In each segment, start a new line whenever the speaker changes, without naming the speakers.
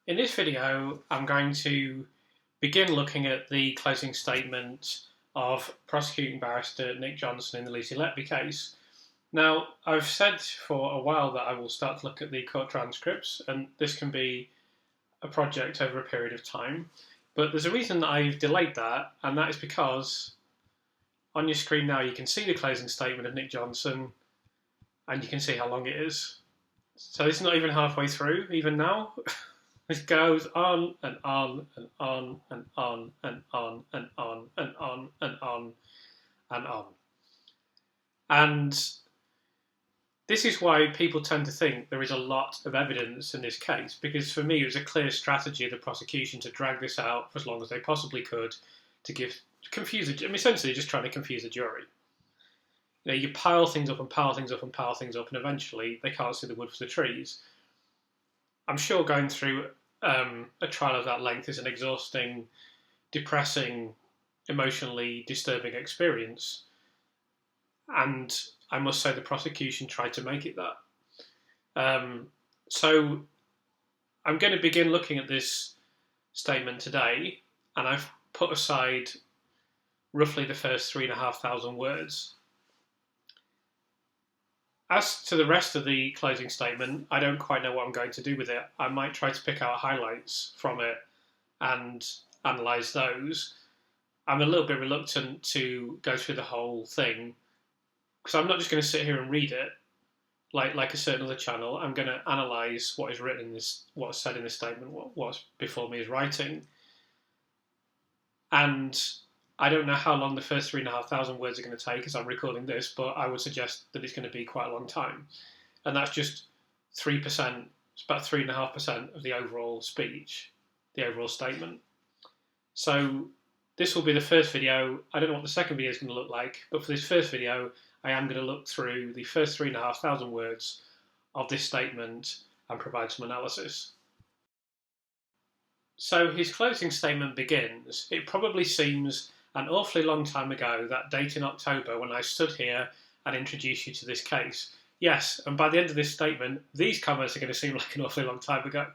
In this video, I'm going to begin looking at the closing statement of prosecuting barrister Nick Johnson in the Lucy Letby case. Now, I've said for a while that I will start to look at the court transcripts, and this can be a project over a period of time. But there's a reason that I've delayed that, and that is because on your screen now you can see the closing statement of Nick Johnson, and you can see how long it is. So this is not even halfway through, even now. This goes on and on and on and on and on and on and on and on and on. And this is why people tend to think there is a lot of evidence in this case, because for me it was a clear strategy of the prosecution to drag this out for as long as they possibly could to confuse essentially just trying to confuse the jury. You pile things up and pile things up and pile things up, and eventually they can't see the wood for the trees. I'm sure going through a trial of that length is an exhausting, depressing, emotionally disturbing experience. And I must say the prosecution tried to make it that. So I'm going to begin looking at this statement today, and I've put aside roughly the first 3,500 words. As to the rest of the closing statement, I don't quite know what I'm going to do with it. I might try to pick out highlights from it and analyse those. I'm a little bit reluctant to go through the whole thing, because I'm not just going to sit here and read it like a certain other channel. I'm going to analyse what is written in this, what's said in this statement, what's before me is writing. And I don't know how long the first 3,500 words are going to take as I'm recording this, but I would suggest that it's going to be quite a long time. And that's just 3%, it's about 3.5% of the overall speech, the overall statement. So this will be the first video. I don't know what the second video is going to look like, but for this first video, I am going to look through the first 3,500 words of this statement and provide some analysis. So his closing statement begins, "It probably seems an awfully long time ago, that date in October when I stood here and introduced you to this case." Yes, and by the end of this statement, these comments are going to seem like an awfully long time ago.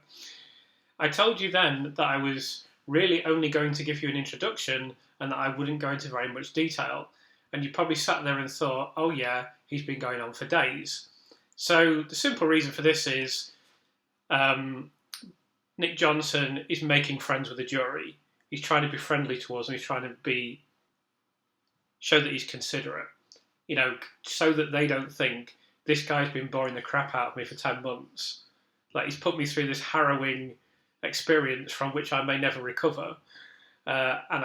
"I told you then that I was really only going to give you an introduction and that I wouldn't go into very much detail. And you probably sat there and thought, oh yeah, he's been going on for days." So the simple reason for this is Nick Johnson is making friends with the jury. He's trying to be friendly to us, and he's trying to show that he's considerate, so that they don't think this guy's been boring the crap out of me for 10 months. Like, he's put me through this harrowing experience from which I may never recover. And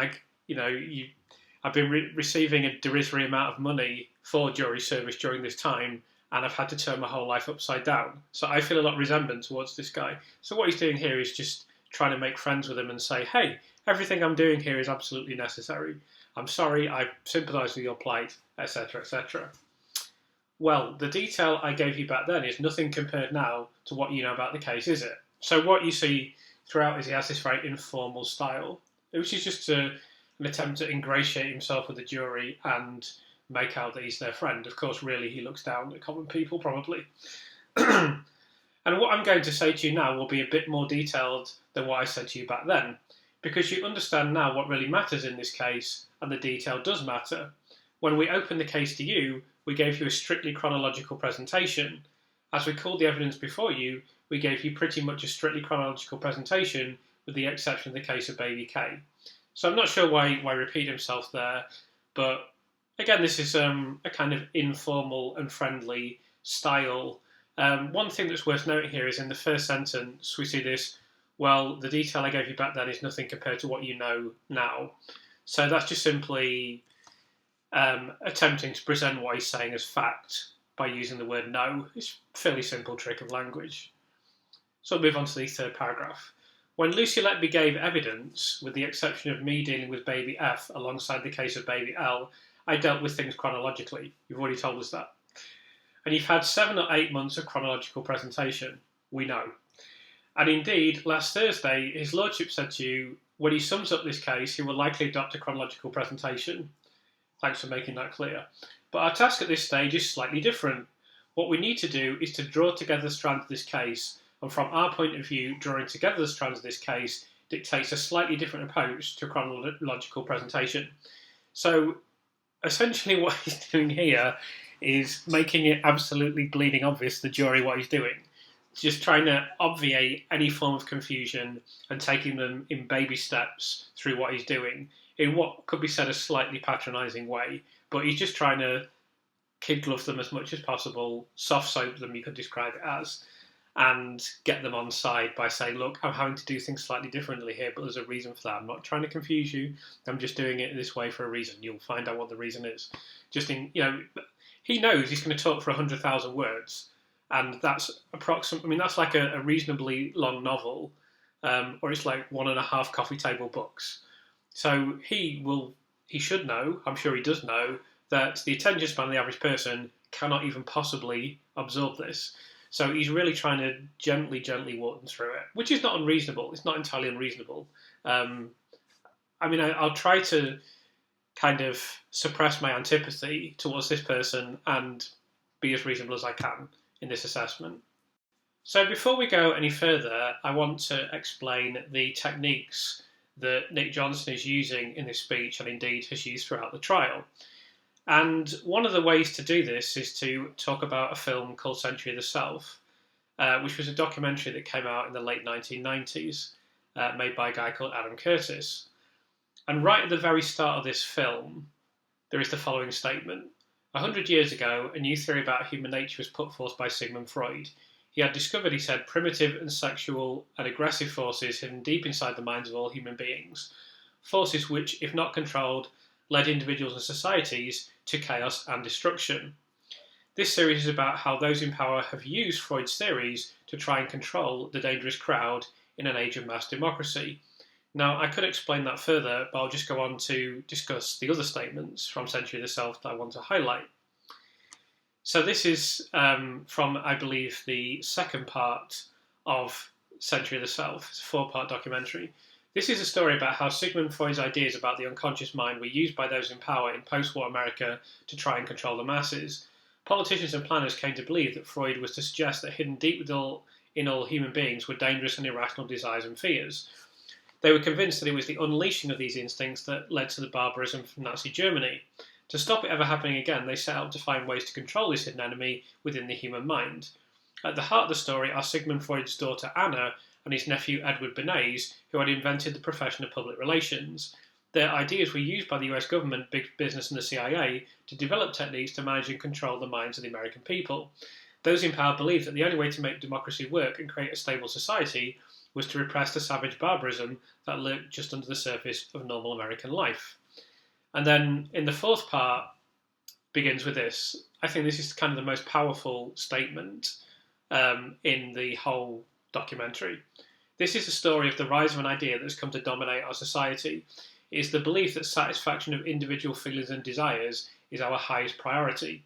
I've been receiving a derisory amount of money for jury service during this time, and I've had to turn my whole life upside down. So I feel a lot of resentment towards this guy. So what he's doing here is just trying to make friends with him and say, hey, everything I'm doing here is absolutely necessary. I'm sorry, I sympathise with your plight, etc., etc. Well, the detail I gave you back then is nothing compared now to what you know about the case, is it? So what you see throughout is he has this very informal style, which is just an attempt to ingratiate himself with the jury and make out that he's their friend. Of course, really, he looks down at common people, probably. And what I'm going to say to you now will be a bit more detailed than what I said to you back then, because you understand now what really matters in this case, and the detail does matter. When we opened the case to you, we gave you a strictly chronological presentation. As we called the evidence before you, we gave you pretty much a strictly chronological presentation, with the exception of the case of Baby K. So I'm not sure why repeat himself there, but again, this is a kind of informal and friendly style. One thing that's worth noting here is in the first sentence, we see this, well, the detail I gave you back then is nothing compared to what you know now. So that's just simply attempting to present what he's saying as fact by using the word no. It's a fairly simple trick of language. So I'll move on to the third paragraph. "When Lucy Letby gave evidence, with the exception of me dealing with baby F alongside the case of baby L, I dealt with things chronologically." You've already told us that. "And you've had 7 or 8 months of chronological presentation. We know. And indeed, last Thursday, his lordship said to you, when he sums up this case, he will likely adopt a chronological presentation." Thanks for making that clear. "But our task at this stage is slightly different. What we need to do is to draw together the strands of this case and from our point of view, drawing together the strands of this case dictates a slightly different approach to chronological presentation. So essentially what he's doing here is making it absolutely bleeding obvious to the jury what he's doing. Just trying to obviate any form of confusion and taking them in baby steps through what he's doing in what could be said a slightly patronising way. But he's just trying to kid glove them as much as possible, soft soap them, you could describe it as, and get them on side by saying, look, I'm having to do things slightly differently here, but there's a reason for that. I'm not trying to confuse you. I'm just doing it this way for a reason. You'll find out what the reason is. He knows he's going to talk for 100,000 words, and that's that's like a reasonably long novel, or it's like 1.5 coffee table books. So he should know, I'm sure he does know, that the attention span of the average person cannot even possibly absorb this. So he's really trying to gently walk them through it, which is not unreasonable. It's not entirely unreasonable. I'll try to kind of suppress my antipathy towards this person and be as reasonable as I can in this assessment. So before we go any further, I want to explain the techniques that Nick Johnson is using in this speech and indeed has used throughout the trial. And one of the ways to do this is to talk about a film called Century of the Self, which was a documentary that came out in the late 1990s, made by a guy called Adam Curtis. And right at the very start of this film, there is the following statement. 100 years ago, a new theory about human nature was put forth by Sigmund Freud. He had discovered, he said, primitive and sexual and aggressive forces hidden deep inside the minds of all human beings. Forces which, if not controlled, led individuals and societies to chaos and destruction. This series is about how those in power have used Freud's theories to try and control the dangerous crowd in an age of mass democracy. Now, I could explain that further, but I'll just go on to discuss the other statements from Century of the Self that I want to highlight. So this is from, I believe, the second part of Century of the Self. It's a 4-part documentary. This is a story about how Sigmund Freud's ideas about the unconscious mind were used by those in power in post-war America to try and control the masses. Politicians and planners came to believe that Freud was to suggest that hidden deep in all human beings were dangerous and irrational desires and fears. They were convinced that it was the unleashing of these instincts that led to the barbarism from Nazi Germany. To stop it ever happening again, they set out to find ways to control this hidden enemy within the human mind. At the heart of the story are Sigmund Freud's daughter Anna and his nephew Edward Bernays, who had invented the profession of public relations. Their ideas were used by the US government, big business and the CIA to develop techniques to manage and control the minds of the American people. Those in power believed that the only way to make democracy work and create a stable society was to repress the savage barbarism that lurked just under the surface of normal American life. And then in the 4th part begins with this. I think this is kind of the most powerful statement in the whole documentary. This is the story of the rise of an idea that has come to dominate our society. It is the belief that satisfaction of individual feelings and desires is our highest priority.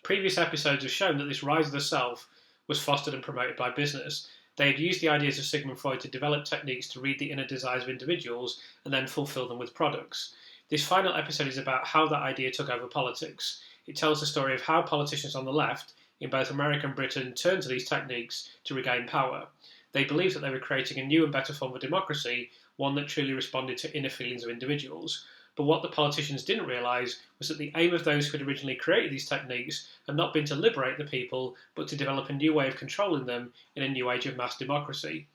Previous episodes have shown that this rise of the self was fostered and promoted by business. They had used the ideas of Sigmund Freud to develop techniques to read the inner desires of individuals and then fulfill them with products. This final episode is about how that idea took over politics. It tells the story of how politicians on the left, in both America and Britain, turned to these techniques to regain power. They believed that they were creating a new and better form of democracy, one that truly responded to inner feelings of individuals. But what the politicians didn't realise was that the aim of those who had originally created these techniques had not been to liberate the people, but to develop a new way of controlling them in a new age of mass democracy.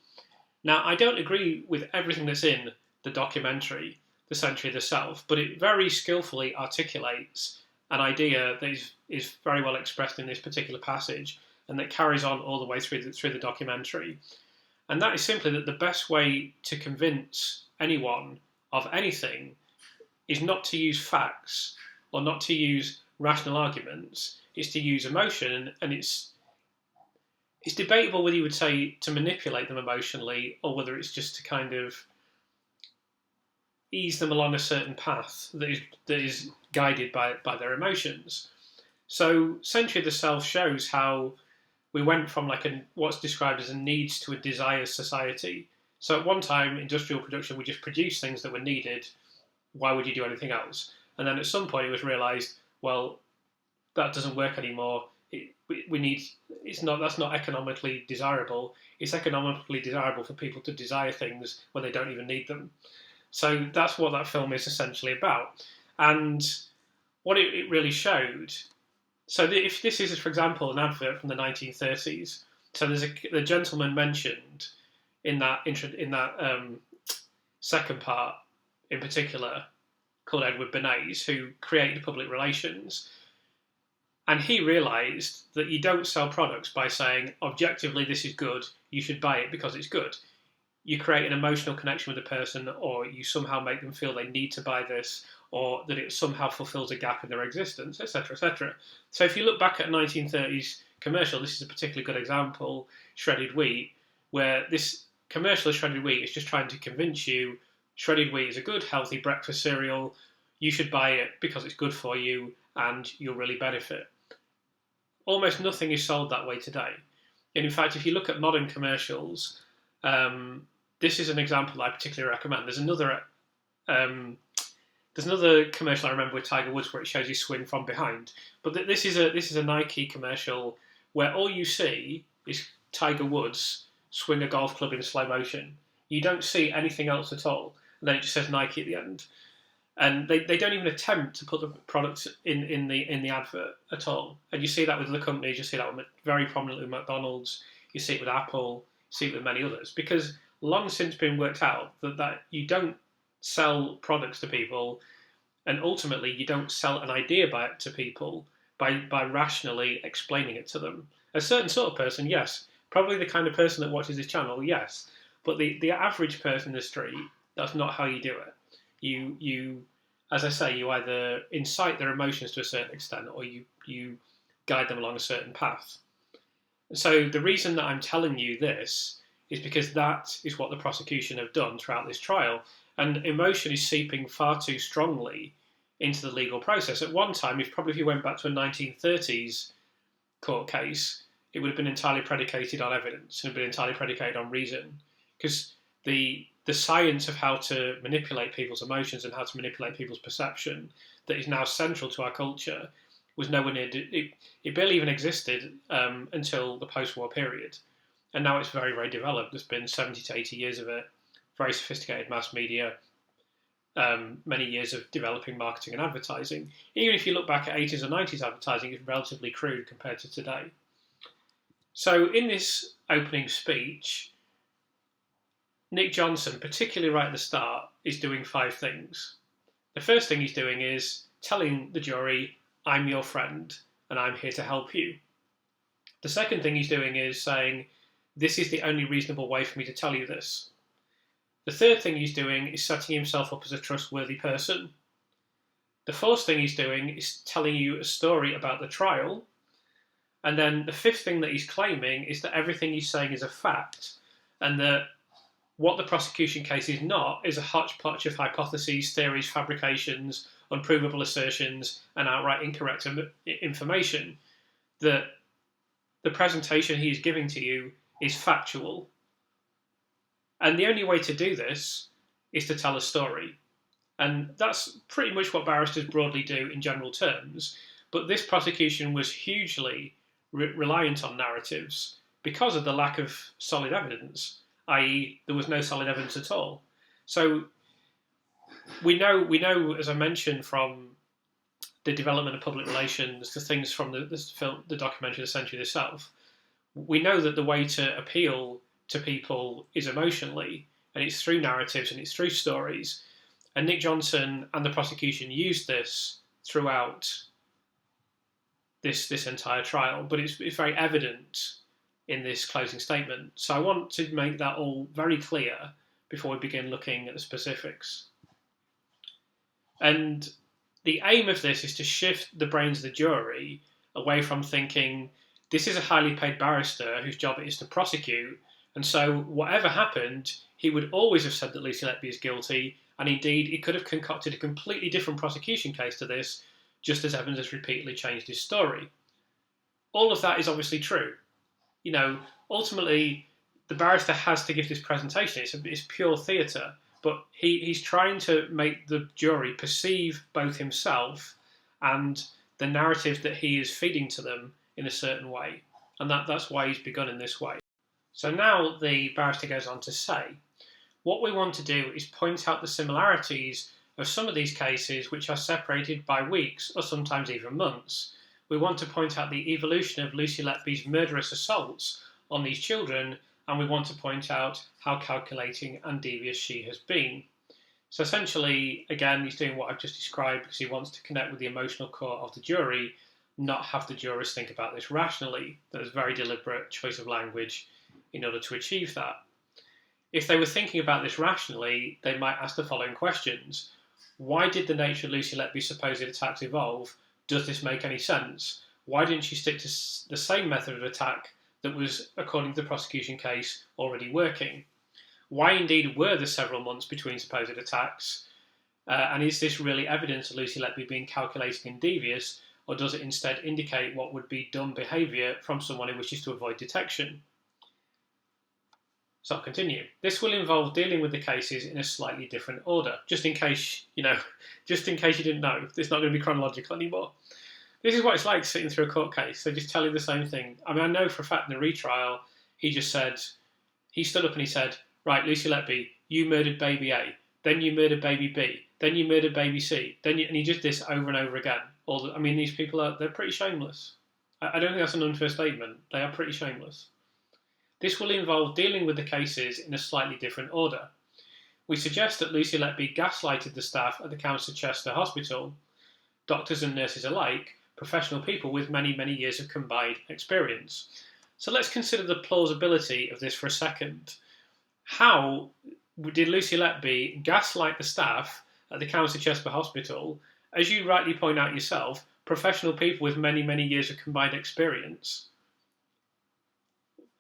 Now, I don't agree with everything that's in the documentary, The Century of the Self, but it very skillfully articulates an idea that is very well expressed in this particular passage and that carries on all the way through the documentary. And that is simply that the best way to convince anyone of anything is not to use facts or not to use rational arguments. It's to use emotion, and it's debatable whether you would say to manipulate them emotionally or whether it's just to kind of ease them along a certain path that is guided by their emotions. So Century of the Self shows how we went from what's described as a needs to a desires society. So at one time, industrial production, we just produced things that were needed. Why would you do anything else? And then at some point it was realised, well, that doesn't work anymore. we need. That's not economically desirable. It's economically desirable for people to desire things when they don't even need them. So that's what that film is essentially about. And what it really showed. So if this is, for example, an advert from the 1930s, so there's the gentleman mentioned in that second part in particular, called Edward Bernays, who created public relations. And he realised that you don't sell products by saying, objectively, this is good, you should buy it because it's good. You create an emotional connection with the person, or you somehow make them feel they need to buy this, or that it somehow fulfills a gap in their existence, etc., etc. So if you look back at a 1930s commercial, this is a particularly good example, shredded wheat, where this commercial of shredded wheat is just trying to convince you shredded wheat is a good, healthy breakfast cereal, you should buy it because it's good for you and you'll really benefit. Almost nothing is sold that way today. And in fact, if you look at modern commercials, this is an example I particularly recommend. There's another commercial I remember with Tiger Woods where it shows you swing from behind. But this is a Nike commercial where all you see is Tiger Woods swing a golf club in slow motion. You don't see anything else at all. And then it just says Nike at the end. And they don't even attempt to put the products in the advert at all. And you see that with other companies. You see that very prominently with McDonald's. You see it with Apple. You see it with many others. Because long since been worked out that you don't sell products to people, and ultimately you don't sell an idea to people by rationally explaining it to them. A certain sort of person, yes. Probably the kind of person that watches this channel, yes. But the average person in the street, that's not how you do it. You, as I say, you either incite their emotions to a certain extent, or you guide them along a certain path. So the reason that I'm telling you this is because that is what the prosecution have done throughout this trial. And emotion is seeping far too strongly into the legal process. At one time, if you went back to a 1930s court case, it would have been entirely predicated on evidence, and it would have been entirely predicated on reason. Because the science of how to manipulate people's emotions and how to manipulate people's perception that is now central to our culture was nowhere near. It barely even existed until the post-war period. And now it's very, very developed. There's been 70 to 80 years of it, very sophisticated mass media, many years of developing marketing and advertising. Even if you look back at 80s or 90s advertising, it's relatively crude compared to today. So in this opening speech, Nick Johnson, particularly right at the start, is doing 5 things. The first thing he's doing is telling the jury, I'm your friend and I'm here to help you. The second thing he's doing is saying, this is the only reasonable way for me to tell you this. The third thing he's doing is setting himself up as a trustworthy person. The fourth thing he's doing is telling you a story about the trial. And then the fifth thing that he's claiming is that everything he's saying is a fact, and that what the prosecution case is not is a hodgepodge of hypotheses, theories, fabrications, unprovable assertions, and outright incorrect information. That the presentation he's giving to you is factual. And the only way to do this is to tell a story. And that's pretty much what barristers broadly do in general terms. But this prosecution was hugely reliant on narratives because of the lack of solid evidence, i.e. there was no solid evidence at all. So we know, as I mentioned, from the development of public relations, the things from the documentary The Century itself, we know that the way to appeal to people is emotionally, and it's through narratives and it's through stories. And Nick Johnson and the prosecution used this throughout this entire trial, but it's very evident in this closing statement. So I want to make that all very clear before we begin looking at the specifics. And the aim of this is to shift the brains of the jury away from thinking, this is a highly paid barrister whose job it is to prosecute, and so whatever happened, he would always have said that Lucy Letby is guilty, and indeed he could have concocted a completely different prosecution case to this, just as Evans has repeatedly changed his story. All of that is obviously true. Ultimately, the barrister has to give this presentation. It's pure theatre, but he's trying to make the jury perceive both himself and the narrative that he is feeding to them in a certain way. And that's why he's begun in this way. So now the barrister goes on to say, what we want to do is point out the similarities of some of these cases which are separated by weeks or sometimes even months. We want to point out the evolution of Lucy Letby's murderous assaults on these children, and we want to point out how calculating and devious she has been. So essentially, again, he's doing what I've just described because he wants to connect with the emotional core of the jury, not have the jurors think about this rationally. There's very deliberate choice of language in order to achieve that. If they were thinking about this rationally, they might ask the following questions. Why did the nature of Lucy Letby's supposed attacks evolve? Does this make any sense? Why didn't she stick to the same method of attack that was, according to the prosecution case, already working? Why indeed were there several months between supposed attacks? And is this really evidence of Lucy Letby being calculating and devious, or does it instead indicate what would be dumb behaviour from someone who wishes to avoid detection? So I'll continue. This will involve dealing with the cases in a slightly different order, just in case you didn't know. It's not going to be chronological anymore. This is what it's like sitting through a court case. They just tell you the same thing. I mean, I know for a fact in the retrial, he stood up and he said, right, Lucy Letby, you murdered baby A, then you murdered baby B, then you murdered baby C, and he did this over and over again. These people they're pretty shameless. I don't think that's an unfair statement. They are pretty shameless. This will involve dealing with the cases in a slightly different order. We suggest that Lucy Letby gaslighted the staff at the Countess of Chester Hospital, doctors and nurses alike, professional people with many, many years of combined experience. So let's consider the plausibility of this for a second. How did Lucy Letby gaslight the staff at the Countess of Chester Hospital, as you rightly point out yourself, professional people with many, many years of combined experience?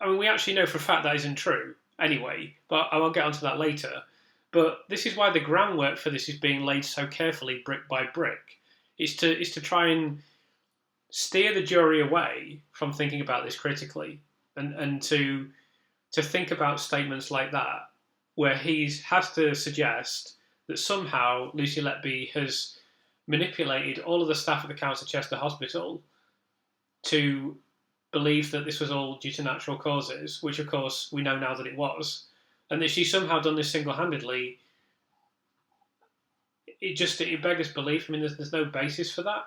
I mean, we actually know for a fact that isn't true anyway, but I will get onto that later. But this is why the groundwork for this is being laid so carefully, brick by brick. It's to try and steer the jury away from thinking about this critically, and to think about statements like that, where he has to suggest that somehow Lucy Letby has manipulated all of the staff at the Countess of Chester Hospital to believe that this was all due to natural causes, which of course we know now that it was, and that she's somehow done this single-handedly. It beggars belief. I mean, there's no basis for that.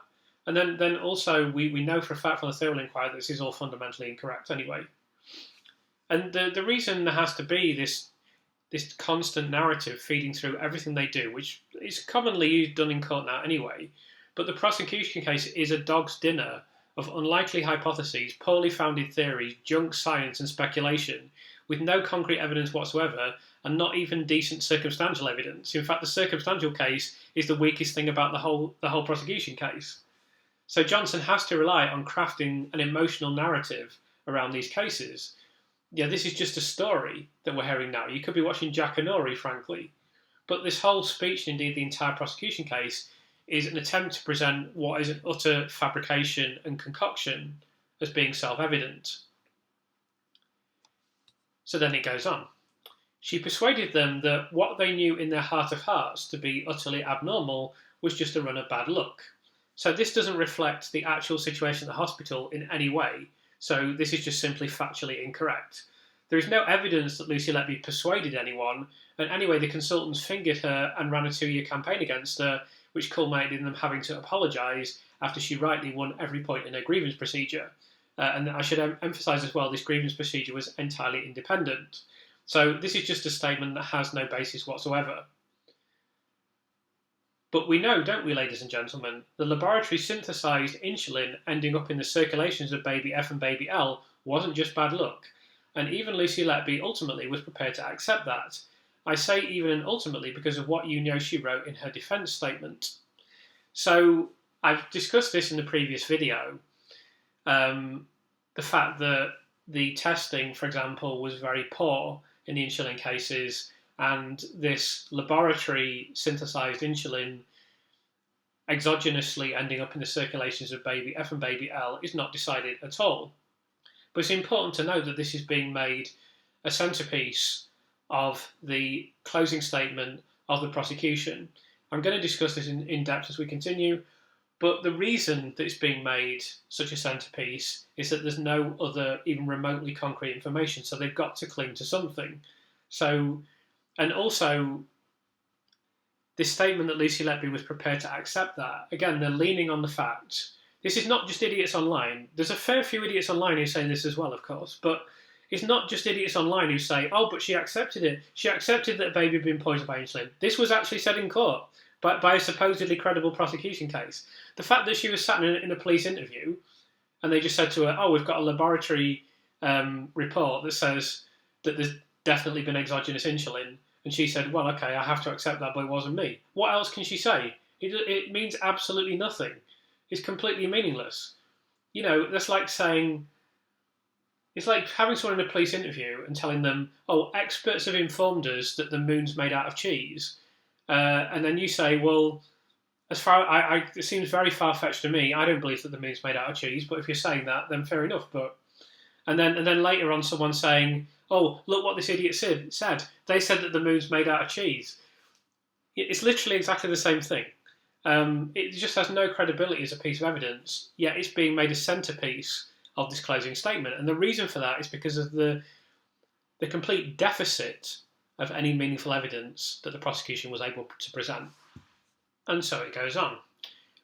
And then also we know for a fact from the Thurl inquiry that this is all fundamentally incorrect anyway. And the reason there has to be this constant narrative feeding through everything they do, which is commonly done in court now anyway, but the prosecution case is a dog's dinner of unlikely hypotheses, poorly founded theories, junk science and speculation, with no concrete evidence whatsoever, and not even decent circumstantial evidence. In fact, the circumstantial case is the weakest thing about the whole prosecution case. So Johnson has to rely on crafting an emotional narrative around these cases. Yeah, this is just a story that we're hearing now. You could be watching Jackanory, frankly. But this whole speech, and indeed the entire prosecution case, is an attempt to present what is an utter fabrication and concoction as being self-evident. So then it goes on. She persuaded them that what they knew in their heart of hearts to be utterly abnormal was just a run of bad luck. So this doesn't reflect the actual situation at the hospital in any way. So this is just simply factually incorrect. There is no evidence that Lucy Letby persuaded anyone, and anyway, the consultants fingered her and ran a 2-year campaign against her, which culminated in them having to apologise after she rightly won every point in her grievance procedure. And I should emphasise as well, this grievance procedure was entirely independent. So this is just a statement that has no basis whatsoever. But we know, don't we, ladies and gentlemen, the laboratory synthesised insulin ending up in the circulations of baby F and baby L wasn't just bad luck. And even Lucy Letby ultimately was prepared to accept that. I say even ultimately because of what she wrote in her defence statement. So I've discussed this in the previous video. The fact that the testing, for example, was very poor in the insulin cases, and this laboratory synthesised insulin exogenously ending up in the circulations of baby F and baby L is not decided at all. But it's important to note that this is being made a centrepiece of the closing statement of the prosecution. I'm going to discuss this in depth as we continue, But the reason that it's being made such a centrepiece is that there's no other even remotely concrete information, so they've got to cling to something. So, and also, this statement that Lucy Letby was prepared to accept that, again, they're leaning on the fact. This is not just idiots online. There's a fair few idiots online who say this as well, of course, but it's not just idiots online who say, oh, but she accepted it. She accepted that a baby had been poisoned by insulin. This was actually said in court by a supposedly credible prosecution case. The fact that she was sat in a police interview and they just said to her, oh, we've got a laboratory report that says that there's definitely been exogenous insulin. And she said, well, okay, I have to accept that, but it wasn't me. What else can she say? It means absolutely nothing. It's completely meaningless. You know, that's like saying, it's like having someone in a police interview and telling them, oh, experts have informed us that the moon's made out of cheese. And then you say, well, it seems very far-fetched to me. I don't believe that the moon's made out of cheese, but if you're saying that, then fair enough. But and then later on, someone saying, oh, look what this idiot said. They said that the moon's made out of cheese. It's literally exactly the same thing. It just has no credibility as a piece of evidence, yet it's being made a centrepiece of this closing statement. And the reason for that is because of the complete deficit of any meaningful evidence that the prosecution was able to present. And so it goes on.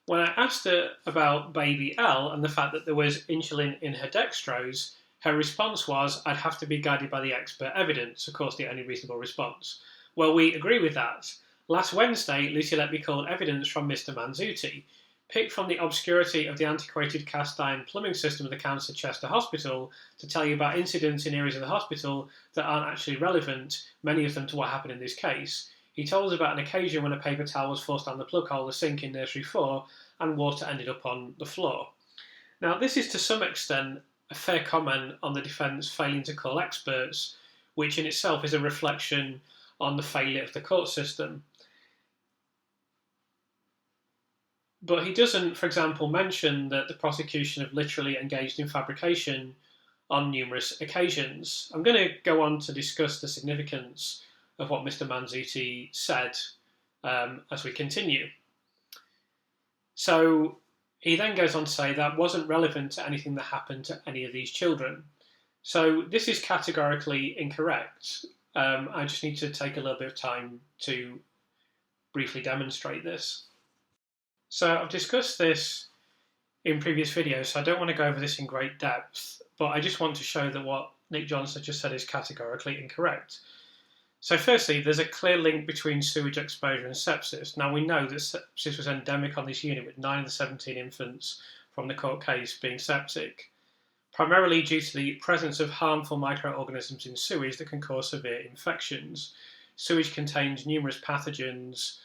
When I asked her about baby Elle and the fact that there was insulin in her dextrose, her response was, I'd have to be guided by the expert evidence, of course the only reasonable response. Well, we agree with that. Last Wednesday, Lucy Letby called evidence from Mr. Manzuti, picked from the obscurity of the antiquated cast iron plumbing system of the Cancer Chester Hospital to tell you about incidents in areas of the hospital that aren't actually relevant, many of them to what happened in this case. He told us about an occasion when a paper towel was forced down the plug hole of the sink in nursery 4 and water ended up on the floor. Now, this is to some extent a fair comment on the defence failing to call experts, which in itself is a reflection on the failure of the court system. But he doesn't, for example, mention that the prosecution have literally engaged in fabrication on numerous occasions. I'm going to go on to discuss the significance of what Mr. Manzuti said as we continue. So he then goes on to say that wasn't relevant to anything that happened to any of these children. So this is categorically incorrect. I just need to take a little bit of time to briefly demonstrate this. So I've discussed this in previous videos, so I don't want to go over this in great depth, but I just want to show that what Nick Johnson just said is categorically incorrect. So firstly, there's a clear link between sewage exposure and sepsis. Now we know that sepsis was endemic on this unit with 9 of the 17 infants from the court case being septic, primarily due to the presence of harmful microorganisms in sewage that can cause severe infections. Sewage contains numerous pathogens.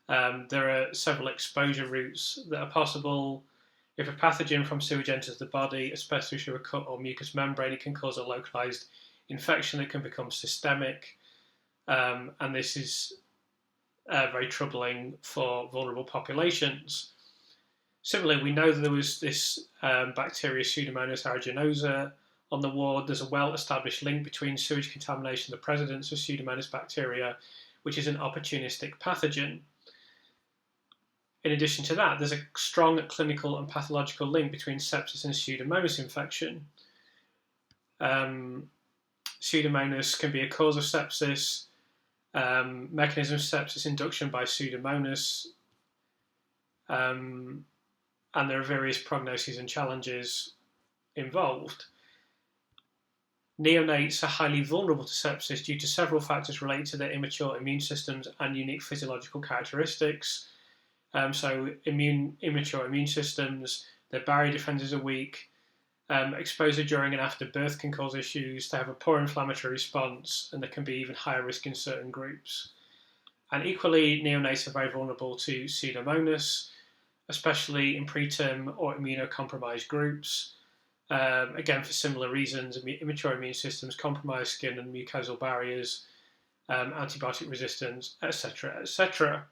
There are several exposure routes that are possible. If a pathogen from sewage enters the body, especially through a cut or mucous membrane, it can cause a localized infection that can become systemic. And this is very troubling for vulnerable populations. Similarly, we know that there was this bacteria Pseudomonas aeruginosa on the ward. There's a well-established link between sewage contamination and the presence of Pseudomonas bacteria, which is an opportunistic pathogen. In addition to that, there's a strong clinical and pathological link between sepsis and Pseudomonas infection. Pseudomonas can be a cause of sepsis. Mechanism of sepsis induction by Pseudomonas, and there are various prognoses and challenges involved. Neonates are highly vulnerable to sepsis due to several factors related to their immature immune systems and unique physiological characteristics. So immature immune systems, their barrier defenses are weak. Exposure during and after birth can cause issues. They have a poor inflammatory response, and there can be even higher risk in certain groups. And equally, neonates are very vulnerable to Pseudomonas, especially in preterm or immunocompromised groups. Again, for similar reasons, immature immune systems, compromised skin and mucosal barriers, antibiotic resistance, etc., etc.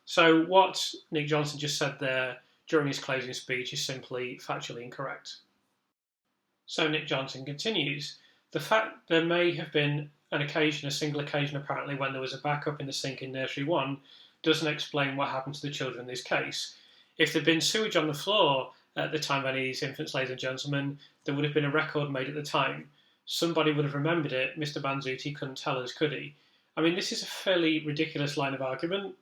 So what Nick Johnson just said there during his closing speech is simply factually incorrect. So Nick Johnson continues, the fact there may have been a single occasion apparently, when there was a backup in the sink in nursery 1, doesn't explain what happened to the children in this case. If there'd been sewage on the floor at the time of any of these infants, ladies and gentlemen, there would have been a record made at the time. Somebody would have remembered it. Mr. Banzuti couldn't tell us, could he? I mean, this is a fairly ridiculous line of argument,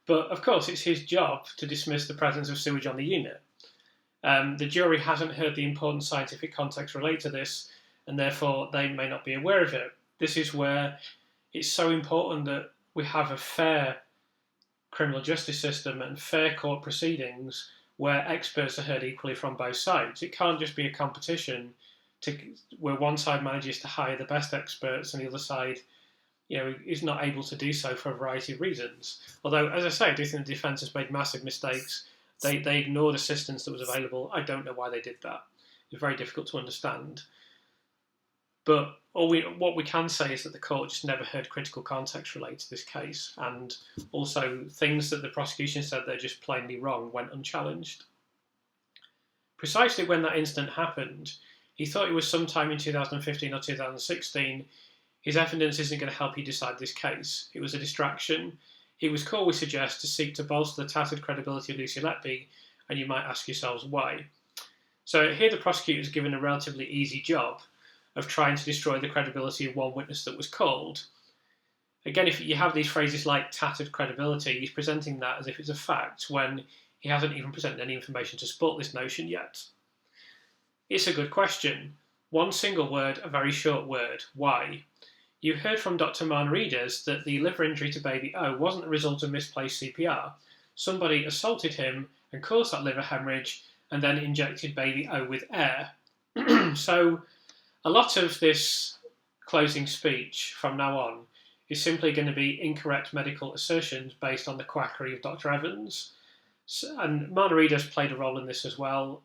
but of course it's his job to dismiss the presence of sewage on the unit. The jury hasn't heard the important scientific context related to this, and therefore they may not be aware of it. This is where it's so important that we have a fair criminal justice system and fair court proceedings where experts are heard equally from both sides. It can't just be a competition where one side manages to hire the best experts and the other side, is not able to do so for a variety of reasons. Although, as I say, I do think the defence has made massive mistakes. They ignored assistance that was available. I don't know why they did that. It's very difficult to understand. But what we can say is that the court just never heard critical context related to this case, and also things that the prosecution said they're just plainly wrong went unchallenged. Precisely when that incident happened, he thought it was sometime in 2015 or 2016. His evidence isn't going to help you decide this case. It was a distraction. It was core, we suggest, to seek to bolster the tattered credibility of Lucy Letby, and you might ask yourselves why. So here the prosecutor is given a relatively easy job of trying to destroy the credibility of one witness that was called. Again, if you have these phrases like tattered credibility, he's presenting that as if it's a fact when he hasn't even presented any information to support this notion yet. It's a good question. One single word, a very short word. Why? You heard from Dr. Manrides that the liver injury to baby O wasn't a result of misplaced CPR. Somebody assaulted him and caused that liver hemorrhage and then injected baby O with air. So a lot of this closing speech from now on is simply going to be incorrect medical assertions based on the quackery of Dr. Evans. And Manrides played a role in this as well.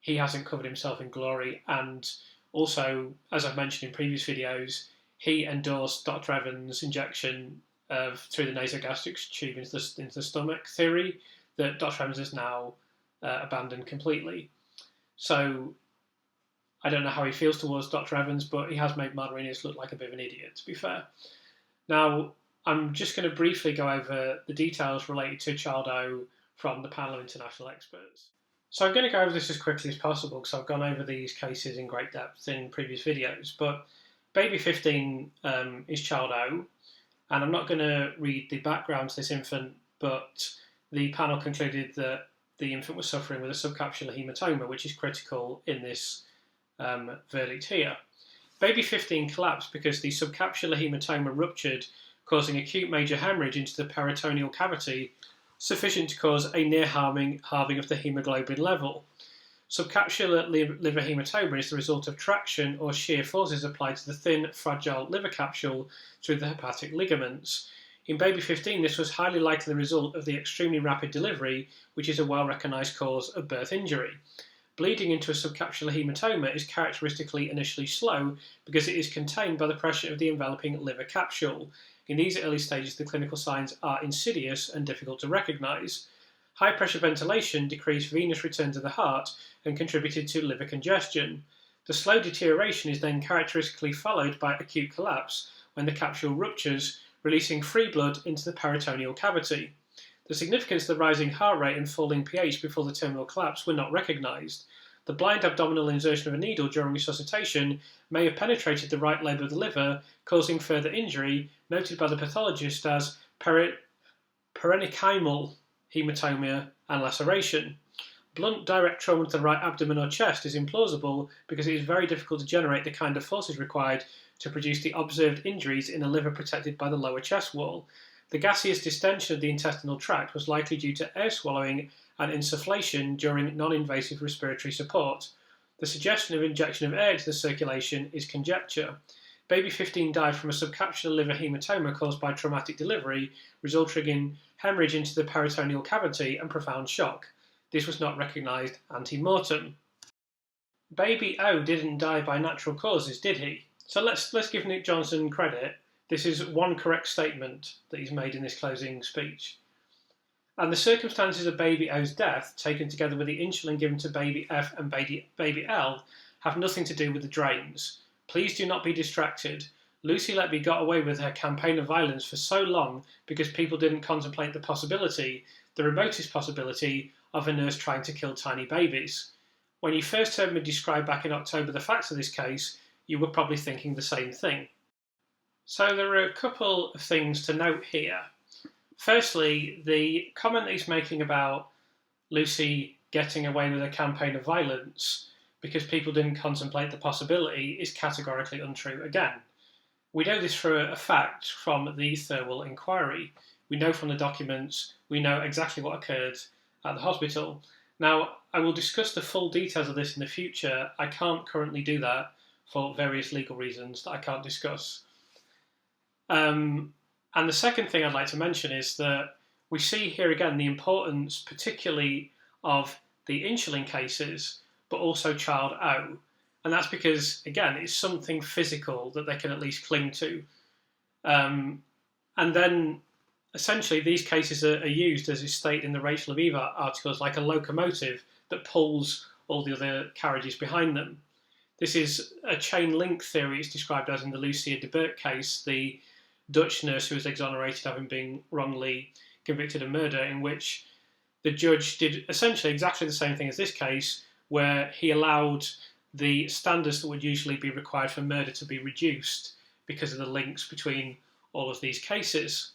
He hasn't covered himself in glory, and also, as I've mentioned in previous videos, he endorsed Dr. Evans' injection through the nasogastric tube into the stomach theory that Dr. Evans has now abandoned completely. So I don't know how he feels towards Dr. Evans, but he has made Manrides look like a bit of an idiot, to be fair. Now, I'm just going to briefly go over the details related to Child O from the panel of international experts. So I'm going to go over this as quickly as possible because I've gone over these cases in great depth in previous videos. But baby 15 is Child O, and I'm not going to read the background to this infant, but the panel concluded that the infant was suffering with a subcapsular hematoma, which is critical in this verdict here. Baby 15 collapsed because the subcapsular hematoma ruptured, causing acute major hemorrhage into the peritoneal cavity, sufficient to cause a near halving of the hemoglobin level. Subcapsular liver hematoma is the result of traction or shear forces applied to the thin, fragile liver capsule through the hepatic ligaments. In baby 15, this was highly likely the result of the extremely rapid delivery, which is a well-recognised cause of birth injury. Bleeding into a subcapsular hematoma is characteristically initially slow because it is contained by the pressure of the enveloping liver capsule. In these early stages, the clinical signs are insidious and difficult to recognise. High-pressure ventilation decreased venous return to the heart and contributed to liver congestion. The slow deterioration is then characteristically followed by acute collapse when the capsule ruptures, releasing free blood into the peritoneal cavity. The significance of the rising heart rate and falling pH before the terminal collapse were not recognised. The blind abdominal insertion of a needle during resuscitation may have penetrated the right lobe of the liver, causing further injury, noted by the pathologist as parenchymal hematoma and laceration. Blunt direct trauma to the right abdomen or chest is implausible because it is very difficult to generate the kind of forces required to produce the observed injuries in a liver protected by the lower chest wall. The gaseous distension of the intestinal tract was likely due to air swallowing and insufflation during non-invasive respiratory support. The suggestion of injection of air into the circulation is conjecture. Baby 15 died from a subcapsular liver hematoma caused by traumatic delivery, resulting in hemorrhage into the peritoneal cavity and profound shock. This was not recognised ante-mortem. Baby O didn't die by natural causes, did he? So let's give Nick Johnson credit. This is one correct statement that he's made in this closing speech. And the circumstances of baby O's death, taken together with the insulin given to baby F and baby L, have nothing to do with the drains. Please do not be distracted. Lucy Letby got away with her campaign of violence for so long because people didn't contemplate the possibility, the remotest possibility, of a nurse trying to kill tiny babies. When you first heard me describe back in October the facts of this case, you were probably thinking the same thing. So there are a couple of things to note here. Firstly, the comment that he's making about Lucy getting away with a campaign of violence because people didn't contemplate the possibility is categorically untrue again. We know this for a fact from the Thirlwell inquiry. We know from the documents, we know exactly what occurred at the hospital. Now, I will discuss the full details of this in the future. I can't currently do that for various legal reasons that I can't discuss. And the second thing I'd like to mention is that we see here again the importance particularly of the insulin cases, but also child O. And that's because, again, it's something physical that they can at least cling to. And then, essentially, these cases are used, as is stated in the Rachel Aviva articles, like a locomotive that pulls all the other carriages behind them. This is a chain link theory. It's described as in the Lucia de Burke case, the Dutch nurse who was exonerated having been wrongly convicted of murder, in which the judge did essentially exactly the same thing as this case, where he allowed the standards that would usually be required for murder to be reduced because of the links between all of these cases.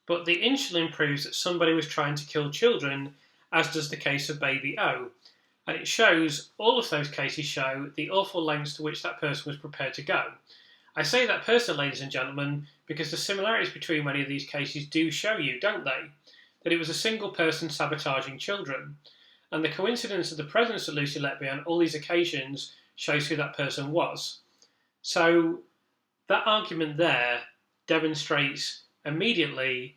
But the insulin proves that somebody was trying to kill children, as does the case of baby O. And it shows, all of those cases show, the awful lengths to which that person was prepared to go. I say that personally, ladies and gentlemen, because the similarities between many of these cases do show you, don't they, that it was a single person sabotaging children. And the coincidence of the presence of Lucy Letby on all these occasions shows who that person was. So that argument there demonstrates immediately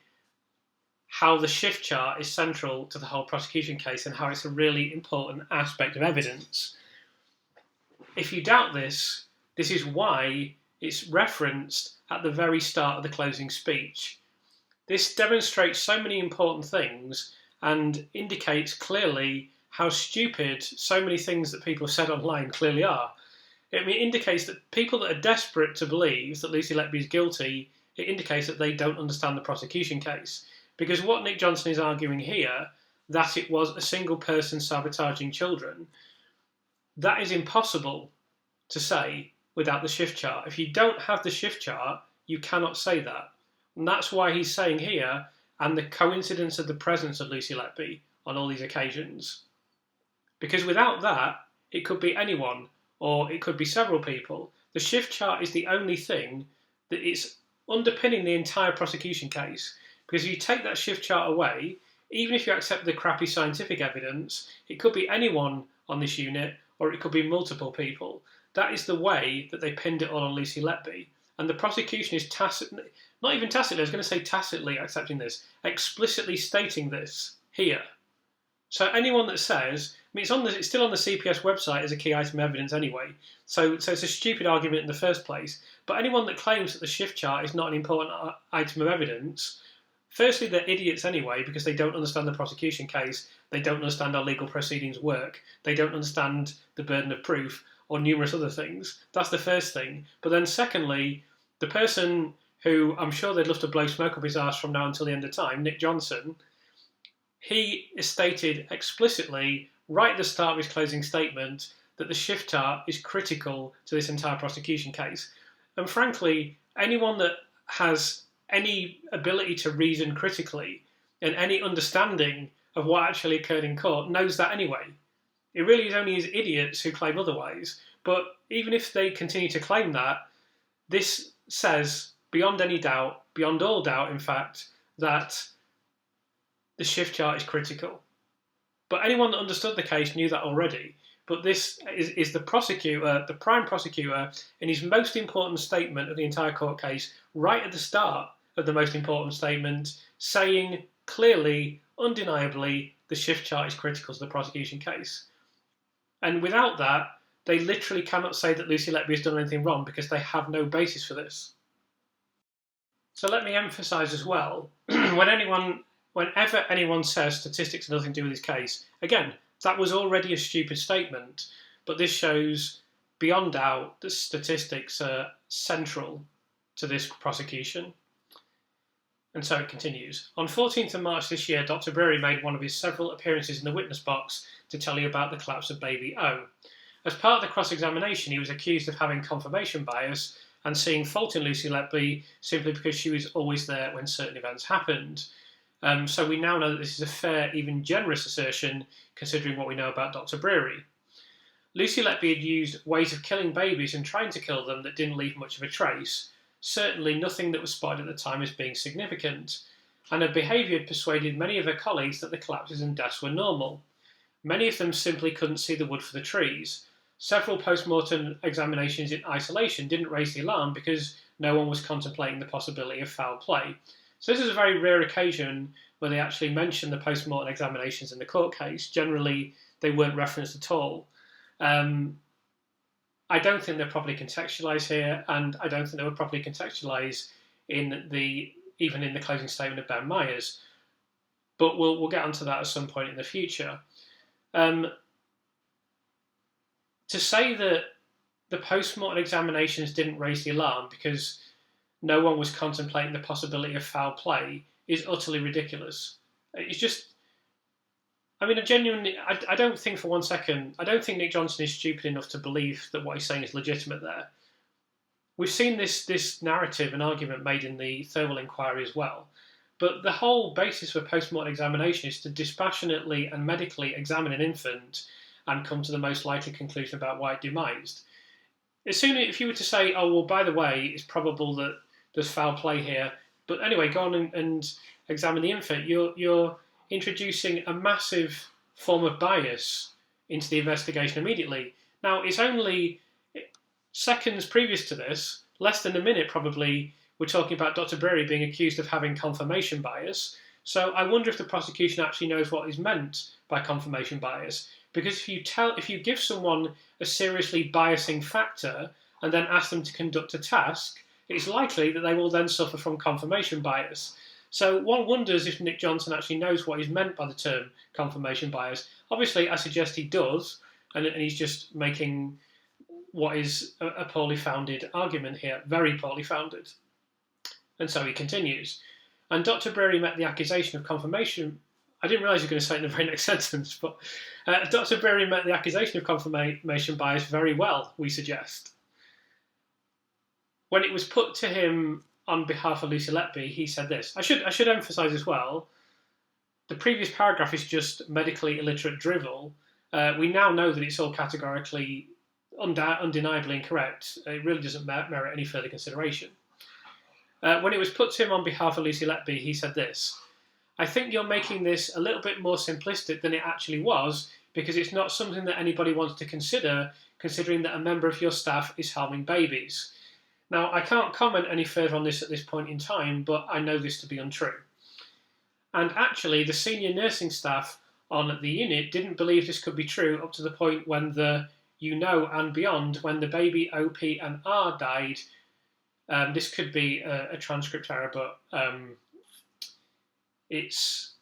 how the shift chart is central to the whole prosecution case and how it's a really important aspect of evidence. If you doubt this, this is why it's referenced at the very start of the closing speech. This demonstrates so many important things and indicates clearly how stupid so many things that people said online clearly are. It indicates that people that are desperate to believe that Lucy Letby is guilty, it indicates that they don't understand the prosecution case. Because what Nick Johnson is arguing here, that it was a single person sabotaging children, that is impossible to say without the shift chart. If you don't have the shift chart, you cannot say that. And that's why he's saying here, and the coincidence of the presence of Lucy Letby on all these occasions. Because without that, it could be anyone, or it could be several people. The shift chart is the only thing that is underpinning the entire prosecution case. Because if you take that shift chart away, even if you accept the crappy scientific evidence, it could be anyone on this unit, or it could be multiple people. That is the way that they pinned it all on Lucy Letby. And the prosecution is not even tacitly, I was going to say tacitly accepting this, explicitly stating this here. So anyone that says, I mean, it's still on the CPS website as a key item of evidence anyway, so it's a stupid argument in the first place. But anyone that claims that the shift chart is not an important item of evidence, firstly, they're idiots anyway, because they don't understand the prosecution case, they don't understand how legal proceedings work, they don't understand the burden of proof, or numerous other things. That's the first thing. But then secondly, the person who I'm sure they'd love to blow smoke up his arse from now until the end of time, Nick Johnson, he is stated explicitly, right at the start of his closing statement, that the shift chart is critical to this entire prosecution case. And frankly, anyone that has any ability to reason critically and any understanding of what actually occurred in court knows that anyway. It really is only idiots who claim otherwise. But even if they continue to claim that, this says, beyond any doubt, beyond all doubt, in fact, that the shift chart is critical. But anyone that understood the case knew that already. But this is the prosecutor, the prime prosecutor, in his most important statement of the entire court case, right at the start of the most important statement, saying clearly, undeniably, the shift chart is critical to the prosecution case. And without that, they literally cannot say that Lucy Letby has done anything wrong because they have no basis for this. So let me emphasise as well, whenever anyone says statistics have nothing to do with this case, again, that was already a stupid statement, but this shows beyond doubt that statistics are central to this prosecution. And so it continues. On 14th of March this year, Dr. Brearey made one of his several appearances in the witness box to tell you about the collapse of baby O. As part of the cross-examination, he was accused of having confirmation bias and seeing fault in Lucy Letby simply because she was always there when certain events happened. So we now know that this is a fair, even generous assertion, considering what we know about Dr. Brearey. Lucy Letby had used ways of killing babies and trying to kill them that didn't leave much of a trace, certainly nothing that was spotted at the time as being significant, and her behaviour had persuaded many of her colleagues that the collapses and deaths were normal. Many of them simply couldn't see the wood for the trees. Several post-mortem examinations in isolation didn't raise the alarm because no one was contemplating the possibility of foul play. So this is a very rare occasion where they actually mention the post-mortem examinations in the court case. Generally, they weren't referenced at all. I don't think they're properly contextualised here, and I don't think they were properly contextualised even in the closing statement of Ben Myers. But we'll get onto that at some point in the future. To say that the post-mortem examinations didn't raise the alarm because no one was contemplating the possibility of foul play is utterly ridiculous. It's just, I don't think for 1 second, I don't think Nick Johnson is stupid enough to believe that what he's saying is legitimate there. We've seen this narrative and argument made in the Thirlwell inquiry as well, but the whole basis for post-mortem examination is to dispassionately and medically examine an infant and come to the most likely conclusion about why it demised. If you were to say, oh, well, by the way, it's probable that there's foul play here, but anyway, go on and examine the infant, you're introducing a massive form of bias into the investigation immediately. Now, it's only seconds previous to this, less than a minute probably, we're talking about Dr. Brearey being accused of having confirmation bias. So I wonder if the prosecution actually knows what is meant by confirmation bias. Because if you give someone a seriously biasing factor and then ask them to conduct a task, it's likely that they will then suffer from confirmation bias. So one wonders if Nick Johnson actually knows what is meant by the term confirmation bias. Obviously, I suggest he does, and he's just making what is a poorly founded argument here, very poorly founded. And so he continues. And Dr. Brearey met the accusation of confirmation. I didn't realise you were going to say it in the very next sentence, but Dr. Brearey met the accusation of confirmation bias very well, we suggest. When it was put to him on behalf of Lucy Letby, he said this. I should emphasise as well, the previous paragraph is just medically illiterate drivel. We now know that it's all categorically, undeniably incorrect. It really doesn't merit any further consideration. When it was put to him on behalf of Lucy Letby, he said this. I think you're making this a little bit more simplistic than it actually was, because it's not something that anybody wants to consider, considering that a member of your staff is harming babies. Now, I can't comment any further on this at this point in time, but I know this to be untrue. And actually, the senior nursing staff on the unit didn't believe this could be true up to the point when and beyond, when the baby OP and R died. This could be a transcript error, but it's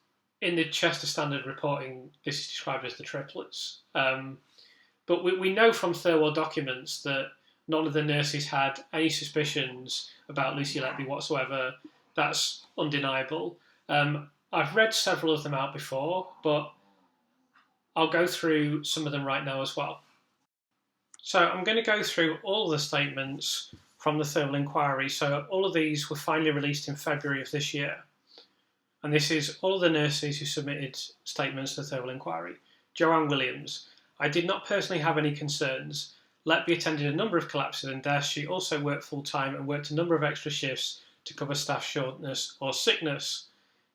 in the Chester Standard reporting, this is described as the triplets. But we know from Thirlwell documents that none of the nurses had any suspicions about Lucy Letby whatsoever. That's undeniable. I've read several of them out before, but I'll go through some of them right now as well. So I'm going to go through all the statements from the Thirlwell inquiry. So all of these were finally released in February of this year. And this is all of the nurses who submitted statements to the Thirlwell inquiry. Joanne Williams. I did not personally have any concerns. Letby attended a number of collapses and deaths. She also worked full-time and worked a number of extra shifts to cover staff shortness or sickness.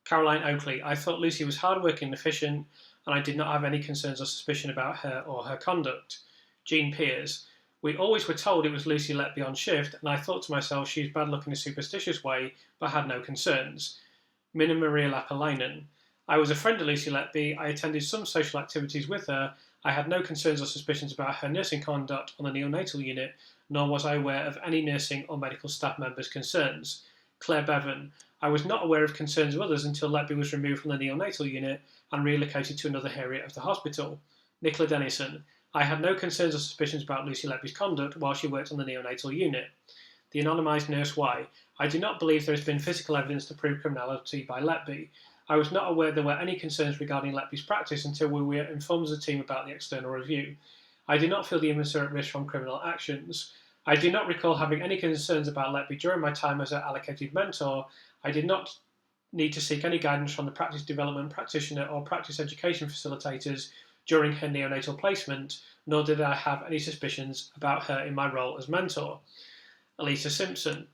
Caroline Oakley. I thought Lucy was hardworking and efficient, and I did not have any concerns or suspicion about her or her conduct. Jean Pears. We always were told it was Lucy Letby on shift, and I thought to myself she was bad luck in a superstitious way, but had no concerns. Minna Maria Lapalainen. I was a friend of Lucy Letby. I attended some social activities with her. I had no concerns or suspicions about her nursing conduct on the neonatal unit, nor was I aware of any nursing or medical staff members' concerns. Claire Bevan. I was not aware of concerns of others until Letby was removed from the neonatal unit and relocated to another area of the hospital. Nicola Dennison. I had no concerns or suspicions about Lucy Letby's conduct while she worked on the neonatal unit. the anonymised nurse Y. I do not believe there has been physical evidence to prove criminality by Letby. I was not aware there were any concerns regarding Letby's practice until we were informed as a team about the external review. I do not feel the inmates are at risk from criminal actions. I do not recall having any concerns about Letby during my time as an allocated mentor. I did not need to seek any guidance from the practice development practitioner or practice education facilitators during her neonatal placement, nor did I have any suspicions about her in my role as mentor. Elisa Simpson.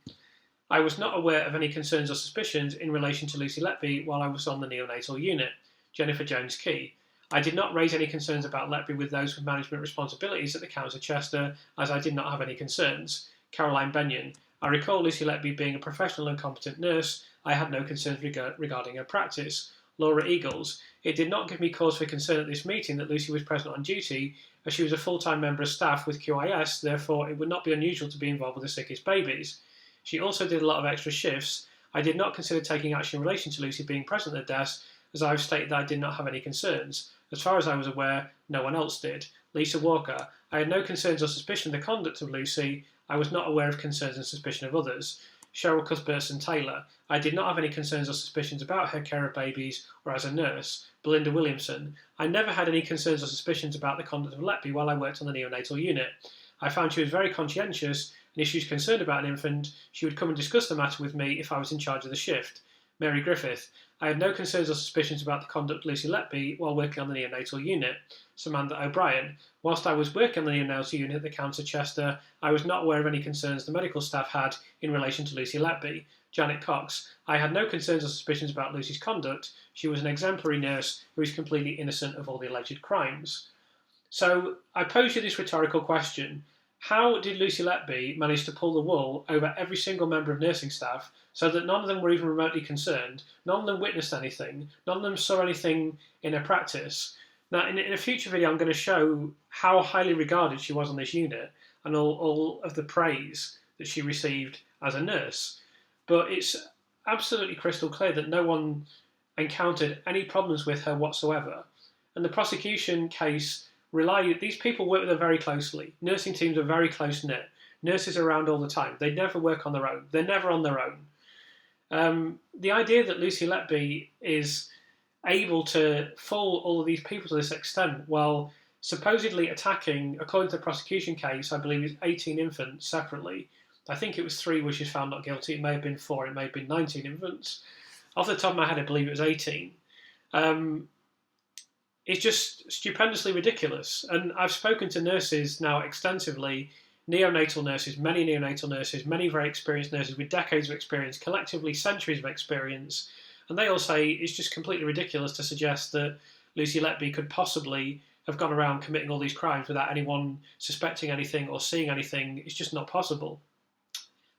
I was not aware of any concerns or suspicions in relation to Lucy Letby while I was on the neonatal unit. Jennifer Jones-Key. I did not raise any concerns about Letby with those with management responsibilities at the Council of Chester, as I did not have any concerns. Caroline Benyon. I recall Lucy Letby being a professional and competent nurse. I had no concerns regarding her practice. Laura Eagles. It did not give me cause for concern at this meeting that Lucy was present on duty, as she was a full-time member of staff with QIS, therefore it would not be unusual to be involved with the sickest babies. She also did a lot of extra shifts. I did not consider taking action in relation to Lucy being present at the desk, as I have stated that I did not have any concerns. As far as I was aware, no one else did. Lisa Walker. I had no concerns or suspicion of the conduct of Lucy. I was not aware of concerns and suspicion of others. Cheryl Cuthbertson-Taylor. I did not have any concerns or suspicions about her care of babies or as a nurse. Belinda Williamson. I never had any concerns or suspicions about the conduct of Letby while I worked on the neonatal unit. I found she was very conscientious, and if she was concerned about an infant, she would come and discuss the matter with me if I was in charge of the shift. Mary Griffith. I had no concerns or suspicions about the conduct of Lucy Letby while working on the neonatal unit. Samantha O'Brien. Whilst I was working on the neonatal unit at the Council of Chester, I was not aware of any concerns the medical staff had in relation to Lucy Letby. Janet Cox. I had no concerns or suspicions about Lucy's conduct. She was an exemplary nurse who is completely innocent of all the alleged crimes. So I pose you this rhetorical question. How did Lucy Letby manage to pull the wool over every single member of nursing staff so that none of them were even remotely concerned, none of them witnessed anything, none of them saw anything in her practice? Now, in a future video, I'm going to show how highly regarded she was on this unit and all of the praise that she received as a nurse. But it's absolutely crystal clear that no one encountered any problems with her whatsoever. And the prosecution case these people work with her very closely. Nursing teams are very close-knit. Nurses are around all the time. They never work on their own. They're never on their own. The idea that Lucy Letby is able to fool all of these people to this extent while supposedly attacking, according to the prosecution case, I believe it's 18 infants separately. I think it was 3 which she found not guilty. It may have been 4. It may have been 19 infants. Off the top of my head, I believe it was 18. It's just stupendously ridiculous. And I've spoken to nurses now extensively, neonatal nurses, many very experienced nurses with decades of experience, collectively centuries of experience, and they all say it's just completely ridiculous to suggest that Lucy Letby could possibly have gone around committing all these crimes without anyone suspecting anything or seeing anything. It's just not possible.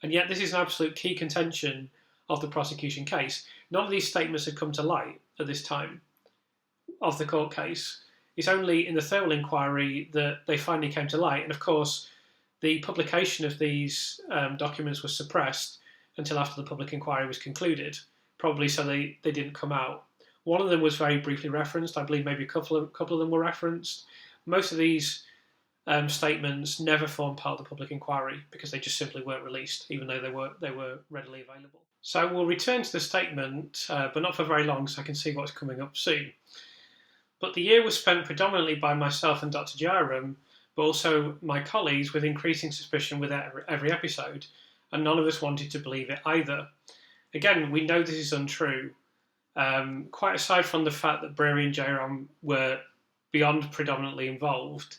And yet this is an absolute key contention of the prosecution case. None of these statements had come to light at this time of the court case. It's only in the Thirlwell inquiry that they finally came to light, and of course the publication of these documents was suppressed until after the public inquiry was concluded, probably so they didn't come out. One of them was very briefly referenced. I believe maybe a couple of them were referenced. Most of these statements never formed part of the public inquiry because they just simply weren't released, even though they were readily available. So we'll return to the statement, but not for very long, so I can see what's coming up soon. But the year was spent predominantly by myself and Dr. Jairam, but also my colleagues, with increasing suspicion with every episode, and none of us wanted to believe it either. Again, we know this is untrue. Quite aside from the fact that Breary and Jairam were beyond predominantly involved,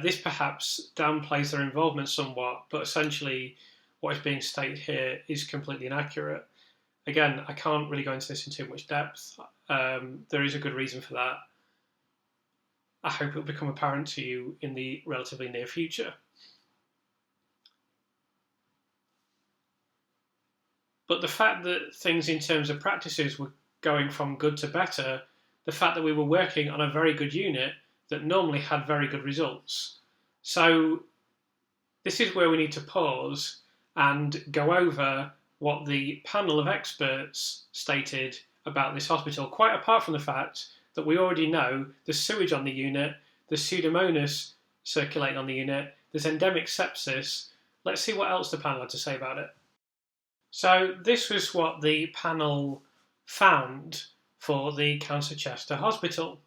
this perhaps downplays their involvement somewhat, but essentially what is being stated here is completely inaccurate. Again, I can't really go into this in too much depth. There is a good reason for that. I hope it will become apparent to you in the relatively near future. But the fact that things in terms of practices were going from good to better, the fact that we were working on a very good unit that normally had very good results. So this is where we need to pause and go over what the panel of experts stated about this hospital, quite apart from the fact that we already know there's sewage on the unit, there's Pseudomonas circulating on the unit, there's endemic sepsis, Let's see what else the panel had to say about it. So this was what the panel found for the Cancer Chester Hospital.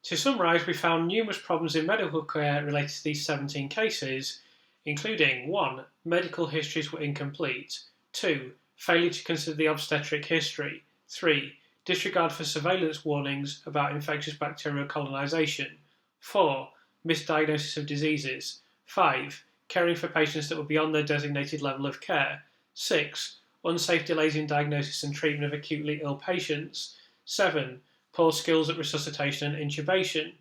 To summarise, we found numerous problems in medical care related to these 17 cases, including 1. Medical histories were incomplete, 2. Failure to consider the obstetric history, 3. Disregard for surveillance warnings about infectious bacterial colonisation, 4. Misdiagnosis of diseases, 5. Caring for patients that were beyond their designated level of care, 6. Unsafe delays in diagnosis and treatment of acutely ill patients, 7. Poor skills at resuscitation and intubation,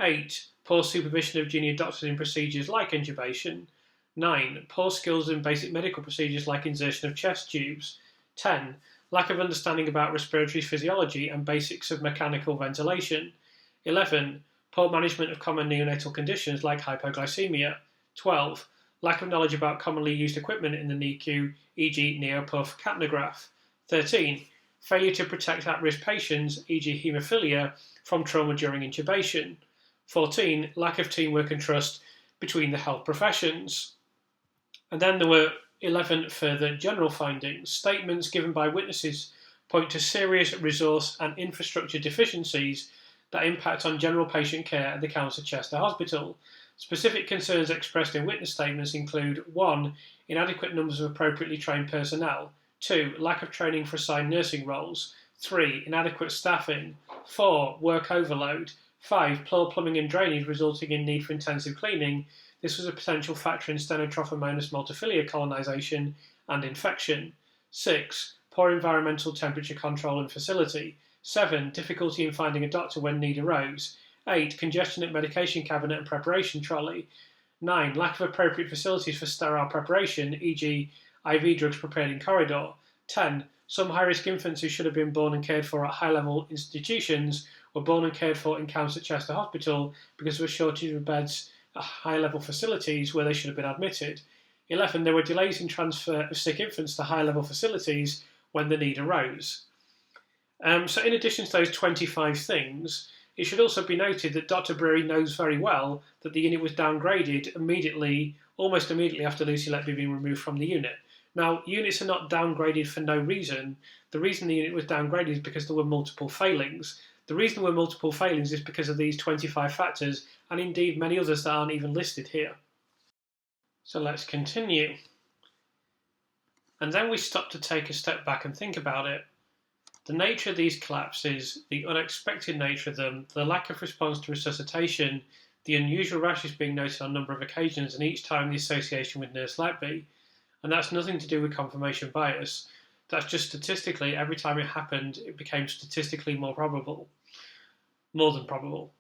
8. Poor supervision of junior doctors in procedures like intubation, 9. Poor skills in basic medical procedures like insertion of chest tubes, 10. Lack of understanding about respiratory physiology and basics of mechanical ventilation, 11. Poor management of common neonatal conditions like hypoglycemia, 12. Lack of knowledge about commonly used equipment in the NICU, e.g. Neopuff capnograph, 13. Failure to protect at-risk patients, e.g. haemophilia, from trauma during intubation, 14. Lack of teamwork and trust between the health professions. And then there were 11 further general findings. Statements given by witnesses point to serious resource and infrastructure deficiencies that impact on general patient care at the Cancer Chester Hospital. Specific concerns expressed in witness statements include 1. Inadequate numbers of appropriately trained personnel, 2. Lack of training for assigned nursing roles, 3. Inadequate staffing, 4. Work overload, 5. Poor plumbing and drainage resulting in need for intensive cleaning. This was a potential factor in Stenotrophomonas multifilia colonisation and infection, 6. Poor environmental temperature control and facility, 7. Difficulty in finding a doctor when need arose, 8. Congestion at medication cabinet and preparation trolley, 9. Lack of appropriate facilities for sterile preparation, e.g. IV drugs prepared in corridor, 10. Some high-risk infants who should have been born and cared for at high-level institutions were born and cared for in Cancer Chester Hospital because of a shortage of beds at high-level facilities where they should have been admitted. 11. There were delays in transfer of sick infants to high-level facilities when the need arose. So in addition to those 25 things, it should also be noted that Dr. Brewery knows very well that the unit was downgraded almost immediately after Lucy Letby being removed from the unit. Now, units are not downgraded for no reason. The reason the unit was downgraded is because there were multiple failings. The reason there were multiple failings is because of these 25 factors, and indeed many others that aren't even listed here. So let's continue. And then we stop to take a step back and think about it. The nature of these collapses, the unexpected nature of them, the lack of response to resuscitation, the unusual rashes being noted on a number of occasions, and each time the association with Nurse Letby. And that's nothing to do with confirmation bias. That's just statistically, every time it happened, it became statistically more than probable.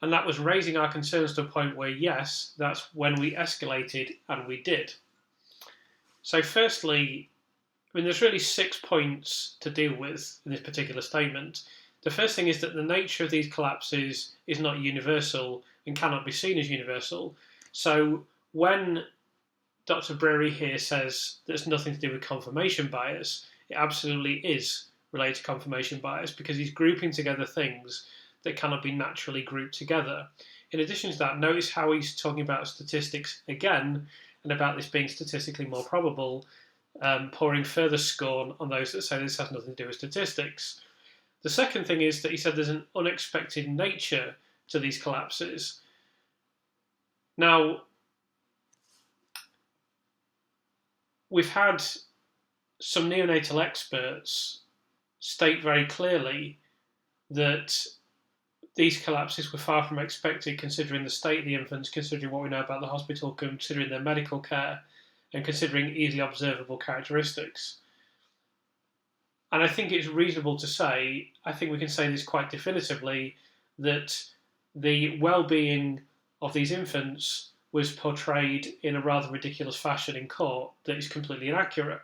And that was raising our concerns to a point where, yes, that's when we escalated, and we did. So firstly, there's really 6 points to deal with in this particular statement. The first thing is that the nature of these collapses is not universal and cannot be seen as universal. So when Dr. Brewery here says there's nothing to do with confirmation bias, it absolutely is related to confirmation bias because he's grouping together things that cannot be naturally grouped together. In addition to that, notice how he's talking about statistics again and about this being statistically more probable, pouring further scorn on those that say this has nothing to do with statistics. The second thing is that he said there's an unexpected nature to these collapses. Now, we've had some neonatal experts state very clearly that these collapses were far from expected considering the state of the infants, considering what we know about the hospital, considering their medical care, and considering easily observable characteristics. And I think it's reasonable to say, I think we can say this quite definitively, that the well-being of these infants was portrayed in a rather ridiculous fashion in court that is completely inaccurate.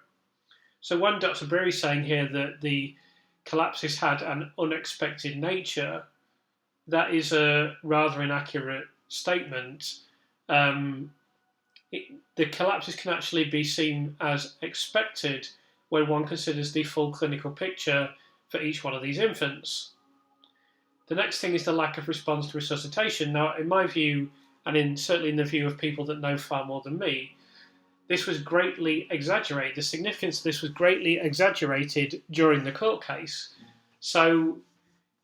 So when Dr. Brewery is saying here that the collapses had an unexpected nature, that is a rather inaccurate statement. The collapses can actually be seen as expected when one considers the full clinical picture for each one of these infants. The next thing is the lack of response to resuscitation. Now, in my view, and certainly in the view of people that know far more than me, this was greatly exaggerated. The significance of this was greatly exaggerated during the court case. So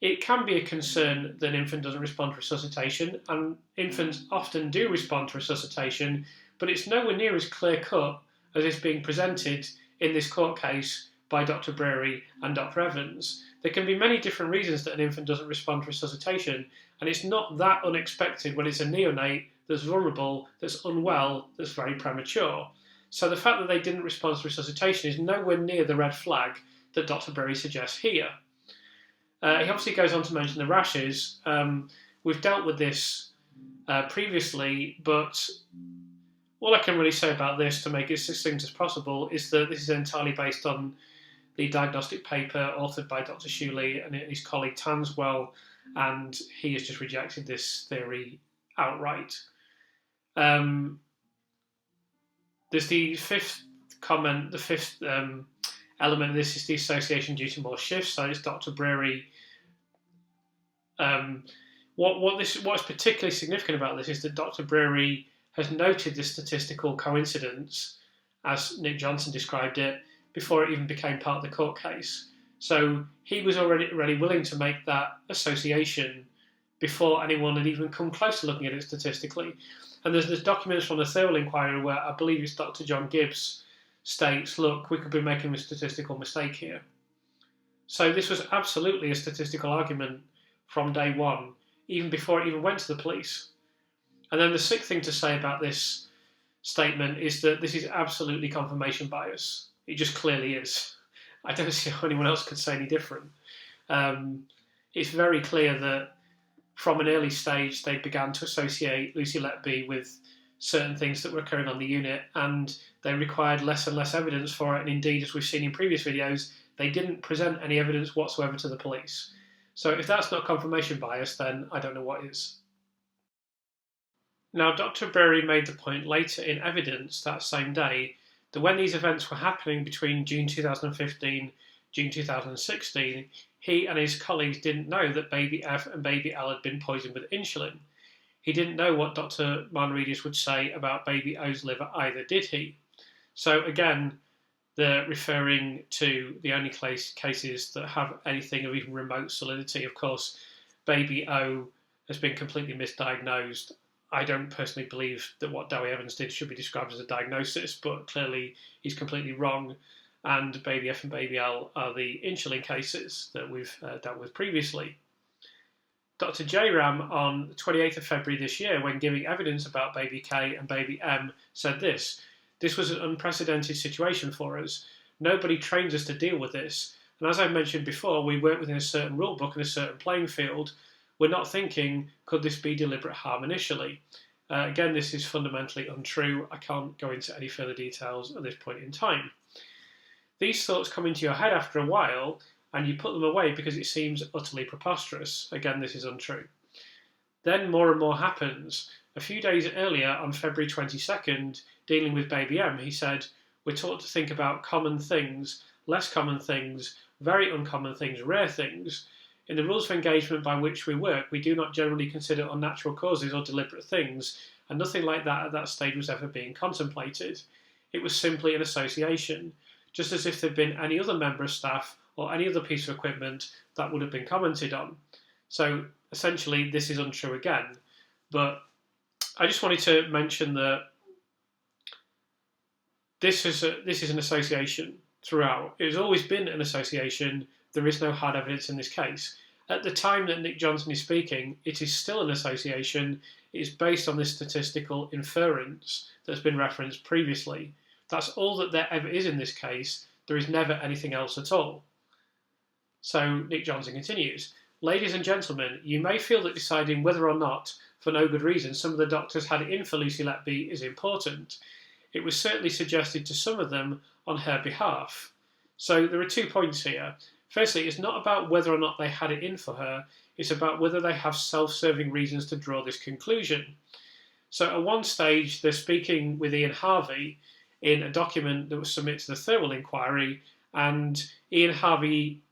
it can be a concern that an infant doesn't respond to resuscitation, and infants often do respond to resuscitation, but it's nowhere near as clear-cut as is being presented in this court case by Dr. Breary and Dr. Evans. There can be many different reasons that an infant doesn't respond to resuscitation, and it's not that unexpected when it's a neonate that's vulnerable, that's unwell, that's very premature. So the fact that they didn't respond to resuscitation is nowhere near the red flag that Dr. Breary suggests here. He obviously goes on to mention the rashes. We've dealt with this previously, but all I can really say about this, to make it succinct as possible, is that this is entirely based on the diagnostic paper authored by Dr. Shuley and his colleague Tanswell, and he has just rejected this theory outright. There's the fifth comment, the fifth element of this is the association due to more shifts. So it's Dr. Breary. What's particularly significant about this is that Dr. Breary has noted this statistical coincidence, as Nick Johnson described it, before it even became part of the court case. So he was already willing to make that association before anyone had even come close to looking at it statistically. And there's documents from the Thirlwell inquiry where I believe it's Dr. John Gibbs states, look, we could be making a statistical mistake here. So this was absolutely a statistical argument from day one, even before it even went to the police. And then the sixth thing to say about this statement is that this is absolutely confirmation bias. It just clearly is. I don't see how anyone else could say any different. It's very clear that from an early stage, they began to associate Lucy Letby with certain things that were occurring on the unit, and they required less and less evidence for it. And indeed, as we've seen in previous videos, they didn't present any evidence whatsoever to the police. So if that's not confirmation bias, then I don't know what is. Now, Dr. Breary made the point later in evidence that same day that when these events were happening between June 2015, June 2016, he and his colleagues didn't know that baby F and baby L had been poisoned with insulin. He didn't know what Dr. Manreidis would say about baby O's liver either, did he? So again, they're referring to the only cases that have anything of even remote solidity. Of course, baby O has been completely misdiagnosed. I don't personally believe that what Dowie Evans did should be described as a diagnosis, but clearly he's completely wrong. And baby F and baby L are the insulin cases that we've dealt with previously. Dr. Jairam, on the 28th of February this year, when giving evidence about baby K and baby M, said this: "This was an unprecedented situation for us. Nobody trains us to deal with this. And as I mentioned before, we work within a certain rule book and a certain playing field. We're not thinking, could this be deliberate harm initially?" Again, this is fundamentally untrue. I can't go into any further details at this point in time. These thoughts come into your head after a while, and you put them away because it seems utterly preposterous. Again, this is untrue. Then more and more happens. A few days earlier, on February 22nd, dealing with baby M, he said, "We're taught to think about common things, less common things, very uncommon things, rare things. In the rules of engagement by which we work, we do not generally consider unnatural causes or deliberate things, and nothing like that at that stage was ever being contemplated. It was simply an association, just as if there'd been any other member of staff or any other piece of equipment that would have been commented on." So essentially, this is untrue again. But I just wanted to mention that this is an association throughout. It has always been an association. There is no hard evidence in this case. At the time that Nick Johnson is speaking, it is still an association. It is based on this statistical inference that's been referenced previously. That's all that there ever is in this case. There is never anything else at all. So Nick Johnson continues, "Ladies and gentlemen, you may feel that deciding whether or not, for no good reason, some of the doctors had it in for Lucy Letby is important. It was certainly suggested to some of them on her behalf." So there are 2 points here. Firstly, it's not about whether or not they had it in for her, it's about whether they have self-serving reasons to draw this conclusion. So at one stage, they're speaking with Ian Harvey in a document that was submitted to the Thirlwell inquiry, and Ian Harvey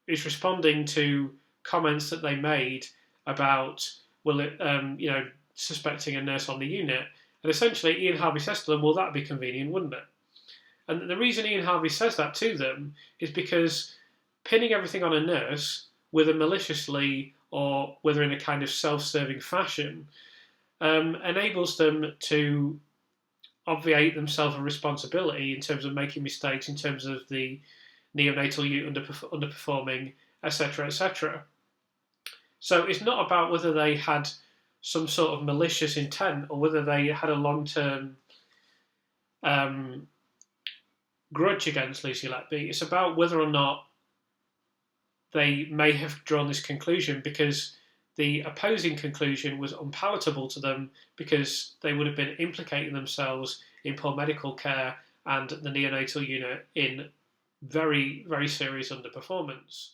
is responding to comments that they made about, suspecting a nurse on the unit. And essentially, Ian Harvey says to them, well, that'd be convenient, wouldn't it? And the reason Ian Harvey says that to them is because pinning everything on a nurse, whether maliciously or whether in a kind of self-serving fashion, enables them to obviate themselves a responsibility in terms of making mistakes, in terms of the neonatal unit underperforming, etc., etc. So it's not about whether they had some sort of malicious intent or whether they had a long-term grudge against Lucy Letby. It's about whether or not they may have drawn this conclusion because the opposing conclusion was unpalatable to them because they would have been implicating themselves in poor medical care and the neonatal unit in very, very serious underperformance.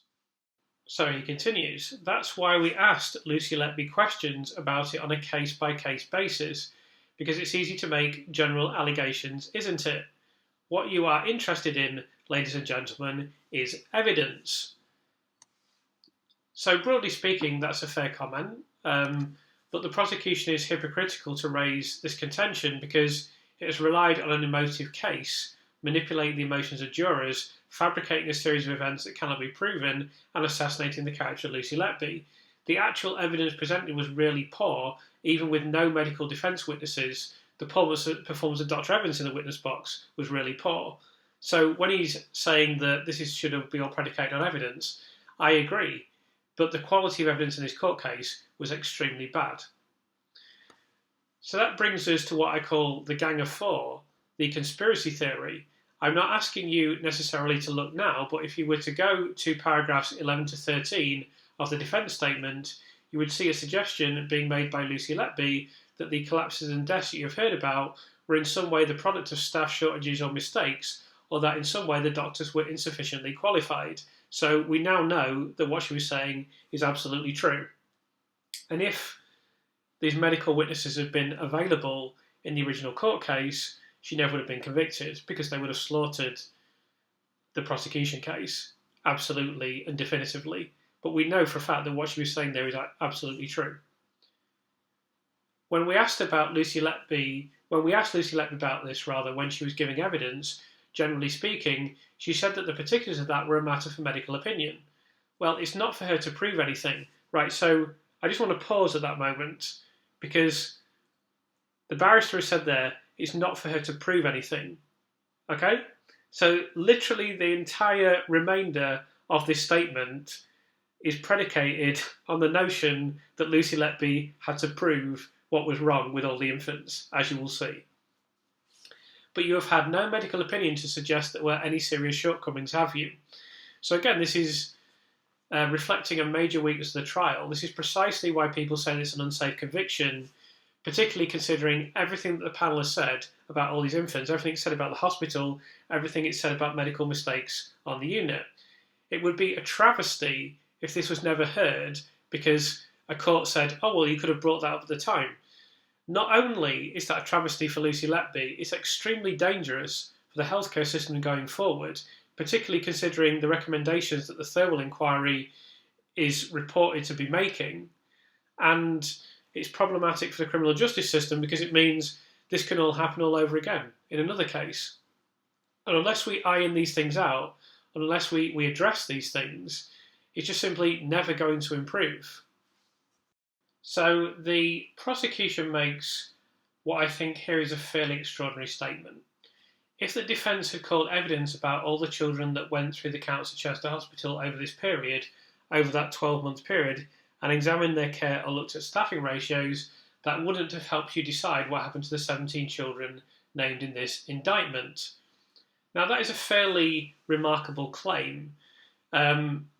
So he continues, that's why we asked Lucy Letby questions about it on a case-by-case basis, because it's easy to make general allegations, isn't it? What you are interested in, ladies and gentlemen, is evidence. So broadly speaking, that's a fair comment, but the prosecution is hypocritical to raise this contention because it has relied on an emotive case, manipulating the emotions of jurors, fabricating a series of events that cannot be proven, and assassinating the character of Lucy Letby. The actual evidence presented was really poor, even with no medical defence witnesses. The performance of Dr. Evans in the witness box was really poor. So when he's saying that this should be all predicated on evidence, I agree. But the quality of evidence in this court case was extremely bad. So that brings us to what I call the Gang of Four, the conspiracy theory. I'm not asking you necessarily to look now, but if you were to go to paragraphs 11 to 13 of the defence statement, you would see a suggestion being made by Lucy Letby that the collapses and deaths that you've heard about were in some way the product of staff shortages or mistakes, or that in some way the doctors were insufficiently qualified. So we now know that what she was saying is absolutely true. And if these medical witnesses had been available in the original court case, she never would have been convicted because they would have slaughtered the prosecution case absolutely and definitively. But we know for a fact that what she was saying there is absolutely true. When we asked Lucy Letby about this, when she was giving evidence, generally speaking, she said that the particulars of that were a matter for medical opinion. Well, it's not for her to prove anything. Right, so I just want to pause at that moment because the barrister has said there, it's not for her to prove anything. Okay? So literally the entire remainder of this statement is predicated on the notion that Lucy Letby had to prove what was wrong with all the infants, as you will see. But you have had no medical opinion to suggest there were any serious shortcomings, have you? So again, this is reflecting a major weakness of the trial. This is precisely why people say it's an unsafe conviction, particularly considering everything that the panel has said about all these infants, everything it's said about the hospital, everything it's said about medical mistakes on the unit. It would be a travesty if this was never heard because a court said, oh, well, you could have brought that up at the time. Not only is that a travesty for Lucy Letby, it's extremely dangerous for the healthcare system going forward, particularly considering the recommendations that the Thirlwell inquiry is reported to be making. And it's problematic for the criminal justice system because it means this can all happen all over again in another case. And unless we iron these things out, unless we address these things, it's just simply never going to improve. So the prosecution makes what I think here is a fairly extraordinary statement. If the defence had called evidence about all the children that went through the Countess of Chester Hospital over this period, over that 12-month period, and examined their care or looked at staffing ratios, that wouldn't have helped you decide what happened to the 17 children named in this indictment. Now that is a fairly remarkable claim.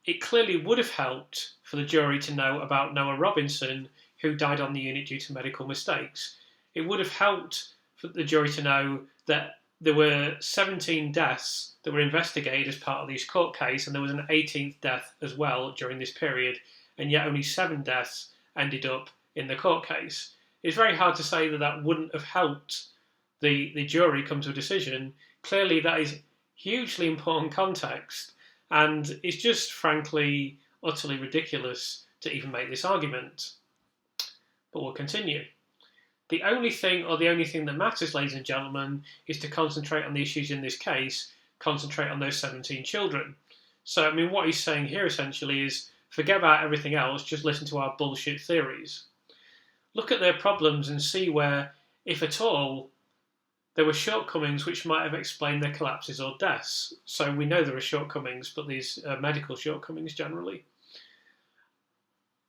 It clearly would have helped for the jury to know about Noah Robinson, who died on the unit due to medical mistakes. It would have helped for the jury to know that there were 17 deaths that were investigated as part of this court case, and there was an 18th death as well during this period, and yet only 7 deaths ended up in the court case. It's very hard to say that that wouldn't have helped the jury come to a decision. Clearly that is hugely important context, and it's just frankly utterly ridiculous to even make this argument. But we'll continue. The only thing that matters, ladies and gentlemen, is to concentrate on the issues in this case, concentrate on those 17 children. So, I mean, what he's saying here essentially is forget about everything else, just listen to our bullshit theories. Look at their problems and see where, if at all, there were shortcomings which might have explained their collapses or deaths. So we know there are shortcomings, but these are medical shortcomings generally.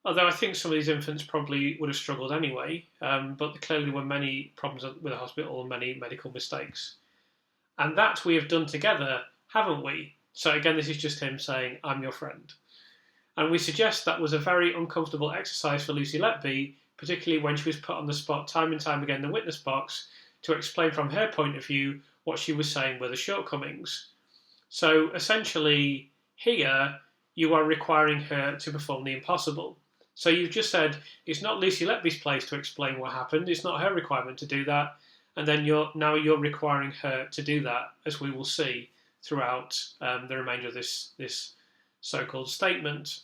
Although I think some of these infants probably would have struggled anyway, but clearly there were many problems with the hospital and many medical mistakes. And that we have done together, haven't we? So again, this is just him saying, I'm your friend. And we suggest that was a very uncomfortable exercise for Lucy Letby, particularly when she was put on the spot time and time again in the witness box to explain from her point of view what she was saying were the shortcomings. So essentially, here, you are requiring her to perform the impossible. So you've just said it's not Lucy Letby's place to explain what happened, it's not her requirement to do that, and then you're requiring her to do that, as we will see throughout the remainder of this so-called statement.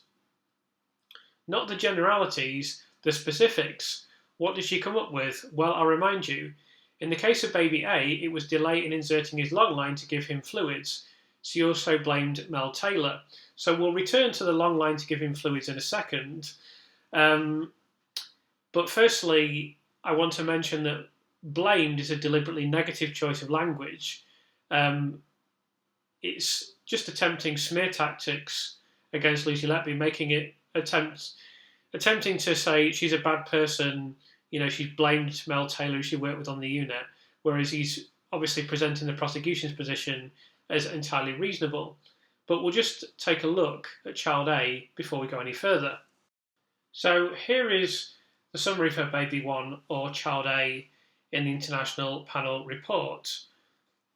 Not the generalities, the specifics. What did she come up with? Well, I'll remind you. In the case of baby A, it was delay in inserting his long line to give him fluids. She also blamed Mel Taylor. So we'll return to the long line to give him fluids in a second. But firstly, I want to mention that blamed is a deliberately negative choice of language. It's just attempting smear tactics against Lucy Letby, making it attempting to say she's a bad person. You know, she's blamed Mel Taylor, who she worked with on the unit, whereas he's obviously presenting the prosecution's position as entirely reasonable. But we'll just take a look at child A before we go any further. So here is the summary for baby 1, or child A, in the International Panel Report.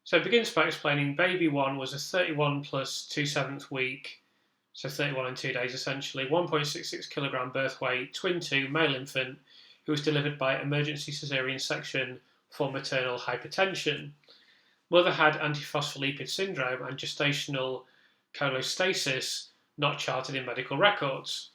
So it begins by explaining baby 1 was a 31 plus 2/7 week, so 31 and 2 days essentially, 1.66 kilogram birth weight, twin 2 male infant, who was delivered by emergency caesarean section for maternal hypertension. Mother had antiphospholipid syndrome and gestational cholestasis, not charted in medical records.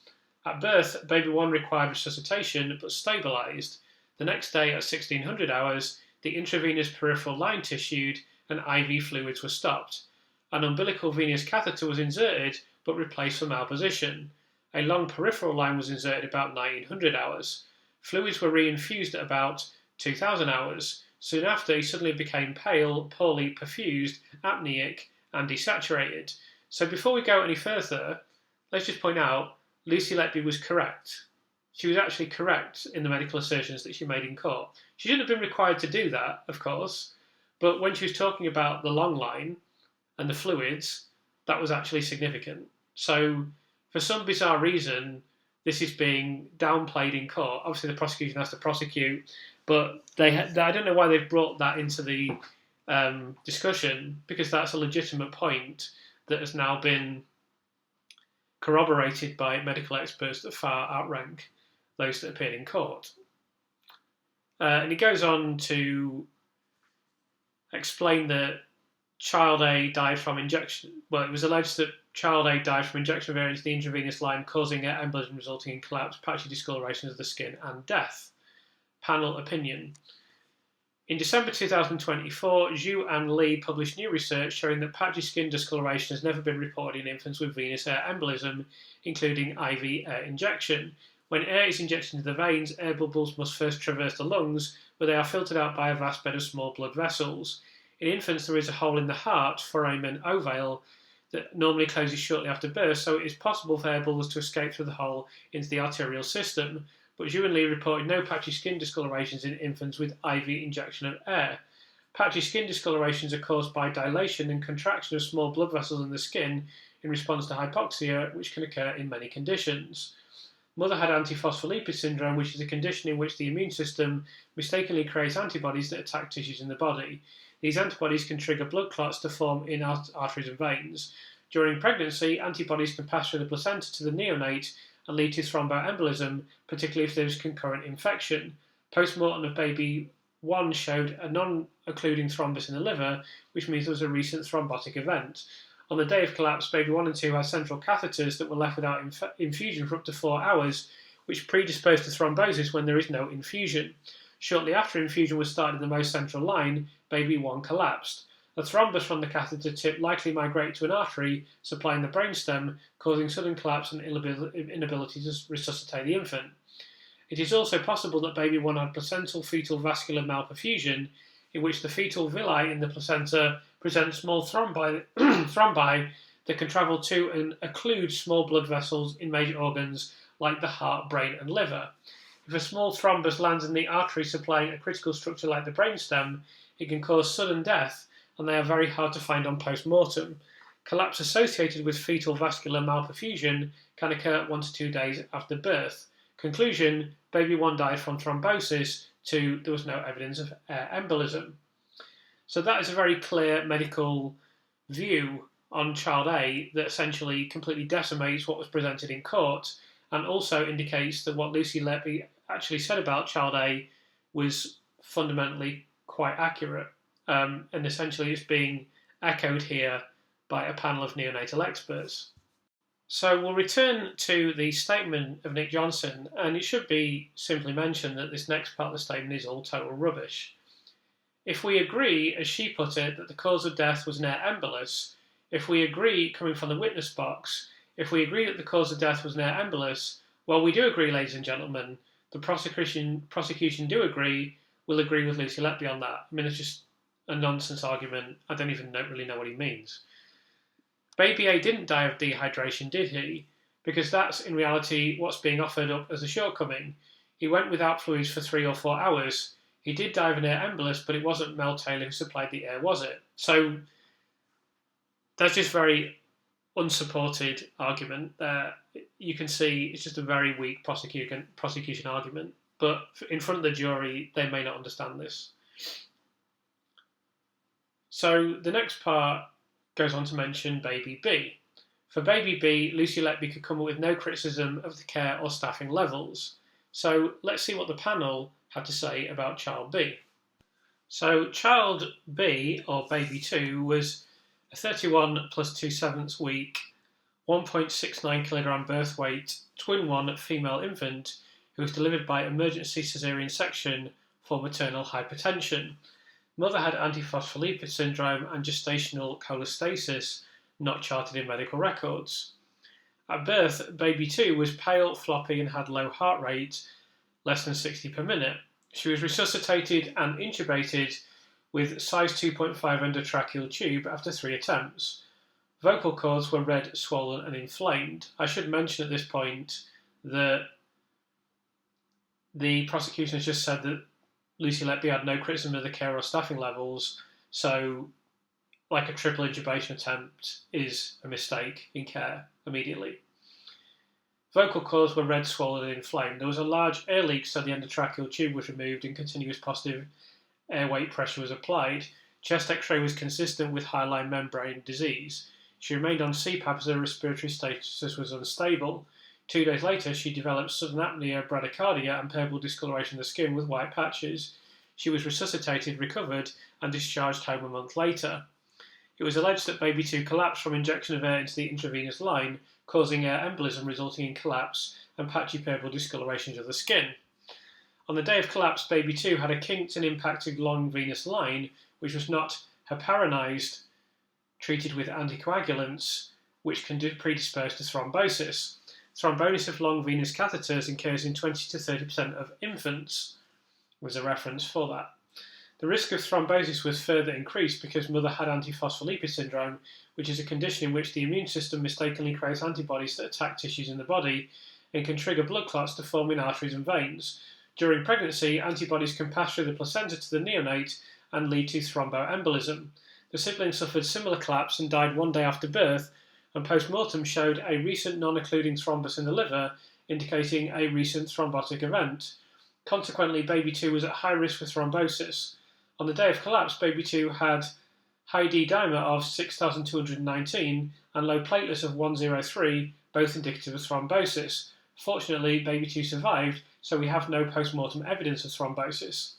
At birth, baby 1 required resuscitation but stabilised. The next day at 1600 hours, the intravenous peripheral line tissued and IV fluids were stopped. An umbilical venous catheter was inserted but replaced for malposition. A long peripheral line was inserted about 1900 hours. Fluids were reinfused at about 2000 hours. Soon after, he suddenly became pale, poorly perfused, apneic, and desaturated. So before we go any further, let's just point out, Lucy Letby was correct. She was actually correct in the medical assertions that she made in court. She shouldn't have been required to do that, of course, but when she was talking about the long line and the fluids, that was actually significant. So, for some bizarre reason, this is being downplayed in court. Obviously, the prosecution has to prosecute, but I don't know why they've brought that into the discussion, because that's a legitimate point that has now been corroborated by medical experts that far outrank those that appeared in court. And he goes on to explain that child A died from injection. Well, it was alleged that child A died from injection of air into the intravenous line, causing an embolism resulting in collapse, patchy discoloration of the skin, and death. Panel opinion. In December 2024, Zhu and Lee published new research showing that patchy skin discoloration has never been reported in infants with venous air embolism, including IV air injection. When air is injected into the veins, air bubbles must first traverse the lungs, where they are filtered out by a vast bed of small blood vessels. In infants, there is a hole in the heart, foramen ovale, that normally closes shortly after birth, so it is possible for air bubbles to escape through the hole into the arterial system. But Zhu and Lee reported no patchy skin discolorations in infants with IV injection of air. Patchy skin discolorations are caused by dilation and contraction of small blood vessels in the skin in response to hypoxia, which can occur in many conditions. Mother had antiphospholipid syndrome, which is a condition in which the immune system mistakenly creates antibodies that attack tissues in the body. These antibodies can trigger blood clots to form in arteries and veins. During pregnancy, antibodies can pass through the placenta to the neonate and lead to thromboembolism, particularly if there is concurrent infection. Post-mortem of baby 1 showed a non-occluding thrombus in the liver, which means there was a recent thrombotic event. On the day of collapse, baby 1 and 2 had central catheters that were left without infusion for up to 4 hours, which predispose to thrombosis when there is no infusion. Shortly after infusion was started in the most central line, baby 1 collapsed. A thrombus from the catheter tip likely migrated to an artery supplying the brainstem, causing sudden collapse and inability to resuscitate the infant. It is also possible that baby 1 had placental fetal vascular malperfusion, in which the fetal villi in the placenta present small thrombi that can travel to and occlude small blood vessels in major organs like the heart, brain, and liver. If a small thrombus lands in the artery supplying a critical structure like the brainstem, it can cause sudden death, and they are very hard to find on post-mortem. Collapse associated with fetal vascular malperfusion can occur 1 to 2 days after birth. Conclusion, baby 1 died from thrombosis. 2, there was no evidence of air embolism. So that is a very clear medical view on child A that essentially completely decimates what was presented in court, and also indicates that what Lucy Letby actually said about child A was fundamentally quite accurate, and essentially it's being echoed here by a panel of neonatal experts. So we'll return to the statement of Nick Johnson, and it should be simply mentioned that this next part of the statement is all total rubbish. If we agree, as she put it, that the cause of death was an air embolus, if we agree, coming from the witness box, if we agree that the cause of death was an air embolus, well, we do agree, ladies and gentlemen. The prosecution do agree. We'll agree with Lucy Letby on that. I mean, it's just a nonsense argument. I don't even really know what he means. Baby A didn't die of dehydration, did he? Because that's, in reality, what's being offered up as a shortcoming. He went without fluids for 3 or 4 hours. He did die of an air embolus, but it wasn't Mel Taylor who supplied the air, was it? So that's just very unsupported argument there. You can see it's just a very weak prosecution argument. But in front of the jury, they may not understand this. So the next part goes on to mention baby B. For baby B, Lucy Letby could come up with no criticism of the care or staffing levels. So let's see what the panel had to say about child B. So child B, or baby 2, was a 31 plus 2/7 week, 1.69 kilogram birth weight, twin 1 female infant who was delivered by emergency caesarean section for maternal hypertension. Mother had antiphospholipid syndrome and gestational cholestasis, not charted in medical records. At birth, baby 2 was pale, floppy, and had low heart rate, less than 60 per minute. She was resuscitated and intubated with size 2.5 endotracheal tube after 3 attempts. Vocal cords were red, swollen, and inflamed. I should mention at this point that the prosecution has just said that Lucy Letby had no criticism of the care or staffing levels, so like a triple intubation attempt is a mistake in care immediately. Vocal cords were red, swollen, and inflamed. There was a large air leak, so the endotracheal tube was removed and continuous positive air weight pressure was applied. Chest x-ray was consistent with hyaline membrane disease. She remained on CPAP as her respiratory status was unstable. 2 days later, she developed sudden apnea, bradycardia, and purple discoloration of the skin with white patches. She was resuscitated, recovered, and discharged home a month later. It was alleged that baby 2 collapsed from injection of air into the intravenous line, causing air embolism resulting in collapse and patchy purple discolorations of the skin. On the day of collapse, baby 2 had a kinked and impacted long venous line, which was not heparinized, treated with anticoagulants, which can predispose to thrombosis. Thrombosis of long venous catheters occurs in 20 to 30% of infants, was a reference for that. The risk of thrombosis was further increased because mother had antiphospholipid syndrome, which is a condition in which the immune system mistakenly creates antibodies that attack tissues in the body and can trigger blood clots to form in arteries and veins. During pregnancy, antibodies can pass through the placenta to the neonate and lead to thromboembolism. The sibling suffered similar collapse and died 1 day after birth, and post-mortem showed a recent non-occluding thrombus in the liver, indicating a recent thrombotic event. Consequently, baby 2 was at high risk for thrombosis. On the day of collapse, baby 2 had high D-dimer of 6,219 and low platelets of 103, both indicative of thrombosis. Fortunately, baby 2 survived, so we have no post-mortem evidence of thrombosis.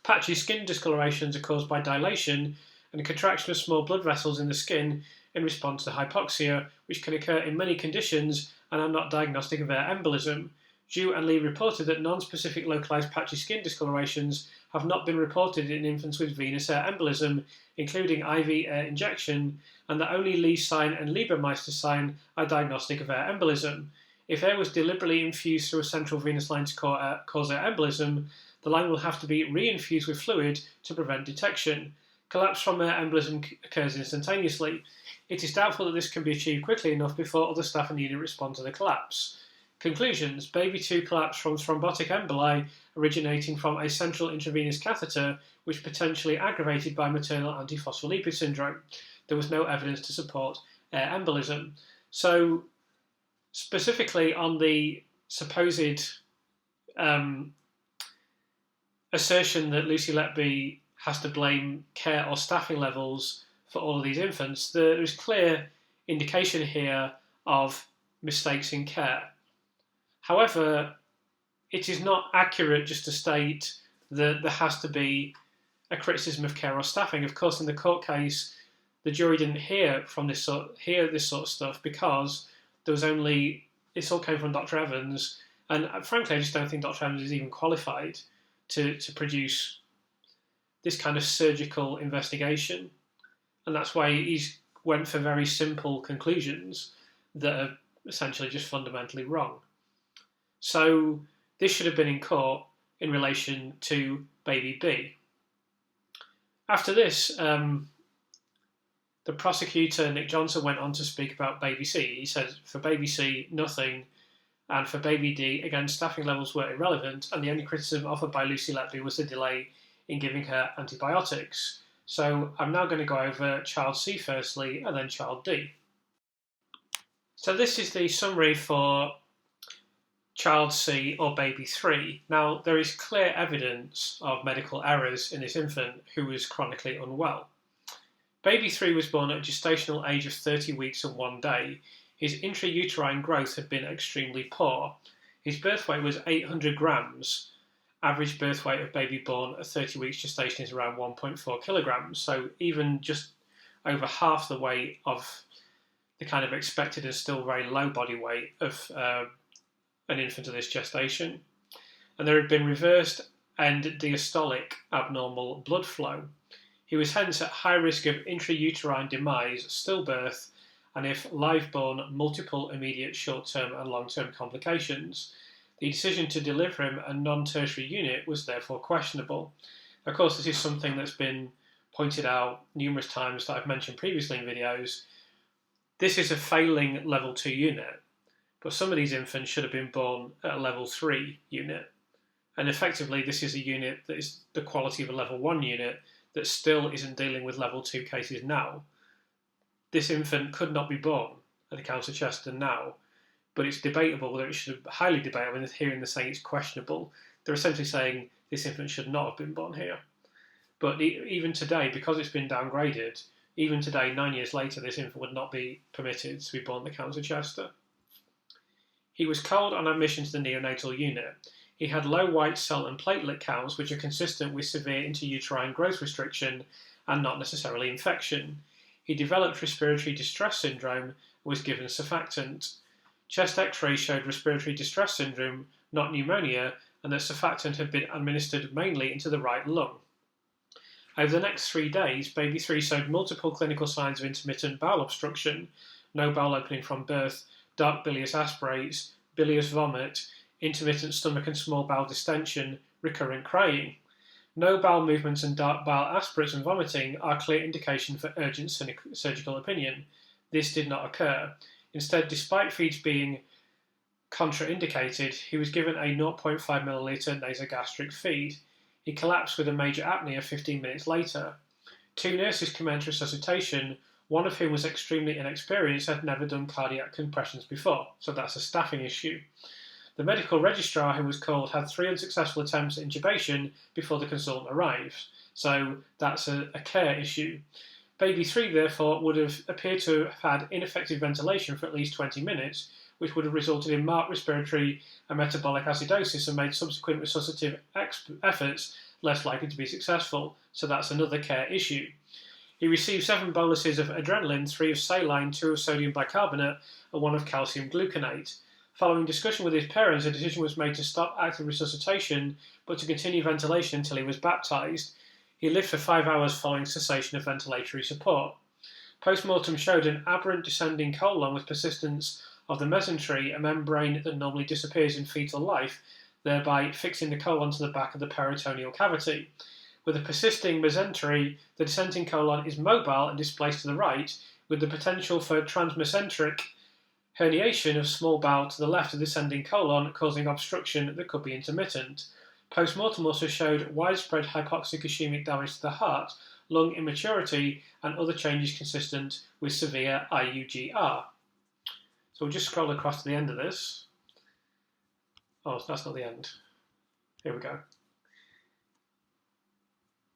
Patchy skin discolorations are caused by dilation and contraction of small blood vessels in the skin in response to hypoxia, which can occur in many conditions and are not diagnostic of air embolism. Zhu and Lee reported that non-specific localized patchy skin discolorations have not been reported in infants with venous air embolism, including IV air injection, and that only Lee's sign and Liebermeister's sign are diagnostic of air embolism. If air was deliberately infused through a central venous line to cause air embolism, the line will have to be reinfused with fluid to prevent detection. Collapse from air embolism occurs instantaneously. It is doubtful that this can be achieved quickly enough before other staff in the unit respond to the collapse. Conclusions. Baby 2 collapsed from thrombotic emboli originating from a central intravenous catheter, which potentially aggravated by maternal antiphospholipid syndrome. There was no evidence to support air embolism. So, specifically on the supposed assertion that Lucy Letby has to blame care or staffing levels for all of these infants, there is clear indication here of mistakes in care. However, it is not accurate just to state that there has to be a criticism of care or staffing. Of course, in the court case, the jury didn't hear this sort of stuff because there was this all came from Dr. Evans, and frankly, I just don't think Dr. Evans is even qualified to produce this kind of surgical investigation, and that's why he's went for very simple conclusions that are essentially just fundamentally wrong. So this should have been in court in relation to baby B. After this, the prosecutor, Nick Johnson, went on to speak about baby C. He said, for baby C, nothing, and for baby D, again, staffing levels were irrelevant, and the only criticism offered by Lucy Letby was the delay in giving her antibiotics. So I'm now going to go over child C firstly, and then child D. So this is the summary for child C or baby 3. Now, there is clear evidence of medical errors in this infant who was chronically unwell. Baby 3 was born at a gestational age of 30 weeks and 1 day. His intrauterine growth had been extremely poor. His birth weight was 800 grams. Average birth weight of baby born at 30 weeks gestation is around 1.4 kilograms. So even just over half the weight of the kind of expected and still very low body weight of an infant of this gestation. And there had been reversed and diastolic abnormal blood flow. He was hence at high risk of intrauterine demise, stillbirth, and if live-born, multiple immediate short-term and long-term complications. The decision to deliver him a non-tertiary unit was therefore questionable. Of course, this is something that's been pointed out numerous times that I've mentioned previously in videos. This is a failing level 2 unit, but some of these infants should have been born at a level 3 unit. And effectively, this is a unit that is the quality of a level 1 unit that still isn't dealing with level 2 cases now. This infant could not be born at the Council of Chester now, but it's debatable whether it should be highly debatable, and hearing the saying it's questionable. They're essentially saying this infant should not have been born here. But even today, because it's been downgraded, even today, 9 years later, this infant would not be permitted to be born at the Council of Chester. He was cold on admission to the neonatal unit. He had low white cell and platelet counts, which are consistent with severe intrauterine growth restriction and not necessarily infection. He developed respiratory distress syndrome and was given surfactant. Chest X-ray showed respiratory distress syndrome, not pneumonia, and that surfactant had been administered mainly into the right lung. Over the next 3 days, baby 3 showed multiple clinical signs of intermittent bowel obstruction, no bowel opening from birth, dark bilious aspirates, bilious vomit, intermittent stomach and small bowel distension, recurrent crying. No bowel movements and dark bowel aspirates and vomiting are clear indication for urgent surgical opinion. This did not occur. Instead, despite feeds being contraindicated, he was given a 0.5 milliliter nasogastric feed. He collapsed with a major apnea 15 minutes later. 2 nurses commenced resuscitation, one of whom was extremely inexperienced, had never done cardiac compressions before, so that's a staffing issue. The medical registrar who was called had 3 unsuccessful attempts at intubation before the consultant arrived, so that's a care issue. Baby 3, therefore, would have appeared to have had ineffective ventilation for at least 20 minutes, which would have resulted in marked respiratory and metabolic acidosis and made subsequent resuscitative efforts less likely to be successful, so that's another care issue. He received 7 boluses of adrenaline, 3 of saline, 2 of sodium bicarbonate, and 1 of calcium gluconate. Following discussion with his parents, a decision was made to stop active resuscitation but to continue ventilation until he was baptised. He lived for 5 hours following cessation of ventilatory support. Post-mortem showed an aberrant descending colon with persistence of the mesentery, a membrane that normally disappears in fetal life, thereby fixing the colon to the back of the peritoneal cavity. With a persisting mesentery, the descending colon is mobile and displaced to the right, with the potential for transmesenteric herniation of small bowel to the left of the descending colon, causing obstruction that could be intermittent. Post-mortem also showed widespread hypoxic ischemic damage to the heart, lung immaturity, and other changes consistent with severe IUGR. So we'll just scroll across to the end of this. Oh, that's not the end. Here we go.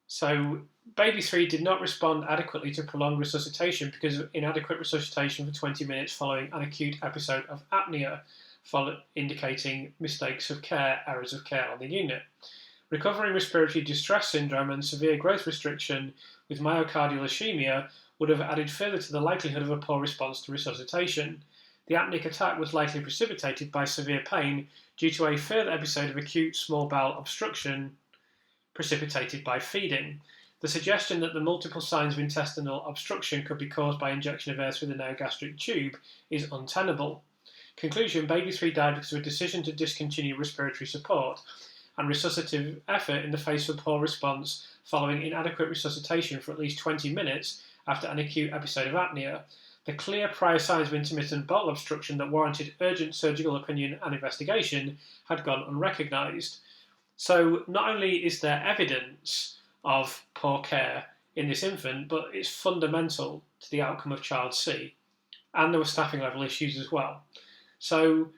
So baby 3 did not respond adequately to prolonged resuscitation because of inadequate resuscitation for 20 minutes following an acute episode of apnea, indicating mistakes of care, errors of care on the unit. Recovering respiratory distress syndrome and severe growth restriction with myocardial ischemia would have added further to the likelihood of a poor response to resuscitation. The apneic attack was likely precipitated by severe pain due to a further episode of acute small bowel obstruction precipitated by feeding. The suggestion that the multiple signs of intestinal obstruction could be caused by injection of air through the nasogastric tube is untenable. Conclusion: baby 3 died because of a decision to discontinue respiratory support and resuscitative effort in the face of poor response following inadequate resuscitation for at least 20 minutes after an acute episode of apnea. The clear prior signs of intermittent bowel obstruction that warranted urgent surgical opinion and investigation had gone unrecognised. So not only is there evidence of poor care in this infant, but it's fundamental to the outcome of child C. And there were staffing level issues as well. So,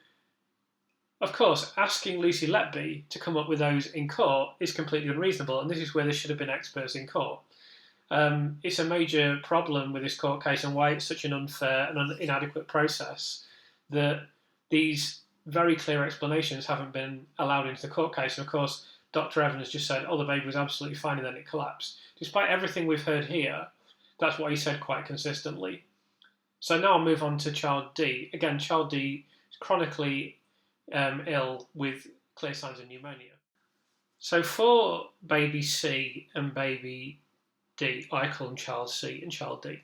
of course, asking Lucy Letby to come up with those in court is completely unreasonable, and this is where there should have been experts in court. It's a major problem with this court case and why it's such an unfair and inadequate process that these very clear explanations haven't been allowed into the court case. And of course, Dr. Evans just said, oh, the baby was absolutely fine and then it collapsed. Despite everything we've heard here, that's what he said quite consistently. So now I'll move on to child D. Again, child D is chronically ill with clear signs of pneumonia. So for baby C and baby D, I call them child C and child D.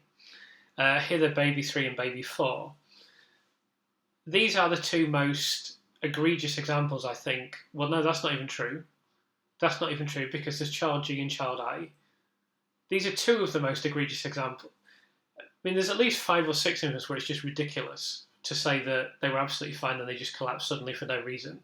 Here they're baby 3 and baby 4. These are the two most egregious examples, I think. Well, no, that's not even true. That's not even true because there's child G and child I. These are two of the most egregious examples. I mean, there's at least 5 or 6 infants where it's just ridiculous to say that they were absolutely fine and they just collapsed suddenly for no reason.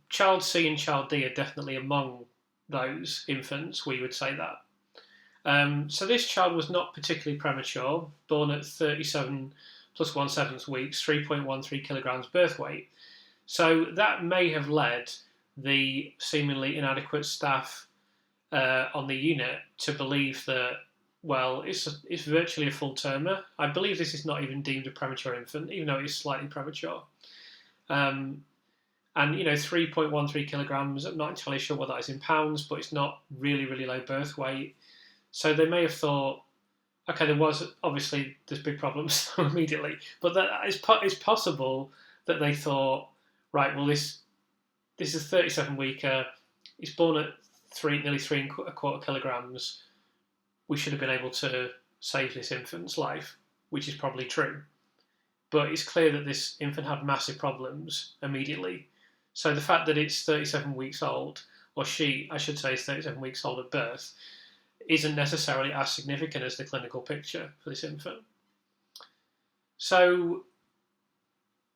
Child C and child D are definitely among those infants, we would say that. So this child was not particularly premature, born at 37 plus 1/7 weeks, 3.13 kilograms birth weight. So that may have led the seemingly inadequate staff on the unit to believe that, well, it's virtually a full-termer. I believe this is not even deemed a premature infant, even though it is slightly premature. And, 3.13 kilograms, I'm not entirely sure what that is in pounds, but it's not really, really low birth weight. So they may have thought, okay, there's big problems immediately. But that it's possible that they thought, right, well, this is 37 weeker, he's born at nearly 3.25 kilograms, we should have been able to save this infant's life, which is probably true. But it's clear that this infant had massive problems immediately. So the fact that it's 37 weeks old, or she, I should say, is 37 weeks old at birth, isn't necessarily as significant as the clinical picture for this infant. So,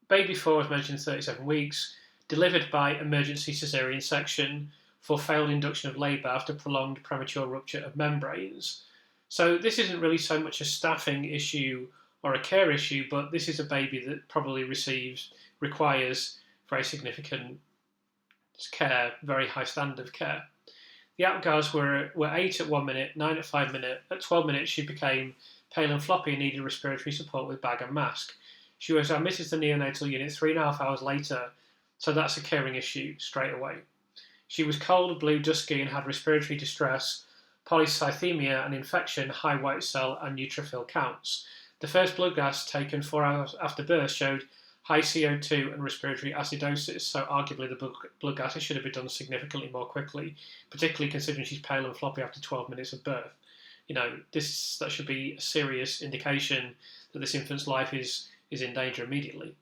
baby 4, as mentioned, 37 weeks, delivered by emergency caesarean section for failed induction of labour after prolonged premature rupture of membranes. So this isn't really so much a staffing issue or a care issue, but this is a baby that probably requires very significant care, very high standard of care. The APGARs were 8 at 1 minute, 9 at 5 minutes. At 12 minutes, she became pale and floppy and needed respiratory support with bag and mask. She was admitted to the neonatal unit 3.5 hours later, so that's a caring issue straight away. She was cold, blue, dusky, and had respiratory distress, polycythemia, and infection, high white cell and neutrophil counts. The first blood gas taken 4 hours after birth showed high CO2 and respiratory acidosis, so arguably the blood gases should have been done significantly more quickly, particularly considering she's pale and floppy after 12 minutes of birth. That should be a serious indication that this infant's life is in danger immediately.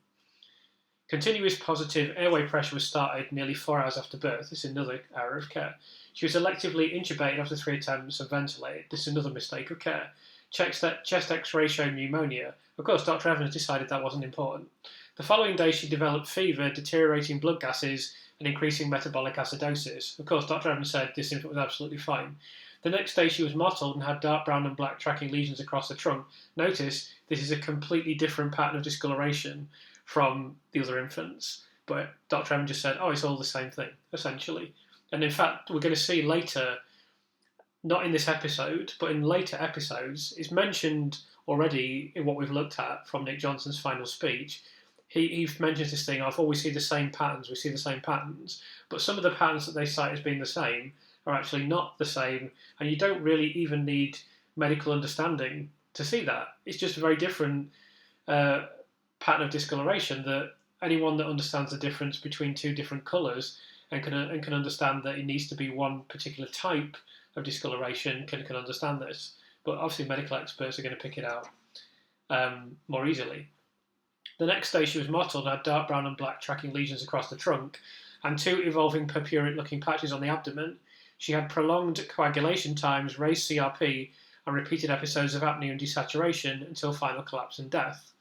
Continuous positive airway pressure was started nearly 4 hours after birth. This is another error of care. She was electively intubated after 3 attempts and ventilated. This is another mistake of care. Chest X-ray showed pneumonia. Of course, Dr. Evans decided that wasn't important. The following day, she developed fever, deteriorating blood gases, and increasing metabolic acidosis. Of course, Dr. Evans said this infant was absolutely fine. The next day, she was mottled and had dark brown and black tracking lesions across the trunk. Notice this is a completely different pattern of discoloration from the other infants. But Dr. Evans just said, oh, it's all the same thing, essentially. And in fact, we're going to see later, not in this episode, but in later episodes, it's mentioned already in what we've looked at from Nick Johnson's final speech. He mentions this thing of, we see the same patterns, but some of the patterns that they cite as being the same are actually not the same, and you don't really even need medical understanding to see that. It's just a very different pattern of discoloration that anyone that understands the difference between two different colours and can understand that it needs to be one particular type of discoloration can understand this. But obviously medical experts are going to pick it out more easily. The next day she was mottled and had dark brown and black tracking lesions across the trunk and 2 evolving purpurate-looking patches on the abdomen. She had prolonged coagulation times, raised CRP, and repeated episodes of apnea and desaturation until final collapse and death.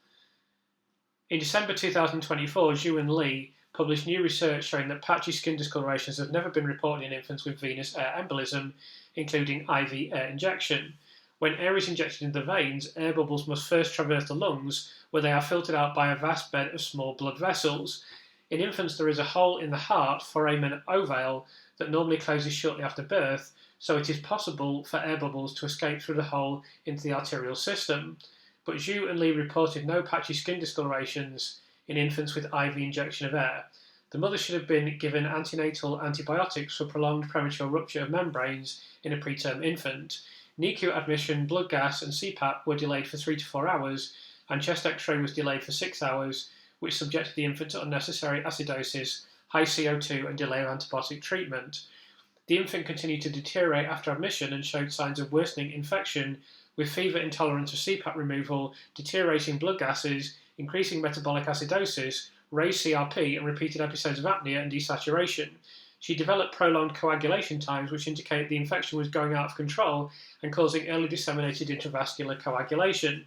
In December 2024, Zhu and Lee published new research showing that patchy skin discolorations have never been reported in infants with venous air embolism, including IV air injection. When air is injected into the veins, air bubbles must first traverse the lungs, where they are filtered out by a vast bed of small blood vessels. In infants, there is a hole in the heart, foramen ovale, that normally closes shortly after birth, so it is possible for air bubbles to escape through the hole into the arterial system. But Zhu and Lee reported no patchy skin discolorations in infants with IV injection of air. The mother should have been given antenatal antibiotics for prolonged premature rupture of membranes in a preterm infant. NICU admission, blood gas and CPAP were delayed for 3 to 4 hours, and chest X-ray was delayed for 6 hours, which subjected the infant to unnecessary acidosis, high CO2 and delay of antibiotic treatment. The infant continued to deteriorate after admission and showed signs of worsening infection, with fever intolerant of CPAP removal, deteriorating blood gases, increasing metabolic acidosis, raised CRP and repeated episodes of apnea and desaturation. She developed prolonged coagulation times, which indicate the infection was going out of control and causing early disseminated intravascular coagulation.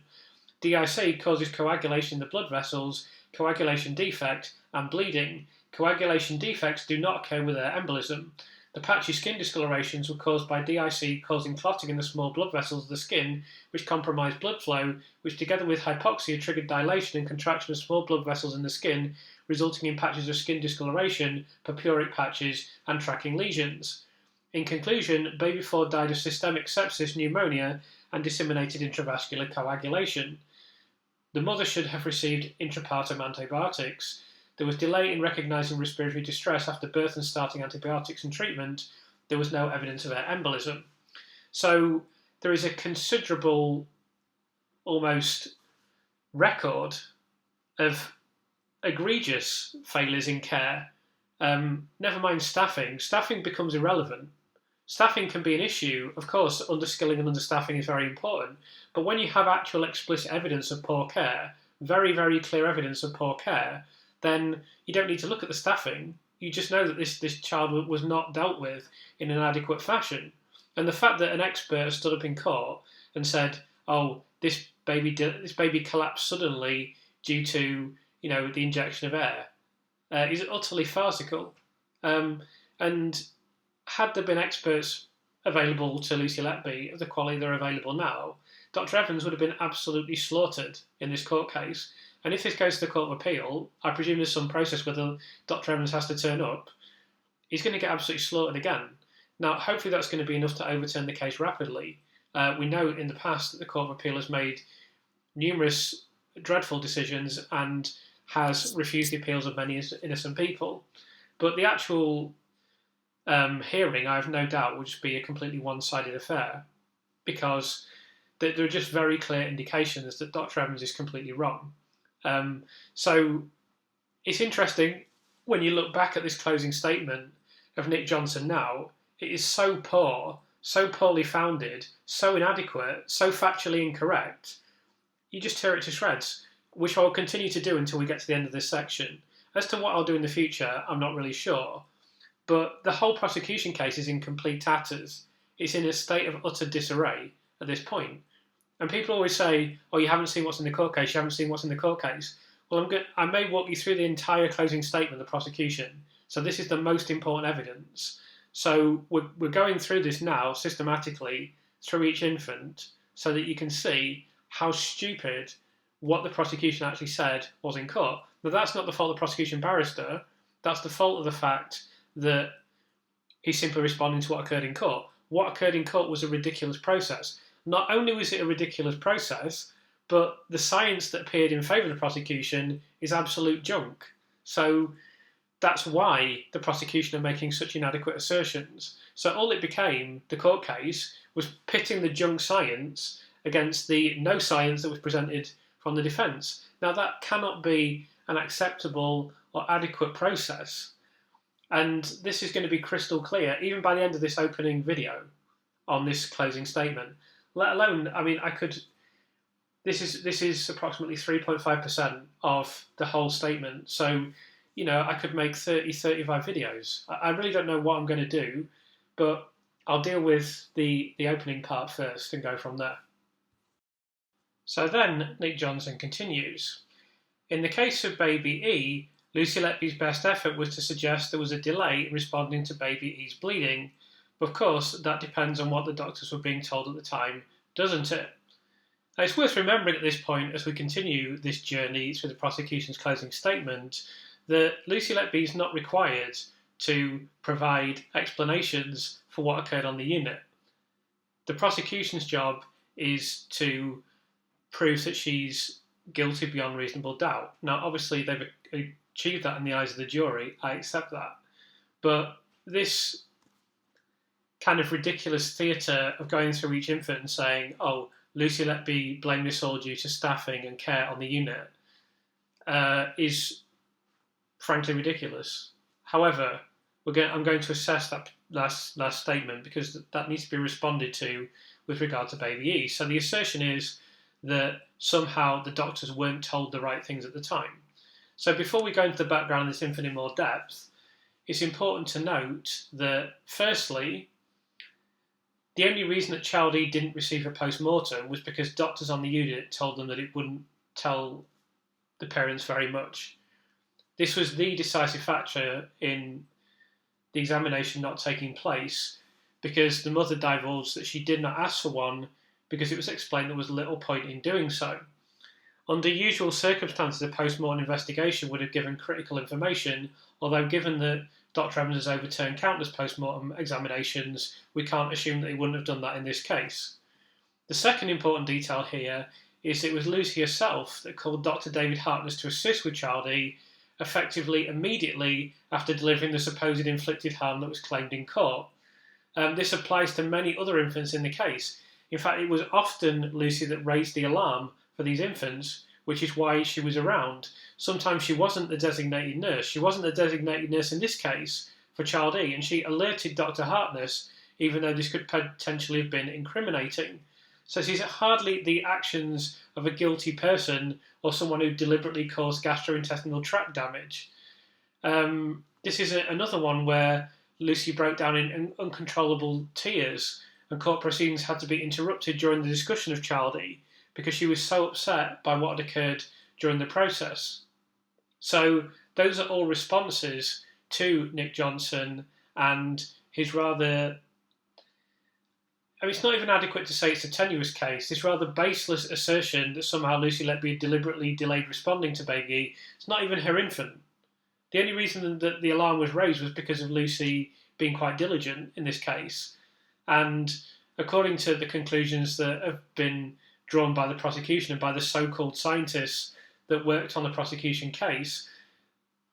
DIC causes coagulation in the blood vessels, coagulation defect, and bleeding. Coagulation defects do not occur with air embolism. The patchy skin discolorations were caused by DIC causing clotting in the small blood vessels of the skin, which compromised blood flow, which together with hypoxia triggered dilation and contraction of small blood vessels in the skin, resulting in patches of skin discoloration, purpuric patches, and tracking lesions. In conclusion, baby Ford died of systemic sepsis, pneumonia, and disseminated intravascular coagulation. The mother should have received intrapartum antibiotics. There was delay in recognising respiratory distress after birth and starting antibiotics and treatment. There was no evidence of air embolism. So there is a considerable, almost, record of egregious failures in care. Never mind staffing. Staffing becomes irrelevant. Staffing can be an issue. Of course, underskilling and understaffing is very important. But when you have actual explicit evidence of poor care, very, very clear evidence of poor care, then you don't need to look at the staffing. You just know that this child was not dealt with in an adequate fashion. And the fact that an expert stood up in court and said, "Oh, this baby collapsed suddenly due to the injection of air," is utterly farcical. And had there been experts available to Lucy Letby of the quality they're available now, Dr. Evans would have been absolutely slaughtered in this court case. And if this goes to the Court of Appeal, I presume there's some process where Dr. Evans has to turn up. He's going to get absolutely slaughtered again. Now, hopefully that's going to be enough to overturn the case rapidly. We know in the past that the Court of Appeal has made numerous dreadful decisions and has refused the appeals of many innocent people. But the actual hearing, I have no doubt, will just be a completely one-sided affair, because there are just very clear indications that Dr. Evans is completely wrong. So It's interesting when you look back at this closing statement of Nick Johnson now, it is so poor, so poorly founded, so inadequate, so factually incorrect, you just tear it to shreds, which I'll continue to do until we get to the end of this section. As to what I'll do in the future, I'm not really sure, but the whole prosecution case is in complete tatters. It's in a state of utter disarray at this point. And people always say, oh, you haven't seen what's in the court case, you haven't seen what's in the court case. Well, I may walk you through the entire closing statement of the prosecution. So this is the most important evidence. So we're going through this now systematically through each infant so that you can see how stupid what the prosecution actually said was in court. Now, that's not the fault of the prosecution barrister. That's the fault of the fact that he's simply responding to what occurred in court. What occurred in court was a ridiculous process. Not only was it a ridiculous process, but the science that appeared in favour of the prosecution is absolute junk. So that's why the prosecution are making such inadequate assertions. So all it became, the court case, was pitting the junk science against the no science that was presented from the defence. Now that cannot be an acceptable or adequate process. And this is going to be crystal clear, even by the end of this opening video on this closing statement. Let alone, I mean, this is approximately 3.5% of the whole statement. So, you know, I could make 30, 35 videos. I really don't know what I'm going to do, but I'll deal with the opening part first and go from there. So then Nick Johnson continues. In the case of baby E, Lucy Letby's best effort was to suggest there was a delay in responding to baby E's bleeding. But of course, that depends on what the doctors were being told at the time, doesn't it? Now, it's worth remembering at this point, as we continue this journey through the prosecution's closing statement, that Lucy Letby is not required to provide explanations for what occurred on the unit. The prosecution's job is to prove that she's guilty beyond reasonable doubt. Now, obviously, they've achieved that in the eyes of the jury. I accept that. But this kind of ridiculous theatre of going through each infant and saying, oh, Lucy Letby blamed this all due to staffing and care on the unit is frankly ridiculous. However, I'm going to assess that last statement because that needs to be responded to with regard to baby E. So the assertion is that somehow the doctors weren't told the right things at the time. So before we go into the background of this infant in more depth, it's important to note that firstly, the only reason that child E didn't receive a post-mortem was because doctors on the unit told them that it wouldn't tell the parents very much. This was the decisive factor in the examination not taking place because the mother divulged that she did not ask for one because it was explained there was little point in doing so. Under usual circumstances, a post-mortem investigation would have given critical information, although given that Dr. Evans has overturned countless post-mortem examinations, we can't assume that he wouldn't have done that in this case. The second important detail here is it was Lucy herself that called Dr. David Harkness to assist with child E, effectively immediately after delivering the supposed inflicted harm that was claimed in court. This applies to many other infants in the case. In fact, it was often Lucy that raised the alarm for these infants, which is why she was around. Sometimes she wasn't the designated nurse. She wasn't the designated nurse in this case for child E, and she alerted Dr. Harkness, even though this could potentially have been incriminating. So these are hardly the actions of a guilty person or someone who deliberately caused gastrointestinal tract damage. This is another one where Lucy broke down in uncontrollable tears, and court proceedings had to be interrupted during the discussion of child E because she was so upset by what had occurred during the process. So those are all responses to Nick Johnson and his rather... I mean, it's not even adequate to say it's a tenuous case. This rather baseless assertion that somehow Lucy Letby deliberately delayed responding to baby E. It's not even her infant. The only reason that the alarm was raised was because of Lucy being quite diligent in this case. And according to the conclusions that have been drawn by the prosecution and by the so-called scientists that worked on the prosecution case,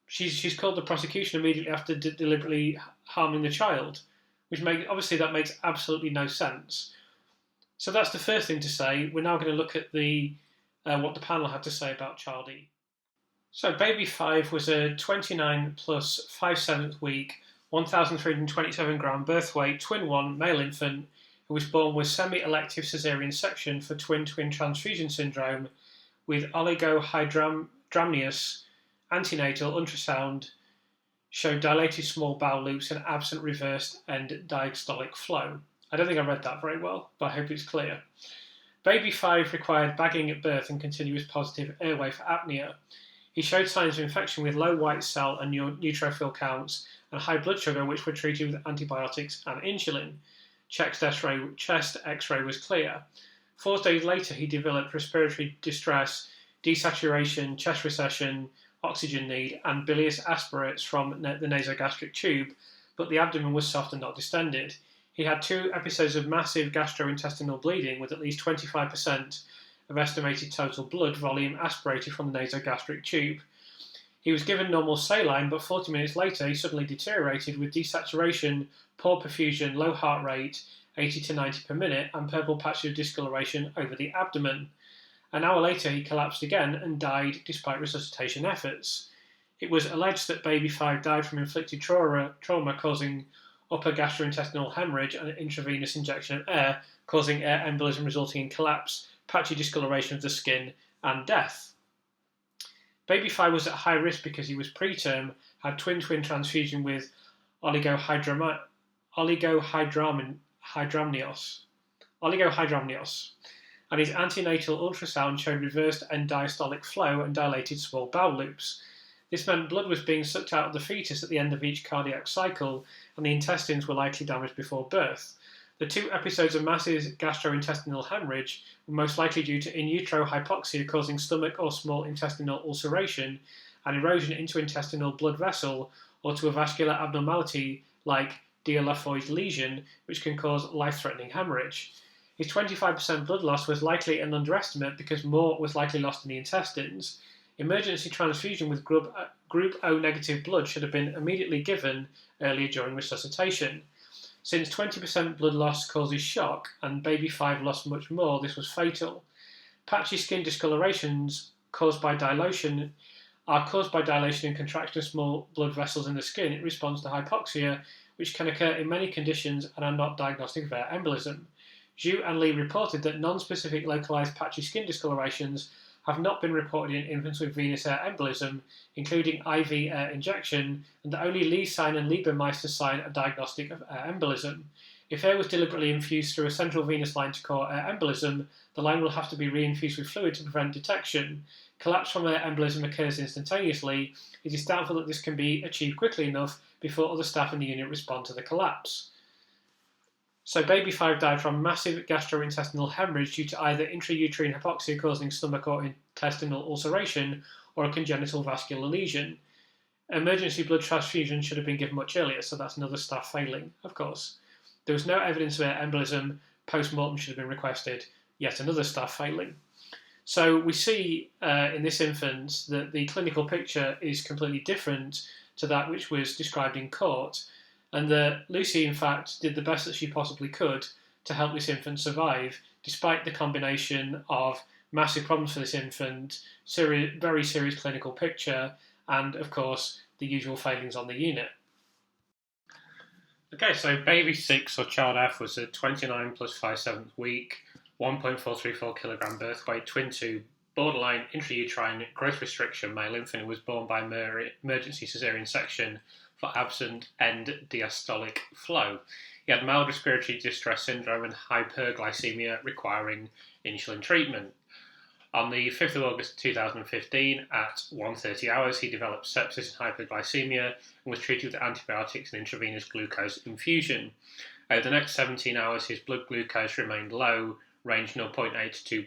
she's called the prosecution immediately after deliberately harming the child, which that makes absolutely no sense. So that's the first thing to say. We're now going to look at what the panel had to say about child E. So Baby 5 was a 29 plus 5/7 week, 1,327 gram birth weight, twin 1 male infant who was born with semi-elective caesarean section for twin-twin transfusion syndrome with oligohydramnios. Antenatal ultrasound showed dilated small bowel loops and absent reversed end diastolic flow. I don't think I read that very well, but I hope it's clear. Baby 5 required bagging at birth and continuous positive airway for apnea. He showed signs of infection with low white cell and neutrophil counts and high blood sugar, which were treated with antibiotics and insulin. Chest X-ray was clear. 4 days later, he developed respiratory distress, desaturation, chest recession, oxygen need, and bilious aspirates from the nasogastric tube, but the abdomen was soft and not distended. He had 2 episodes of massive gastrointestinal bleeding with at least 25% of estimated total blood volume aspirated from the nasogastric tube. He was given normal saline, but 40 minutes later he suddenly deteriorated with desaturation, poor perfusion, low heart rate, 80 to 90 per minute, and purple patches of discoloration over the abdomen. An hour later he collapsed again and died despite resuscitation efforts. It was alleged that Baby 5 died from inflicted trauma causing upper gastrointestinal hemorrhage and intravenous injection of air, causing air embolism resulting in collapse, patchy discoloration of the skin, and death. Baby 5 was at high risk because he was preterm, had twin-twin transfusion with oligohydramnios, and his antenatal ultrasound showed reversed end diastolic flow and dilated small bowel loops. This meant blood was being sucked out of the fetus at the end of each cardiac cycle, and the intestines were likely damaged before birth. The 2 episodes of massive gastrointestinal hemorrhage were most likely due to in utero hypoxia causing stomach or small intestinal ulceration and erosion into intestinal blood vessel, or to a vascular abnormality like Dieulafoy's lesion, which can cause life-threatening hemorrhage. His 25% blood loss was likely an underestimate because more was likely lost in the intestines. Emergency transfusion with Group O negative blood should have been immediately given earlier during resuscitation. Since 20% blood loss causes shock, and Baby 5 lost much more, this was fatal. Patchy skin discolorations are caused by dilation and contraction of small blood vessels in the skin in response to hypoxia, which can occur in many conditions and are not diagnostic of air embolism. Zhu and Lee reported that non-specific localized patchy skin discolorations have not been reported in infants with venous air embolism, including IV air injection, and that only Lee sign and Liebermeister sign are diagnostic of air embolism. If air was deliberately infused through a central venous line to cause air embolism, the line will have to be reinfused with fluid to prevent detection. Collapse from air embolism occurs instantaneously. It is doubtful that this can be achieved quickly enough before other staff in the unit respond to the collapse. So Baby 5 died from massive gastrointestinal hemorrhage due to either intrauterine hypoxia causing stomach or intestinal ulceration or a congenital vascular lesion. Emergency blood transfusion should have been given much earlier, so that's another staff failing, of course. There was no evidence of air embolism, post-mortem should have been requested, yet another staff failing. So we see in this infant that the clinical picture is completely different to that which was described in court, and that Lucy, in fact, did the best that she possibly could to help this infant survive, despite the combination of massive problems for this infant, very serious clinical picture, and, of course, the usual failings on the unit. Okay, so Baby 6, or Child F, was a 29 plus 5/7 week, 1.434 kilogram birth weight, twin 2, borderline intrauterine growth restriction male infant who was born by emergency caesarean section for absent end diastolic flow. He had mild respiratory distress syndrome and hyperglycemia requiring insulin treatment. On the 5th of August 2015, at 1:30 hours, he developed sepsis and hyperglycemia and was treated with antibiotics and intravenous glucose infusion. Over the next 17 hours, his blood glucose remained low, ranged 0.8 to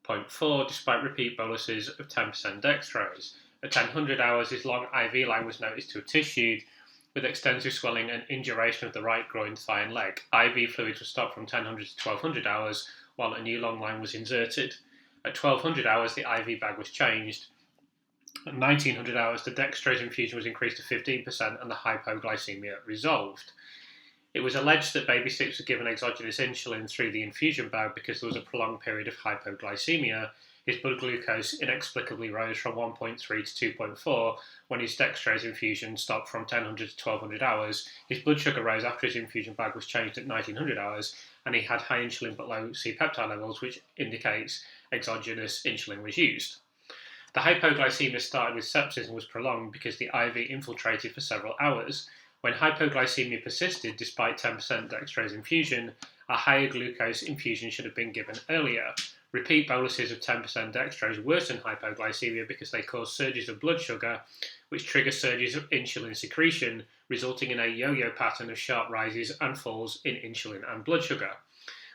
2.4, despite repeat boluses of 10% dextrose. At 1000 hours, his long IV line was noticed to have tissued, with extensive swelling and induration of the right groin, thigh and leg. IV fluids were stopped from 1000 to 1200 hours, while a new long line was inserted. At 1200 hours, the IV bag was changed. At 1900 hours, the dextrose infusion was increased to 15% and the hypoglycemia resolved. It was alleged that Baby 6 was given exogenous insulin through the infusion bag because there was a prolonged period of hypoglycemia. his blood glucose inexplicably rose from 1.3 to 2.4 when his dextrose infusion stopped from 1000 to 1200 hours. His blood sugar rose after his infusion bag was changed at 1900 hours, and he had high insulin but low C-peptide levels, which indicates exogenous insulin was used. The hypoglycemia started with sepsis and was prolonged because the IV infiltrated for several hours. When hypoglycemia persisted despite 10% dextrose infusion, a higher glucose infusion should have been given earlier. Repeat boluses of 10% dextrose worsen hypoglycemia because they cause surges of blood sugar, which trigger surges of insulin secretion, resulting in a yo-yo pattern of sharp rises and falls in insulin and blood sugar.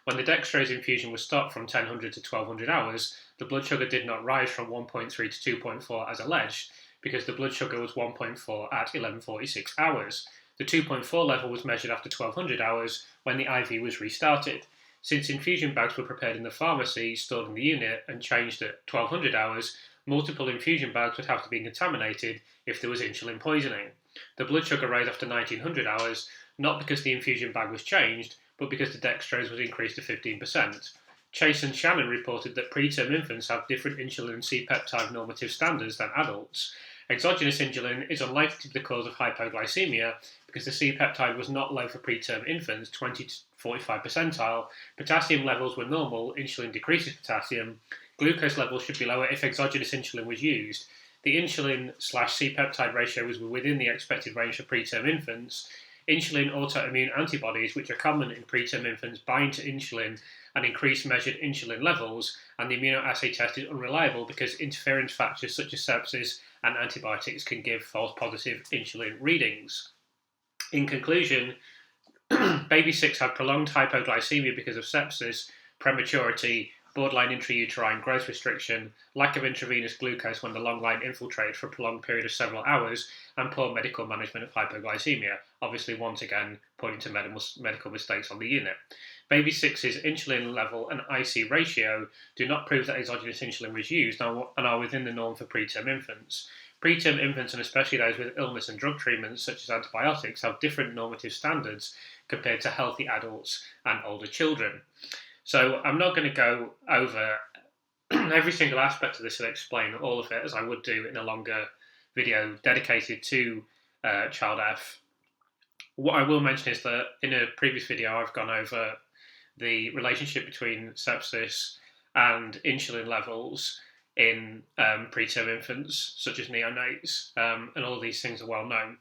When the dextrose infusion was stopped from 1000 to 1200 hours, the blood sugar did not rise from 1.3 to 2.4 as alleged, because the blood sugar was 1.4 at 11:46 hours. The 2.4 level was measured after 1200 hours when the IV was restarted. Since infusion bags were prepared in the pharmacy, stored in the unit, and changed at 1200 hours, multiple infusion bags would have to be contaminated if there was insulin poisoning. The blood sugar rose after 1900 hours, not because the infusion bag was changed, but because the dextrose was increased to 15%. Chase and Shannon reported that preterm infants have different insulin and C-peptide normative standards than adults. Exogenous insulin is unlikely to be the cause of hypoglycemia because the C-peptide was not low for preterm infants, 20 to 45 percentile. Potassium levels were normal, insulin decreases potassium. Glucose levels should be lower if exogenous insulin was used. The insulin/C-peptide ratio was within the expected range for preterm infants. Insulin autoimmune antibodies, which are common in preterm infants, bind to insulin and increase measured insulin levels, and the immunoassay test is unreliable because interference factors such as sepsis and antibiotics can give false positive insulin readings. In conclusion, baby 6 had prolonged hypoglycemia because of sepsis, prematurity, borderline intrauterine growth restriction, lack of intravenous glucose when the long line infiltrated for a prolonged period of several hours, and poor medical management of hypoglycemia, obviously once again pointing to medical mistakes on the unit. Baby 6's insulin level and IC ratio do not prove that exogenous insulin was used and are within the norm for preterm infants. Preterm infants, and especially those with illness and drug treatments such as antibiotics, have different normative standards compared to healthy adults and older children. So I'm not going to go over every single aspect of this and explain all of it as I would do in a longer video dedicated to Child F. What I will mention is that in a previous video I've gone over the relationship between sepsis and insulin levels in preterm infants, such as neonates, and all these things are well known.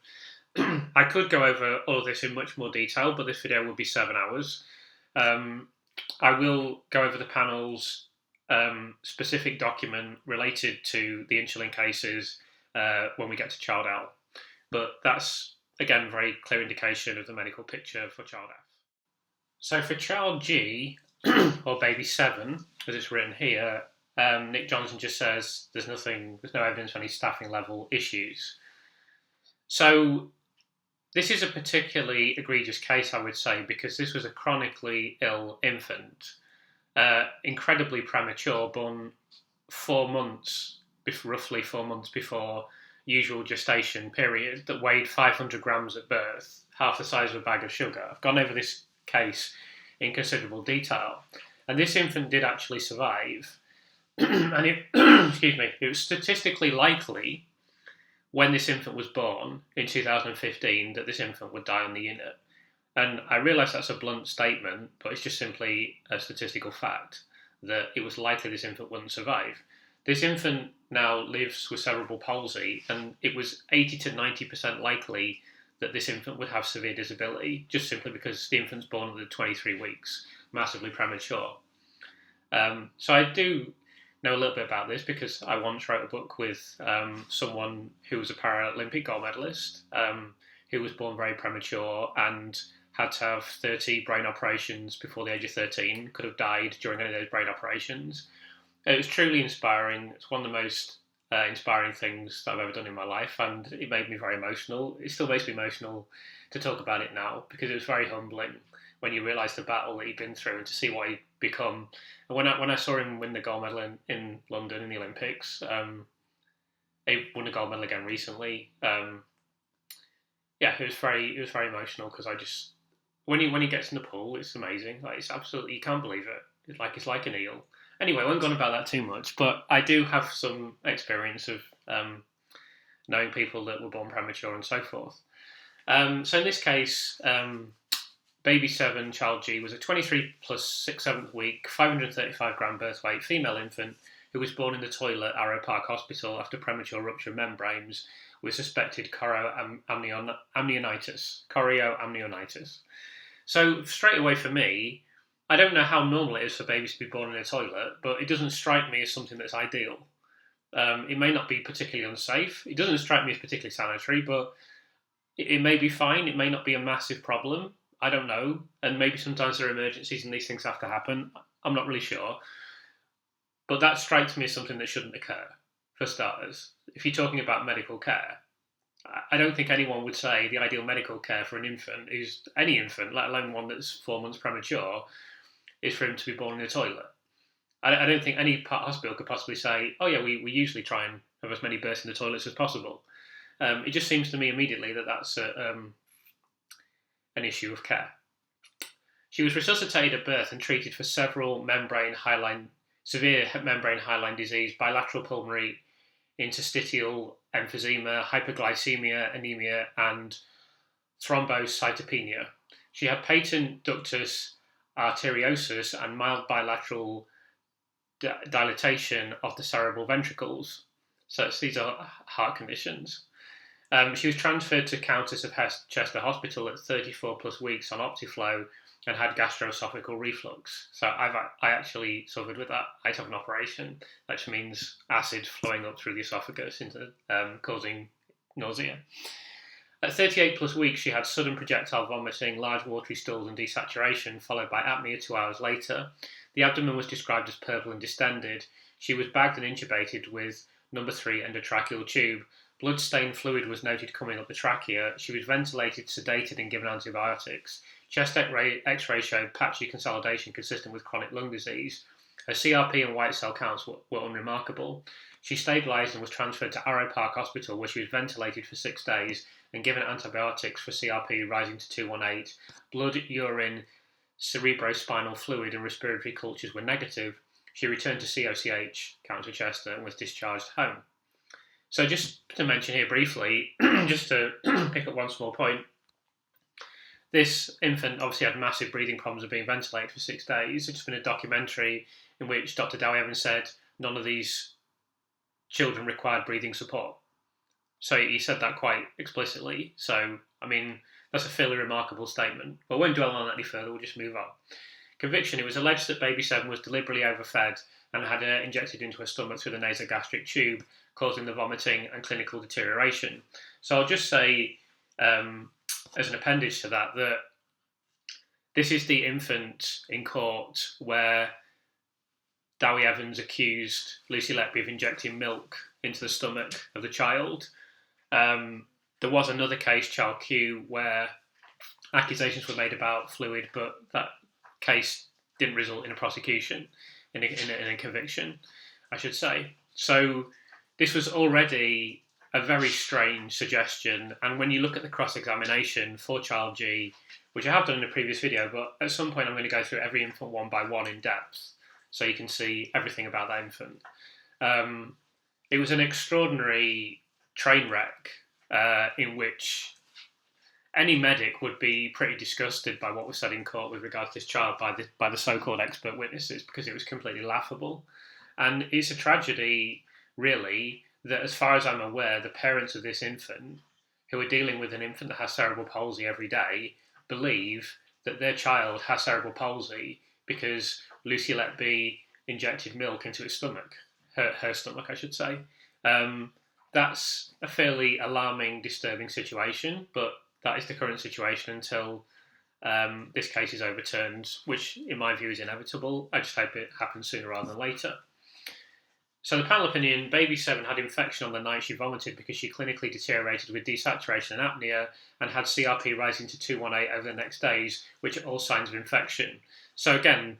I could go over all of this in much more detail, but this video will be 7 hours. I will go over the panel's specific document related to the insulin cases when we get to Child L. But that's, again, a very clear indication of the medical picture for Child F. So for Child G, or Baby 7, as it's written here, Nick Johnson just says there's no evidence of any staffing level issues. So this is a particularly egregious case, I would say, because this was a chronically ill infant, incredibly premature, born 4 months, roughly 4 months before usual gestation period, that weighed 500 grams at birth, half the size of a bag of sugar. I've gone over this case in considerable detail, and this infant did actually survive, and it was statistically likely when this infant was born in 2015 that this infant would die on the unit. And I realise that's a blunt statement, but it's just simply a statistical fact that it was likely this infant wouldn't survive. This infant now lives with cerebral palsy, and it was 80 to 90% likely that this infant would have severe disability, just simply because the infant's born at the 23 weeks, massively premature. So I do know a little bit about this because I once wrote a book with someone who was a Paralympic gold medalist, who was born very premature and had to have 30 brain operations before the age of 13, could have died during any of those brain operations. It was truly inspiring. It's one of the most inspiring things that I've ever done in my life, and it made me very emotional. It still makes me emotional to talk about it now because it was very humbling when you realise the battle that he'd been through and to see what he'd become. And when I saw him win the gold medal in London in the Olympics, he won a gold medal again recently. It was very emotional because I just when he gets in the pool, it's amazing. Like, it's absolutely, you can't believe it. It's like an eel. Anyway, I won't go on about that too much, but I do have some experience of knowing people that were born premature and so forth. So in this case, baby 7, child G, was a 23 plus 6 7th week, 535 gram birth weight female infant who was born in the toilet at Arrow Park Hospital after premature rupture of membranes with suspected chorioamnionitis. So straight away for me, I don't know how normal it is for babies to be born in a toilet, but it doesn't strike me as something that's ideal. It may not be particularly unsafe. It doesn't strike me as particularly sanitary, but it may be fine. It may not be a massive problem. I don't know. And maybe sometimes there are emergencies and these things have to happen. I'm not really sure. But that strikes me as something that shouldn't occur, for starters. If you're talking about medical care, I don't think anyone would say the ideal medical care for an infant is any infant, let alone one that's 4 months premature, is for him to be born in a toilet. I don't think any hospital could possibly say, oh yeah, we usually try and have as many births in the toilets as possible. It just seems to me immediately that that's an issue of care. She was resuscitated at birth and treated for severe membrane hyaline disease, bilateral pulmonary interstitial emphysema, hyperglycemia, anemia, and thrombocytopenia. She had patent ductus arteriosus and mild bilateral dilatation of the cerebral ventricles. So these are heart conditions. She was transferred to Countess of Chester Hospital at 34 plus weeks on Optiflow and had gastroesophageal reflux. So I actually suffered with that. I had to have an operation, which means acid flowing up through the esophagus into causing nausea. At 38 plus weeks, she had sudden projectile vomiting, large watery stools and desaturation, followed by apnea 2 hours later. The abdomen was described as purple and distended. She was bagged and intubated with number 3 endotracheal tube. Blood-stained fluid was noted coming up the trachea. She was ventilated, sedated and given antibiotics. Chest X-ray showed patchy consolidation consistent with chronic lung disease. Her CRP and white cell counts were unremarkable. She stabilised and was transferred to Arrow Park Hospital, where she was ventilated for 6 days and given antibiotics for CRP rising to 218. Blood, urine, cerebrospinal fluid and respiratory cultures were negative. She returned to COCH, County Chester, and was discharged home. So just to mention here briefly, just to pick up one small point, this infant obviously had massive breathing problems and being ventilated for 6 days. There's been a documentary in which Dr. Dowie Evans said none of these children required breathing support. So he said that quite explicitly. So, I mean, that's a fairly remarkable statement. But we won't dwell on that any further, we'll just move on. Conviction: it was alleged that baby 7 was deliberately overfed and had injected into her stomach through the nasogastric tube, causing the vomiting and clinical deterioration. So I'll just say, as an appendage to that, that this is the infant in court where Dowie Evans accused Lucy Letby of injecting milk into the stomach of the child. There was another case, Child Q, where accusations were made about fluid, but that case didn't result in a prosecution, in a conviction, I should say. So this was already a very strange suggestion, and when you look at the cross-examination for Child G, which I have done in a previous video, but at some point I'm going to go through every infant one by one in depth, so you can see everything about that infant. It was an extraordinary train wreck in which any medic would be pretty disgusted by what was said in court with regard to this child by the so-called expert witnesses, because it was completely laughable. And it's a tragedy, really, that as far as I'm aware, the parents of this infant, who are dealing with an infant that has cerebral palsy every day, believe that their child has cerebral palsy because Lucy Letby injected milk into his stomach, her stomach, I should say. That's a fairly alarming, disturbing situation, but that is the current situation until this case is overturned, which in my view is inevitable. I just hope it happens sooner rather than later. So the panel opinion: baby 7 had infection on the night she vomited because she clinically deteriorated with desaturation and apnea and had CRP rising to 218 over the next days, which are all signs of infection. So again,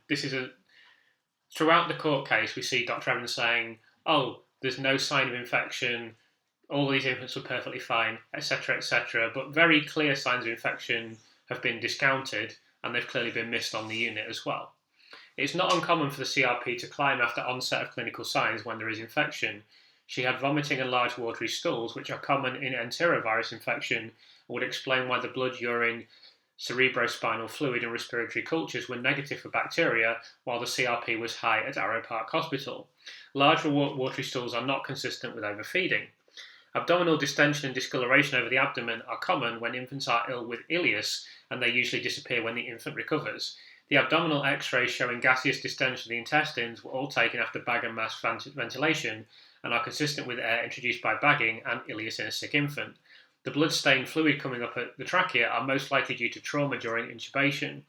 throughout the court case, we see Dr. Evans saying, oh, there's no sign of infection, all these infants were perfectly fine, etc., etc., but very clear signs of infection have been discounted and they've clearly been missed on the unit as well. It's not uncommon for the CRP to climb after onset of clinical signs when there is infection. She had vomiting and large watery stools, which are common in enterovirus infection, and would explain why the blood, urine, cerebrospinal fluid and respiratory cultures were negative for bacteria, while the CRP was high at Arrow Park Hospital. Large watery stools are not consistent with overfeeding. Abdominal distension and discoloration over the abdomen are common when infants are ill with ileus, and they usually disappear when the infant recovers. The abdominal x-rays showing gaseous distension of the intestines were all taken after bag and mask ventilation and are consistent with air introduced by bagging and ileus in a sick infant. The blood-stained fluid coming up at the trachea are most likely due to trauma during intubation.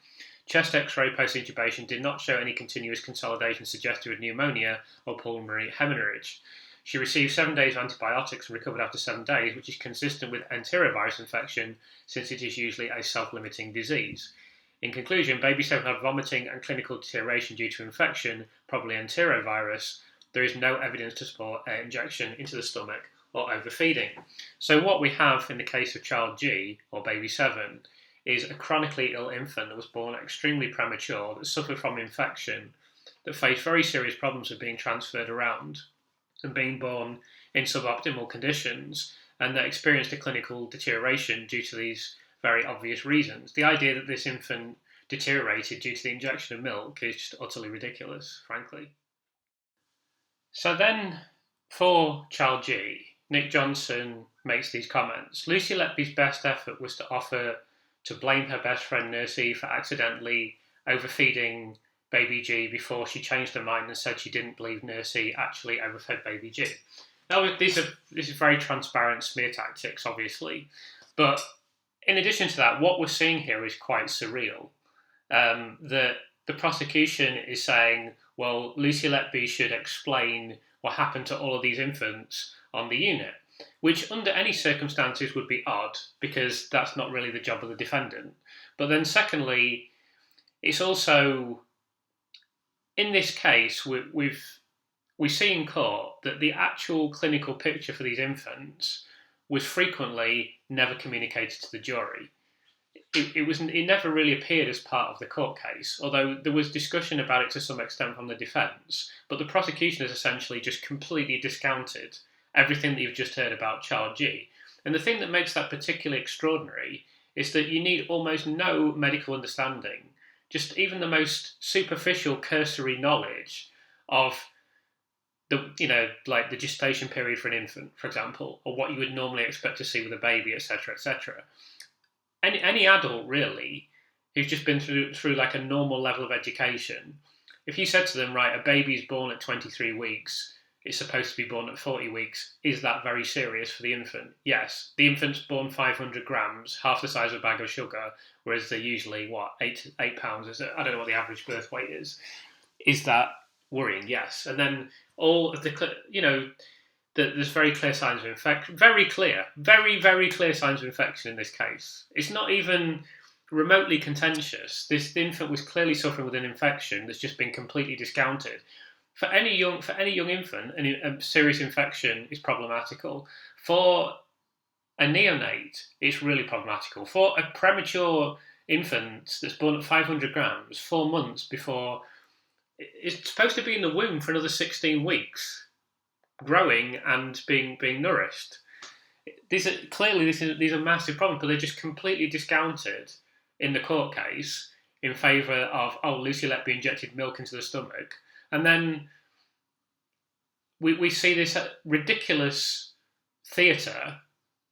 Chest x-ray post-intubation did not show any continuous consolidation suggestive of pneumonia or pulmonary hemorrhage. She received 7 days of antibiotics and recovered after 7 days, which is consistent with enterovirus infection since it is usually a self-limiting disease. In conclusion, baby 7 had vomiting and clinical deterioration due to infection, probably enterovirus. There is no evidence to support injection into the stomach or overfeeding. So what we have in the case of child G, or baby 7, is a chronically ill infant that was born extremely premature, that suffered from infection, that faced very serious problems of being transferred around and being born in suboptimal conditions, and that experienced a clinical deterioration due to these very obvious reasons. The idea that this infant deteriorated due to the injection of milk is just utterly ridiculous, frankly. So then, for child G, Nick Johnson makes these comments. Lucy Letby's best effort was to offer to blame her best friend Nurse E for accidentally overfeeding baby G before she changed her mind and said she didn't believe Nurse E actually overfed baby G. Now, this is very transparent smear tactics, obviously, but in addition to that, what we're seeing here is quite surreal. The prosecution is saying, well, Lucy Letby should explain what happened to all of these infants on the unit, which under any circumstances would be odd, because that's not really the job of the defendant. But then secondly, it's also, in this case, we see in court that the actual clinical picture for these infants was frequently never communicated to the jury. It never really appeared as part of the court case, although there was discussion about it to some extent from the defence, but the prosecution has essentially just completely discounted everything that you've just heard about child G. And the thing that makes that particularly extraordinary is that you need almost no medical understanding, just even the most superficial cursory knowledge of the gestation period for an infant, for example, or what you would normally expect to see with a baby, etc., etc. Any adult, really, who's just been through like a normal level of education, if you said to them, right, a baby's born at 23 weeks, it's supposed to be born at 40 weeks, is that very serious for the infant? Yes. The infant's born 500 grams, half the size of a bag of sugar, whereas they're usually, 8 pounds? I don't know what the average birth weight is. Is that worrying? Yes. And then all of there's very clear signs of infection. Very clear. Very, very clear signs of infection in this case. It's not even remotely contentious. This infant was clearly suffering with an infection that's just been completely discounted. For any young infant, a serious infection is problematical. For a neonate, it's really problematical. For a premature infant that's born at 500 grams, 4 months before, it's supposed to be in the womb for another 16 weeks, growing and being nourished. These are massive problems, but they're just completely discounted in the court case in favour of, Lucy Letby injected milk into the stomach. And then we see this ridiculous theatre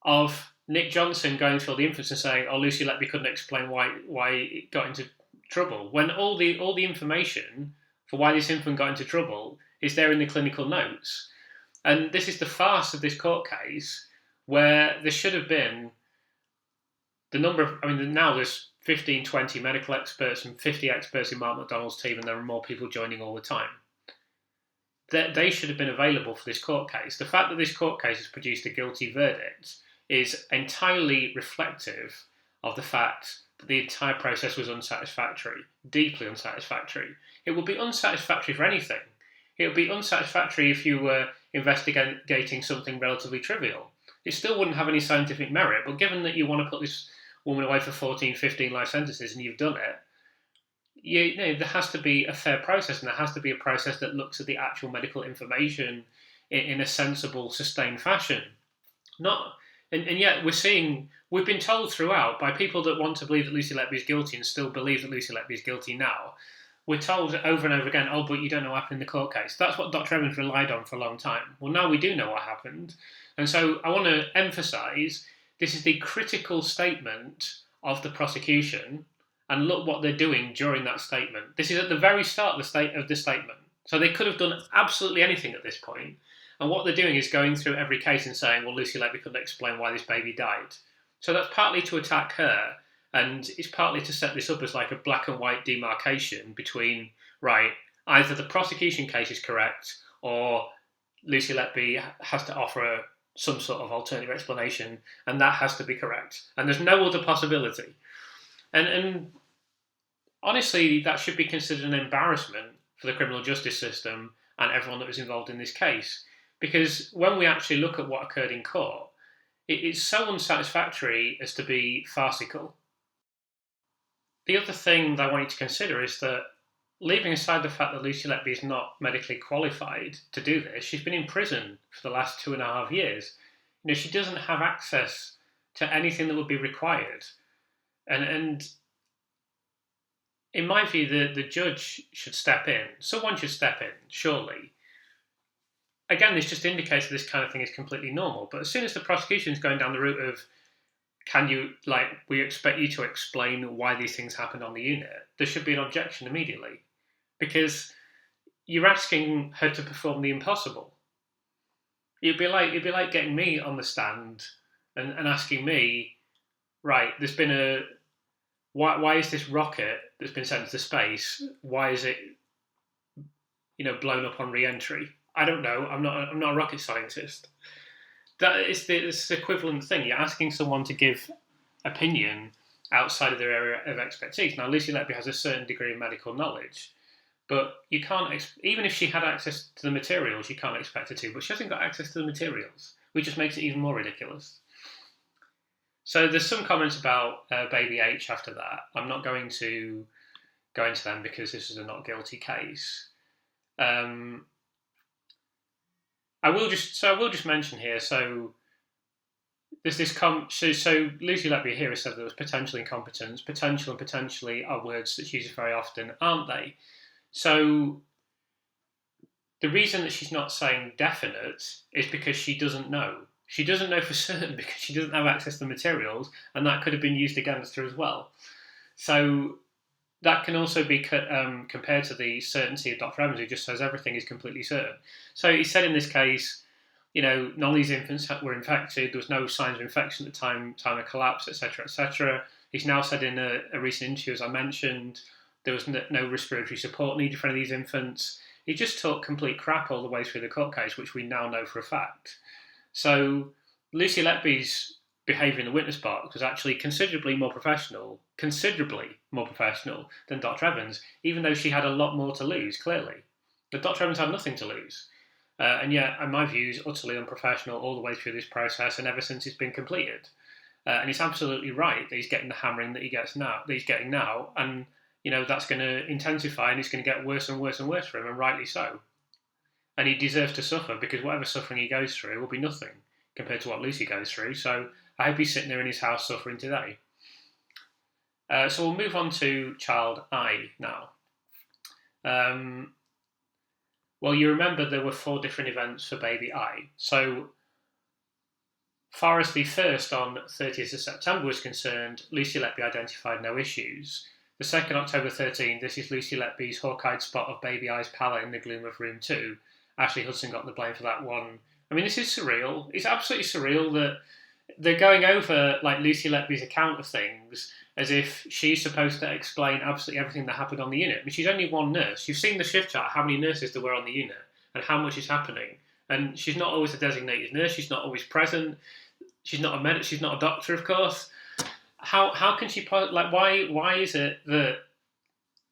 of Nick Johnson going through all the infants and saying, Lucy Letby couldn't explain why it got into trouble, when all the information for why this infant got into trouble is there in the clinical notes. And this is the farce of this court case, where there should have been now there's 15, 20 medical experts and 50 experts in Mark McDonald's team, and there are more people joining all the time. They should have been available for this court case. The fact that this court case has produced a guilty verdict is entirely reflective of the fact that the entire process was unsatisfactory, deeply unsatisfactory. It would be unsatisfactory for anything. It would be unsatisfactory if you were investigating something relatively trivial. It still wouldn't have any scientific merit, but given that you want to put this woman away for 14, 15 life sentences and you've done it, there has to be a fair process, and there has to be a process that looks at the actual medical information in a sensible, sustained fashion. Not, and yet we've been told throughout by people that want to believe that Lucy Letby is guilty and still believe that Lucy Letby is guilty now. We're told over and over again, oh, but you don't know what happened in the court case. That's what Dr. Evans relied on for a long time. Well, now we do know what happened. And so I want to emphasise this is the critical statement of the prosecution, and look what they're doing during that statement. This is at the very start of the statement. So they could have done absolutely anything at this point. And what they're doing is going through every case and saying, well, Lucy Letby couldn't explain why this baby died. So that's partly to attack her, and it's partly to set this up as like a black and white demarcation between, right, either the prosecution case is correct or Lucy Letby has to offer some sort of alternative explanation, and that has to be correct. And there's no other possibility. And honestly, that should be considered an embarrassment for the criminal justice system and everyone that was involved in this case. Because when we actually look at what occurred in court, it's so unsatisfactory as to be farcical. The other thing that I want you to consider is that, leaving aside the fact that Lucy Letby is not medically qualified to do this, she's been in prison for the last 2.5 years. She doesn't have access to anything that would be required. And in my view, the judge should step in. Someone should step in, surely. Again, this just indicates that this kind of thing is completely normal. But as soon as the prosecution is going down the route of, we expect you to explain why these things happened on the unit, there should be an objection immediately. Because you're asking her to perform the impossible. It'd be like getting me on the stand and asking me, right, there's been why is this rocket that's been sent to space, why is it, blown up on re-entry? I don't know. I'm not a rocket scientist. It's the equivalent thing. You're asking someone to give opinion outside of their area of expertise. Now, Lucy Letby has a certain degree of medical knowledge, but you can't, even if she had access to the materials, you can't expect her to. But she hasn't got access to the materials, which just makes it even more ridiculous. So there's some comments about Baby H after that. I'm not going to go into them because this is a not guilty case. I will just mention here. So there's this so Lucy Letby here has said there was potential incompetence. Potential and potentially are words that she uses very often, aren't they? So the reason that she's not saying definite is because she doesn't know. She doesn't know for certain because she doesn't have access to the materials, and that could have been used against her as well. So that can also be compared to the certainty of Dr. Evans, who just says everything is completely certain. So he said in this case, none of these infants were infected. There was no signs of infection at the time of collapse, etc., etc. He's now said in a recent interview, as I mentioned, there was no respiratory support needed for any of these infants. He just talked complete crap all the way through the court case, which we now know for a fact. So Lucy Letby's behaviour in the witness box was actually considerably more professional than Dr. Evans, even though she had a lot more to lose, clearly. But Dr. Evans had nothing to lose. And yet, in my view, is utterly unprofessional all the way through this process and ever since it's been completed. And it's absolutely right that he's getting the hammering that he's getting now, and that's going to intensify and it's going to get worse and worse and worse for him, and rightly so. And he deserves to suffer, because whatever suffering he goes through will be nothing compared to what Lucy goes through. So I hope he's sitting there in his house suffering today. So we'll move on to child I now. Well, you remember there were 4 different events for baby I. So far as the first on 30th of September was concerned, Lucy Letby identified no issues. The 2nd October 13, this is Lucy Letby's hawk-eyed spot of baby I's palette in the gloom of room 2. Ashley Hudson got the blame for that one. I mean, this is surreal. It's absolutely surreal that they're going over Lucy Letby's account of things as if she's supposed to explain absolutely everything that happened on the unit. I mean, she's only one nurse. You've seen the shift chart, how many nurses there were on the unit and how much is happening. And she's not always a designated nurse. She's not always present. She's not a doctor, of course. How can she why is it that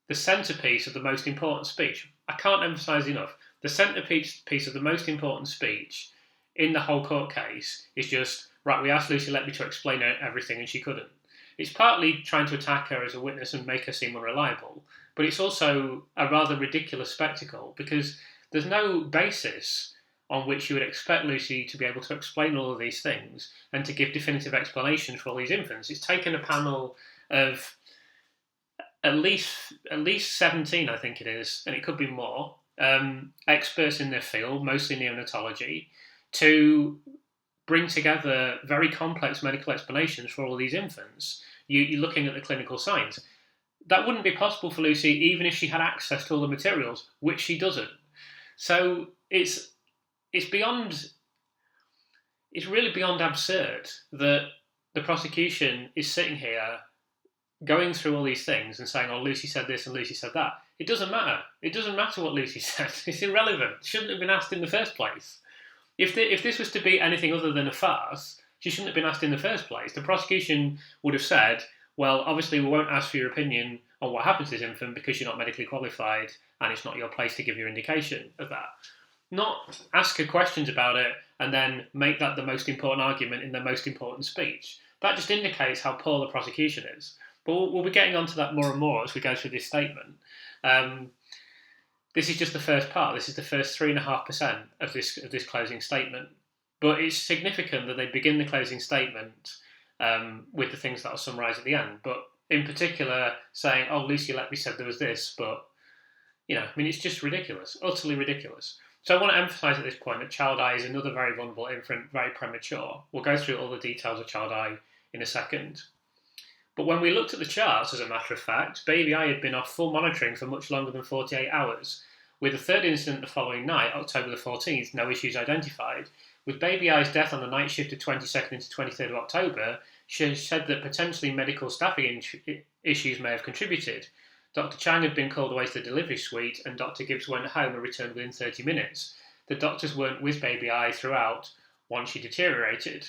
the centerpiece of the most important speech, I can't emphasize enough, the centerpiece of the most important speech in the whole court case is just, right, we asked Lucy Letby to explain everything and she couldn't. It's partly trying to attack her as a witness and make her seem unreliable, but it's also a rather ridiculous spectacle because there's no basis on which you would expect Lucy to be able to explain all of these things and to give definitive explanations for all these infants. It's taken a panel of at least 17, I think it is, and it could be more, experts in their field, mostly neonatology, to bring together very complex medical explanations for all these infants. You're looking at the clinical signs. That wouldn't be possible for Lucy even if she had access to all the materials, which she doesn't. So it's really beyond absurd that the prosecution is sitting here going through all these things and saying, oh, Lucy said this and Lucy said that. It doesn't matter. It doesn't matter what Lucy said. It's irrelevant. It shouldn't have been asked in the first place. If this was to be anything other than a farce, she shouldn't have been asked in the first place. The prosecution would have said, well, obviously we won't ask for your opinion on what happened to this infant because you're not medically qualified and it's not your place to give your indication of that. Not ask her questions about it and then make that the most important argument in the most important speech. That just indicates how poor the prosecution is. But we'll be getting onto that more and more as we go through this statement. This is just the first part. This is the first 3.5% of this closing statement. But it's significant that they begin the closing statement with the things that I'll summarise at the end. But in particular, saying, oh, Lucy Letby said there was this, but, it's just ridiculous, utterly ridiculous. So I want to emphasise at this point that Child Eye is another very vulnerable infant, very premature. We'll go through all the details of Child Eye in a second. But when we looked at the charts, as a matter of fact, Baby Eye had been off full monitoring for much longer than 48 hours. With the third incident the following night, October the 14th, no issues identified. With Baby Eye's death on the night shift of 22nd into 23rd of October, she said that potentially medical staffing issues may have contributed. Dr. Chang had been called away to the delivery suite and Dr. Gibbs went home and returned within 30 minutes. The doctors weren't with Baby Eye throughout once she deteriorated.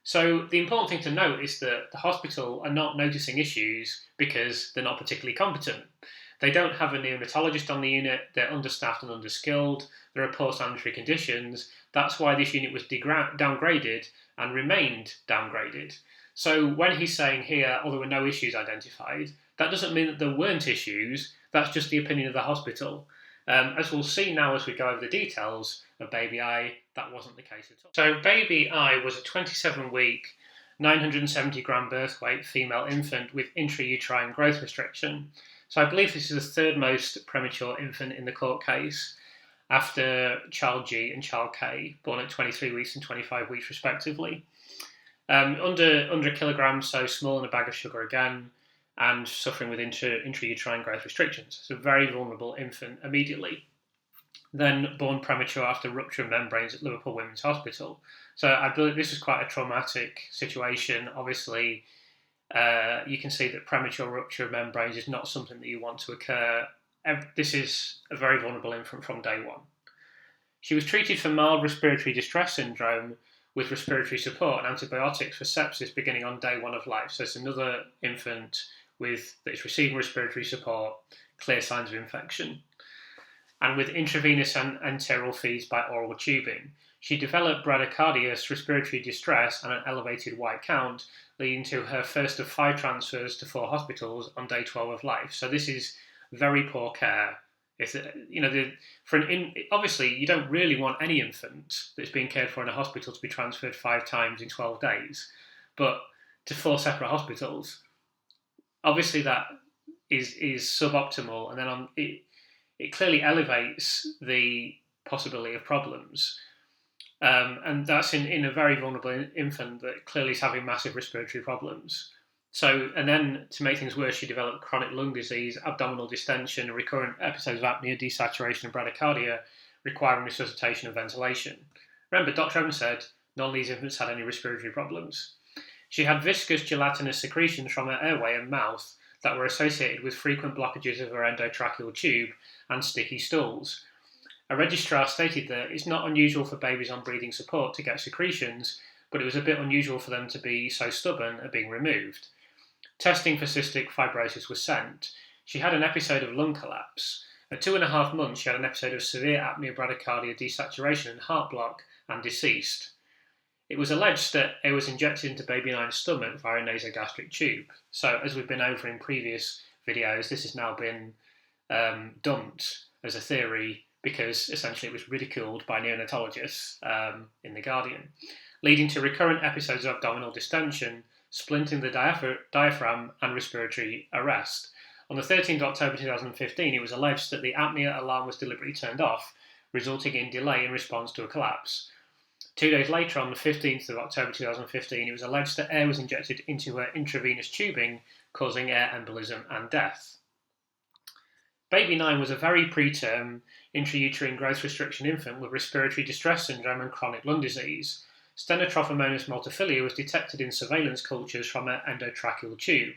So the important thing to note is that the hospital are not noticing issues because they're not particularly competent. They don't have a neonatologist on the unit, they're understaffed and underskilled, there are poor sanitary conditions. That's why this unit was downgraded and remained downgraded. So when he's saying here, oh, there were no issues identified, that doesn't mean that there weren't issues, that's just the opinion of the hospital. As we'll see now as we go over the details of Baby Eye, that wasn't the case at all. So Baby Eye was a 27-week, 970-gram birth weight female infant with intrauterine growth restriction. So I believe this is the third most premature infant in the court case, after Child G and Child K, born at 23 weeks and 25 weeks respectively. Under a kilogram, so small in a bag of sugar again, and suffering with intrauterine growth restrictions. So a very vulnerable infant immediately. Then born premature after rupture of membranes at Liverpool Women's Hospital. So I believe this is quite a traumatic situation. Obviously, you can see that premature rupture of membranes is not something that you want to occur. This is a very vulnerable infant from day one. She was treated for mild respiratory distress syndrome with respiratory support and antibiotics for sepsis beginning on day one of life. So it's another infant that is receiving respiratory support, clear signs of infection. And with intravenous and enteral feeds by oral tubing. She developed bradycarditis, respiratory distress, and an elevated white count, leading to her first of 5 transfers to 4 hospitals on day 12 of life. So this is very poor care. Obviously, you don't really want any infant that's being cared for in a hospital to be transferred 5 times in 12 days, but to 4 separate hospitals, obviously that is suboptimal, and then it clearly elevates the possibility of problems. And that's in a very vulnerable infant that clearly is having massive respiratory problems. So, and then to make things worse, she developed chronic lung disease, abdominal distension, recurrent episodes of apnea, desaturation, and bradycardia, requiring resuscitation and ventilation. Remember, Dr. Evans said none of these infants had any respiratory problems. She had viscous gelatinous secretions from her airway and mouth that were associated with frequent blockages of her endotracheal tube and sticky stools. A registrar stated that it's not unusual for babies on breathing support to get secretions, but it was a bit unusual for them to be so stubborn at being removed. Testing for cystic fibrosis was sent. She had an episode of lung collapse. At 2.5 months, she had an episode of severe apnea, bradycardia, desaturation, and heart block, and deceased. It was alleged that it was injected into baby Nine's stomach via a nasogastric tube. So, as we've been over in previous videos, this has now been dumped as a theory because essentially it was ridiculed by neonatologists in The Guardian, leading to recurrent episodes of abdominal distension, splinting the diaphragm and respiratory arrest. On the 13th of October 2015, it was alleged that the apnea alarm was deliberately turned off, resulting in delay in response to a collapse. 2 days later, on the 15th of October 2015, it was alleged that air was injected into her intravenous tubing, causing air embolism and death. Baby 9 was a very preterm intrauterine growth restriction infant with respiratory distress syndrome and chronic lung disease. Stenotrophomonas multifilia was detected in surveillance cultures from an endotracheal tube.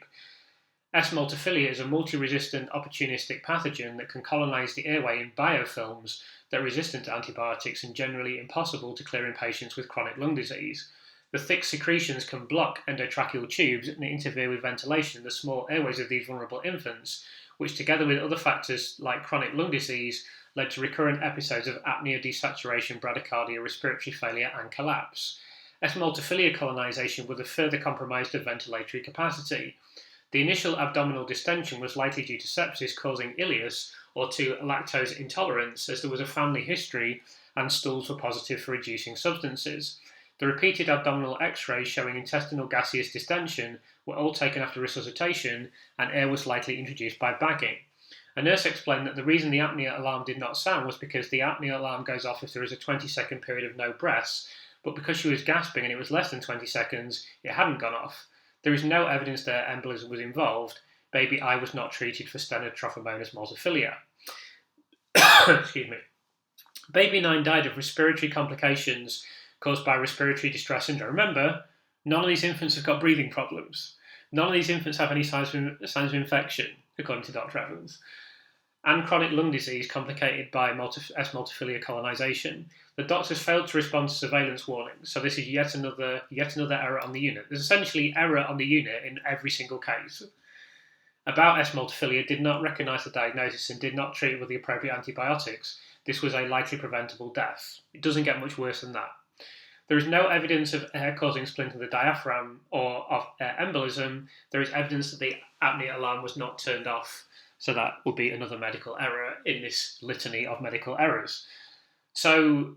S. multifilia is a multi-resistant opportunistic pathogen that can colonize the airway in biofilms that are resistant to antibiotics and generally impossible to clear in patients with chronic lung disease. The thick secretions can block endotracheal tubes and interfere with ventilation in the small airways of these vulnerable infants, which together with other factors like chronic lung disease led to recurrent episodes of apnea, desaturation, bradycardia, respiratory failure and collapse. S. multifilia colonization would have further compromised her ventilatory capacity. The initial abdominal distension was likely due to sepsis causing ileus or to lactose intolerance, as there was a family history and stools were positive for reducing substances. The repeated abdominal x-rays showing intestinal gaseous distension were all taken after resuscitation, and air was likely introduced by bagging. A nurse explained that the reason the apnea alarm did not sound was because the apnea alarm goes off if there is a 20-second period of no breaths, but because she was gasping and it was less than 20 seconds, it hadn't gone off. There is no evidence that embolism was involved. Baby I was not treated for Stenotrophomonas multifilia. Excuse me. Baby 9 died of respiratory complications caused by respiratory distress syndrome. Remember, none of these infants have got breathing problems. None of these infants have any signs of infection, according to Dr. Evans. And chronic lung disease complicated by S. multifilia colonization. The doctors failed to respond to surveillance warnings, so this is yet another error on the unit. There's essentially error on the unit in every single case. About S. multifilia did not recognise the diagnosis and did not treat it with the appropriate antibiotics. This was a likely preventable death. It doesn't get much worse than that. There is no evidence of air causing splint of the diaphragm or of air embolism. There is evidence that the apnea alarm was not turned off. So that would be another medical error in this litany of medical errors. So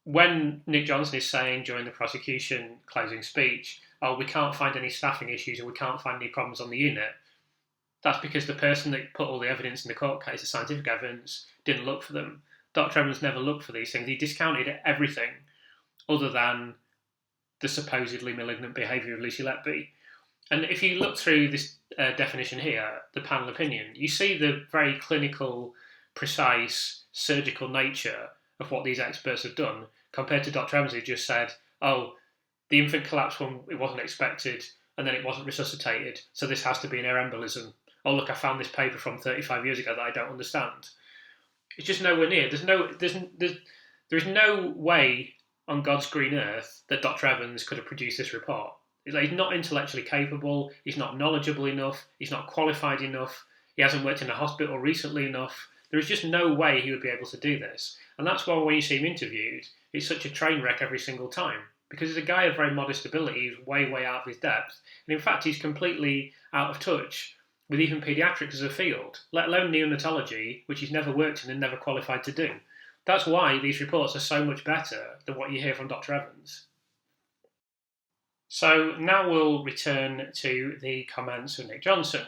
when Nick Johnson is saying during the prosecution closing speech, oh, we can't find any staffing issues or we can't find any problems on the unit, that's because the person that put all the evidence in the court case, the scientific evidence, didn't look for them. Dr. Evans never looked for these things. He discounted everything other than the supposedly malignant behaviour of Lucy Letby. And if you look through this definition here, the panel opinion, you see the very clinical, precise, surgical nature of what these experts have done compared to Dr. Evans, who just said, oh, the infant collapsed when it wasn't expected and then it wasn't resuscitated, so this has to be an air embolism. Oh, look, I found this paper from 35 years ago that I don't understand. It's just nowhere near. There is no way on God's green earth that Dr. Evans could have produced this report. He's not intellectually capable, he's not knowledgeable enough, he's not qualified enough, he hasn't worked in a hospital recently enough. There is just no way he would be able to do this. And that's why when you see him interviewed, it's such a train wreck every single time. Because he's a guy of very modest ability, he's way, way out of his depth. And in fact, he's completely out of touch with even paediatrics as a field, let alone neonatology, which he's never worked in and never qualified to do. That's why these reports are so much better than what you hear from Dr. Evans. So now we'll return to the comments of Nick Johnson.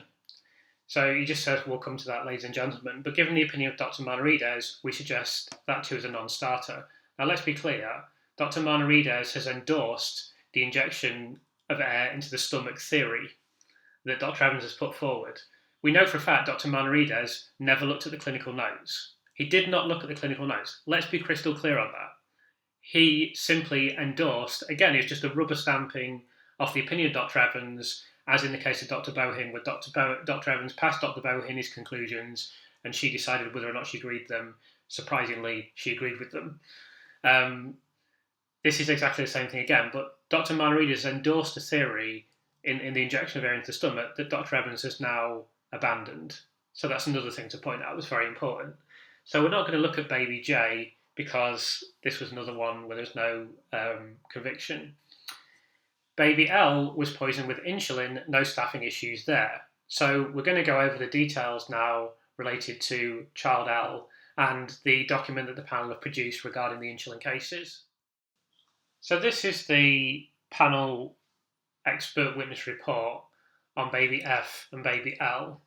So he just says, we'll come to that, ladies and gentlemen, but given the opinion of Dr. Manarides, we suggest that too is a non-starter. Now let's be clear, Dr. Manarides has endorsed the injection of air into the stomach theory that Dr. Evans has put forward. We know for a fact Dr. Manarides never looked at the clinical notes. He did not look at the clinical notes. Let's be crystal clear on that. He simply endorsed, again, it's just a rubber stamping of the opinion of Dr. Evans, as in the case of Dr. Bohin, where Dr. Evans passed Dr. Bohin his conclusions and she decided whether or not she agreed with them. Surprisingly, she agreed with them. This is exactly the same thing again, but Dr. Manarides endorsed a theory in the injection of air into the stomach that Dr. Evans has now abandoned. So that's another thing to point out that's very important. So we're not going to look at baby J because this was another one where there's no conviction. Baby L was poisoned with insulin, no staffing issues there. So we're going to go over the details now related to child L and the document that the panel have produced regarding the insulin cases. So this is the panel expert witness report on baby F and baby L.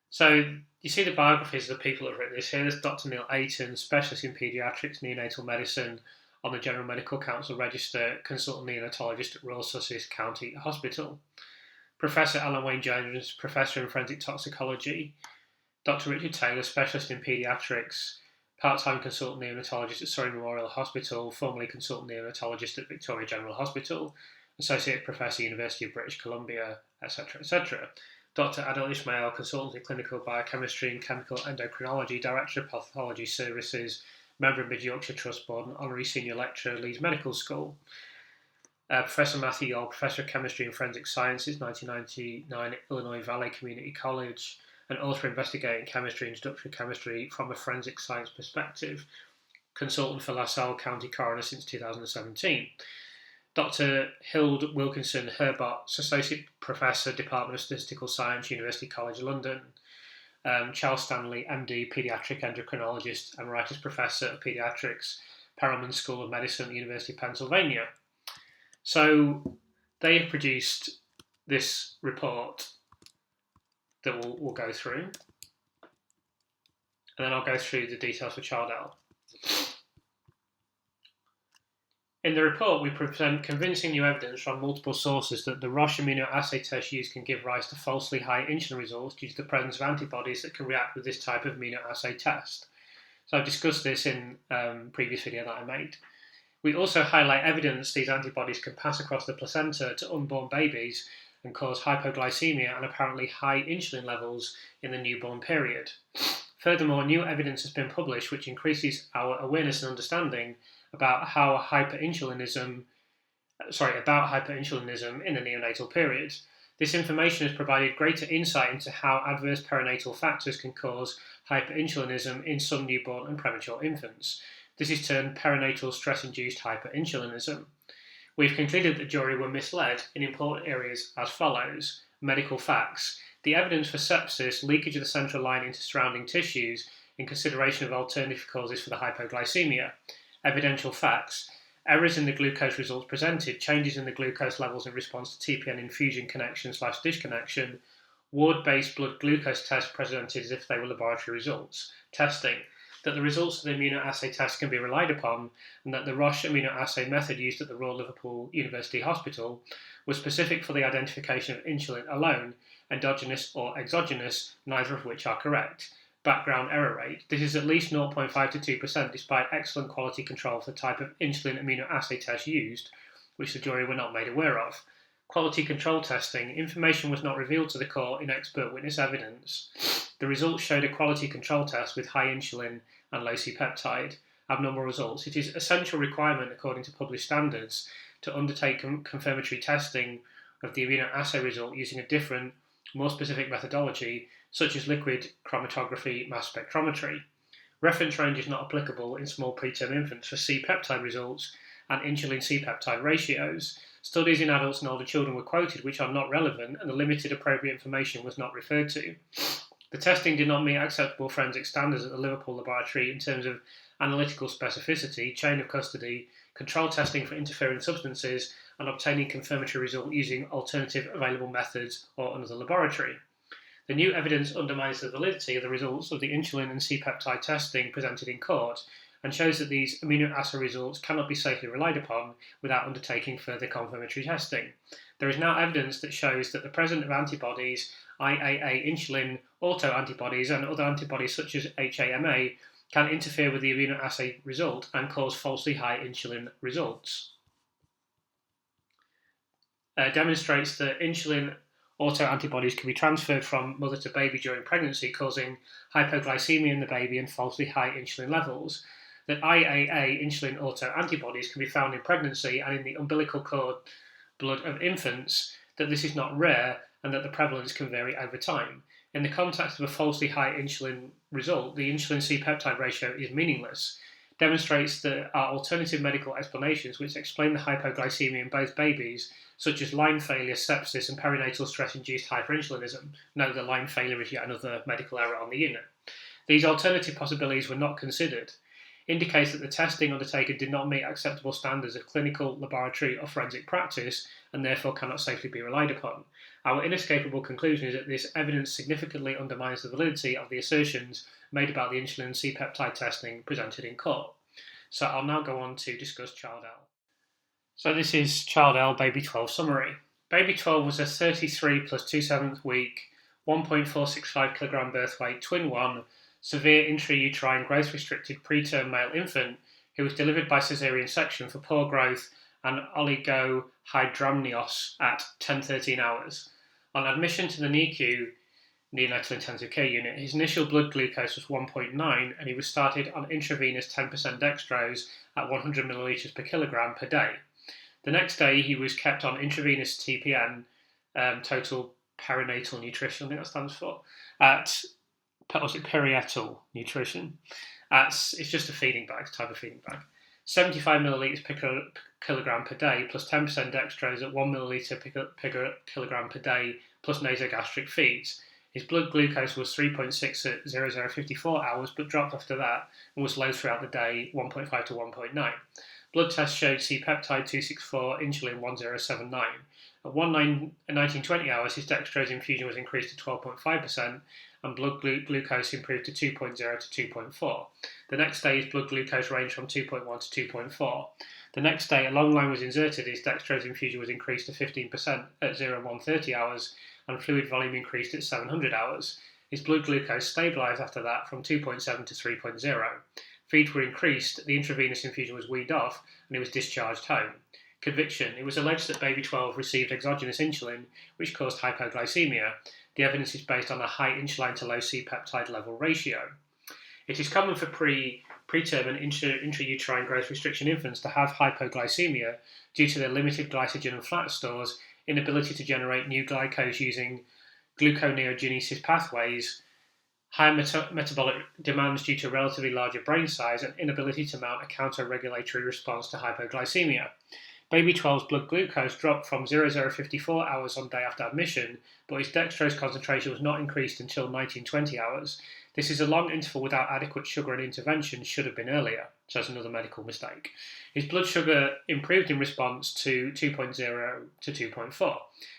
So you see the biographies of the people that have written this here. There's Dr. Neil Ayton, specialist in paediatrics, neonatal medicine, on the General Medical Council Register, consultant neonatologist at Royal Sussex County Hospital. Professor Alan Wayne Jones, professor in forensic toxicology. Dr. Richard Taylor, specialist in paediatrics, part-time consultant neonatologist at Surrey Memorial Hospital, formerly consultant neonatologist at Victoria General Hospital, associate professor, University of British Columbia, etc., etc. Dr. Adil Ismail, consultant in clinical biochemistry and chemical endocrinology, director of pathology services, member of Mid Yorkshire Trust Board, and honorary senior lecturer at Leeds Medical School. Professor Matthew Yole, professor of chemistry and forensic sciences, 1999 Illinois Valley Community College, and author investigating chemistry, introductory chemistry from a forensic science perspective, consultant for LaSalle County Coroner since 2017. Dr. Hild Wilkinson Herbots, associate professor, Department of Statistical Science, University College London. Charles Stanley, MD, paediatric endocrinologist, emeritus professor of paediatrics, Perelman School of Medicine, University of Pennsylvania. So they have produced this report that we'll go through, and then I'll go through the details for child L. In the report, we present convincing new evidence from multiple sources that the Roche immunoassay test used can give rise to falsely high insulin results due to the presence of antibodies that can react with this type of immunoassay test. So I've discussed this in previous video that I made. We also highlight evidence these antibodies can pass across the placenta to unborn babies and cause hypoglycemia and apparently high insulin levels in the newborn period. Furthermore, new evidence has been published which increases our awareness and understanding about hyperinsulinism in the neonatal period. This information has provided greater insight into how adverse perinatal factors can cause hyperinsulinism in some newborn and premature infants. This is termed perinatal stress-induced hyperinsulinism. We've concluded that the jury were misled in important areas as follows. Medical facts. The evidence for sepsis, leakage of the central lining to surrounding tissues, in consideration of alternative causes for the hypoglycemia. Evidential facts. Errors in the glucose results presented, changes in the glucose levels in response to TPN infusion connection/disconnection, ward-based blood glucose tests presented as if they were laboratory results. Testing. That the results of the immunoassay test can be relied upon, and that the Roche immunoassay method used at the Royal Liverpool University Hospital was specific for the identification of insulin alone, endogenous or exogenous, neither of which are correct. Background error rate. This is at least 0.5 to 2% despite excellent quality control for the type of insulin immunoassay test used, which the jury were not made aware of. Quality control testing. Information was not revealed to the court in expert witness evidence. The results showed a quality control test with high insulin and low C-peptide. Abnormal results. It is an essential requirement according to published standards to undertake confirmatory testing of the immunoassay result using a different, more specific methodology, such as liquid chromatography mass spectrometry. Reference range is not applicable in small preterm infants for C-peptide results and insulin C-peptide ratios. Studies in adults and older children were quoted which are not relevant, and the limited appropriate information was not referred to. The testing did not meet acceptable forensic standards at the Liverpool laboratory in terms of analytical specificity, chain of custody, control testing for interfering substances, and obtaining confirmatory result using alternative available methods or another laboratory. The new evidence undermines the validity of the results of the insulin and C-peptide testing presented in court and shows that these immunoassay results cannot be safely relied upon without undertaking further confirmatory testing. There is now evidence that shows that the presence of antibodies, IAA insulin autoantibodies, and other antibodies such as HAMA can interfere with the immunoassay result and cause falsely high insulin results. Demonstrates that insulin autoantibodies can be transferred from mother to baby during pregnancy, causing hypoglycemia in the baby and falsely high insulin levels. That IAA insulin autoantibodies can be found in pregnancy and in the umbilical cord blood of infants, that this is not rare and that the prevalence can vary over time. In the context of a falsely high insulin result, the insulin C-peptide ratio is meaningless. demonstrates there are alternative medical explanations which explain the hypoglycemia in both babies, such as line failure, sepsis, and perinatal stress-induced hyperinsulinism. Note that line failure is yet another medical error on the unit. These alternative possibilities were not considered. Indicates that the testing undertaken did not meet acceptable standards of clinical, laboratory, or forensic practice, and therefore cannot safely be relied upon. Our inescapable conclusion is that this evidence significantly undermines the validity of the assertions made about the insulin C-peptide testing presented in court. So I'll now go on to discuss Child L. So this is Child L, Baby 12 summary. Baby 12 was a 33 plus 2/7 week, 1.465 kilogram birth weight, twin 1, severe intrauterine growth restricted preterm male infant who was delivered by caesarean section for poor growth and oligohydramnios at 10-13 hours. On admission to the NICU, neonatal intensive care unit, his initial blood glucose was 1.9 and he was started on intravenous 10% dextrose at 100 millilitres per kilogram per day. The next day he was kept on intravenous TPN, total perinatal nutrition, I think that stands for, perietal nutrition. It's just a feeding bag, type of feeding bag. 75 millilitres per kilogram per day plus 10% dextrose at 1 millilitre per kilogram per day plus nasogastric feeds. His blood glucose was 3.6 at 0054 hours but dropped after that and was low throughout the day, 1.5 to 1.9. Blood tests showed C-peptide 264, insulin 1079. At 1920 hours, his dextrose infusion was increased to 12.5% and blood glucose improved to 2.0 to 2.4. The next day, his blood glucose ranged from 2.1 to 2.4. The next day, a long line was inserted. His dextrose infusion was increased to 15% at 0130 hours and fluid volume increased at 700 hours. His blood glucose stabilised after that from 2.7 to 3.0. Feeds were increased, the intravenous infusion was weaned off, and he was discharged home. Conviction. It was alleged that baby 12 received exogenous insulin, which caused hypoglycemia. The evidence is based on a high insulin to low C-peptide level ratio. It is common for preterm and intrauterine growth restriction infants to have hypoglycemia due to their limited glycogen and fat stores, inability to generate new glycose using gluconeogenesis pathways, higher metabolic demands due to relatively larger brain size, and inability to mount a counter-regulatory response to hypoglycemia. Baby 12's blood glucose dropped from 0054 hours on day after admission, but his dextrose concentration was not increased until 1920 hours. This is a long interval without adequate sugar, and intervention should have been earlier, so that's another medical mistake. His blood sugar improved in response to 2.0 to 2.4.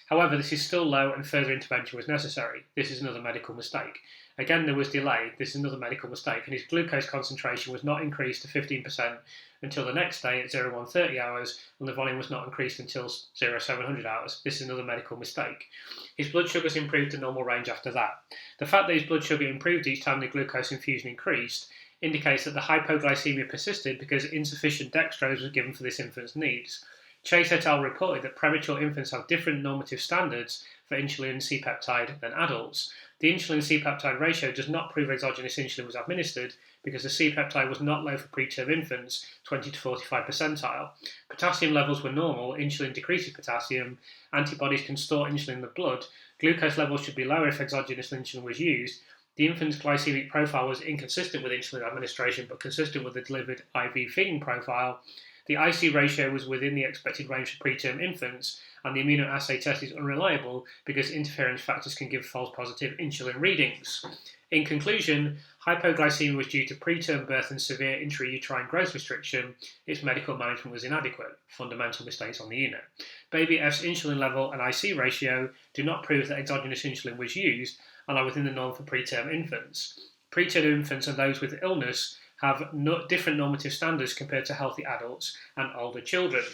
However, this is still low and further intervention was necessary. This is another medical mistake. Again, there was delay. This is another medical mistake, and his glucose concentration was not increased to 15% until the next day at 0130 hours, and the volume was not increased until 0700 hours. This is another medical mistake. His blood sugars improved to normal range after that. The fact that his blood sugar improved each time the glucose infusion increased indicates that the hypoglycemia persisted because insufficient dextrose was given for this infant's needs. Chase et al. Reported that premature infants have different normative standards for insulin C-peptide than adults. The insulin C-peptide ratio does not prove exogenous insulin was administered because the C-peptide was not low for preterm infants, 20 to 45 percentile. Potassium levels were normal, insulin decreases potassium, antibodies can store insulin in the blood, glucose levels should be lower if exogenous insulin was used. The infant's glycemic profile was inconsistent with insulin administration but consistent with the delivered IV feeding profile. The IC ratio was within the expected range for preterm infants, and the immunoassay test is unreliable because interference factors can give false positive insulin readings. In conclusion, hypoglycemia was due to preterm birth and severe intrauterine growth restriction. Its medical management was inadequate. Fundamental mistakes on the unit. Baby F's insulin level and IC ratio do not prove that exogenous insulin was used and are within the norm for preterm infants. Preterm infants and those with illness have different normative standards compared to healthy adults and older children.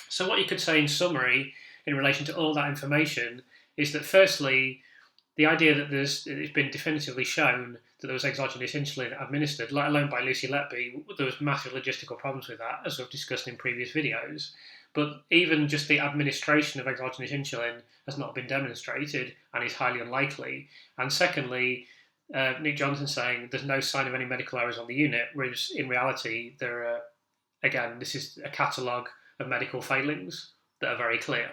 So what you could say in summary in relation to all that information is that firstly, the idea that it's been definitively shown that there was exogenous insulin administered, let alone by Lucy Letby, there was massive logistical problems with that, as we've discussed in previous videos. But even just the administration of exogenous insulin has not been demonstrated and is highly unlikely. And secondly, Nick Johnson saying there's no sign of any medical errors on the unit, whereas in reality, there are, again, this is a catalogue of medical failings that are very clear.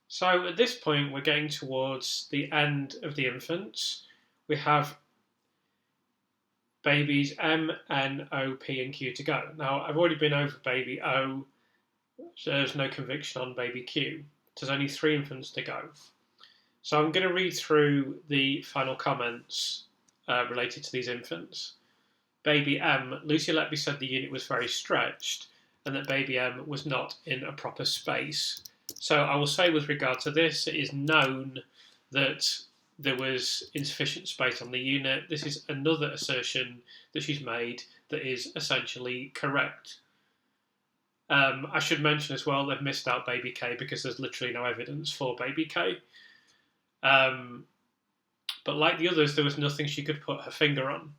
So at this point, we're getting towards the end of the infants. We have babies M, N, O, P, and Q to go. Now, I've already been over baby O, so there's no conviction on baby Q. There's only 3 infants to go. So I'm going to read through the final comments related to these infants. Baby M, Lucy Letby said the unit was very stretched and that baby M was not in a proper space. So I will say with regard to this, it is known that there was insufficient space on the unit. This is another assertion that she's made that is essentially correct. I should mention as well they've missed out baby K because there's literally no evidence for baby K. But like the others, there was nothing she could put her finger on.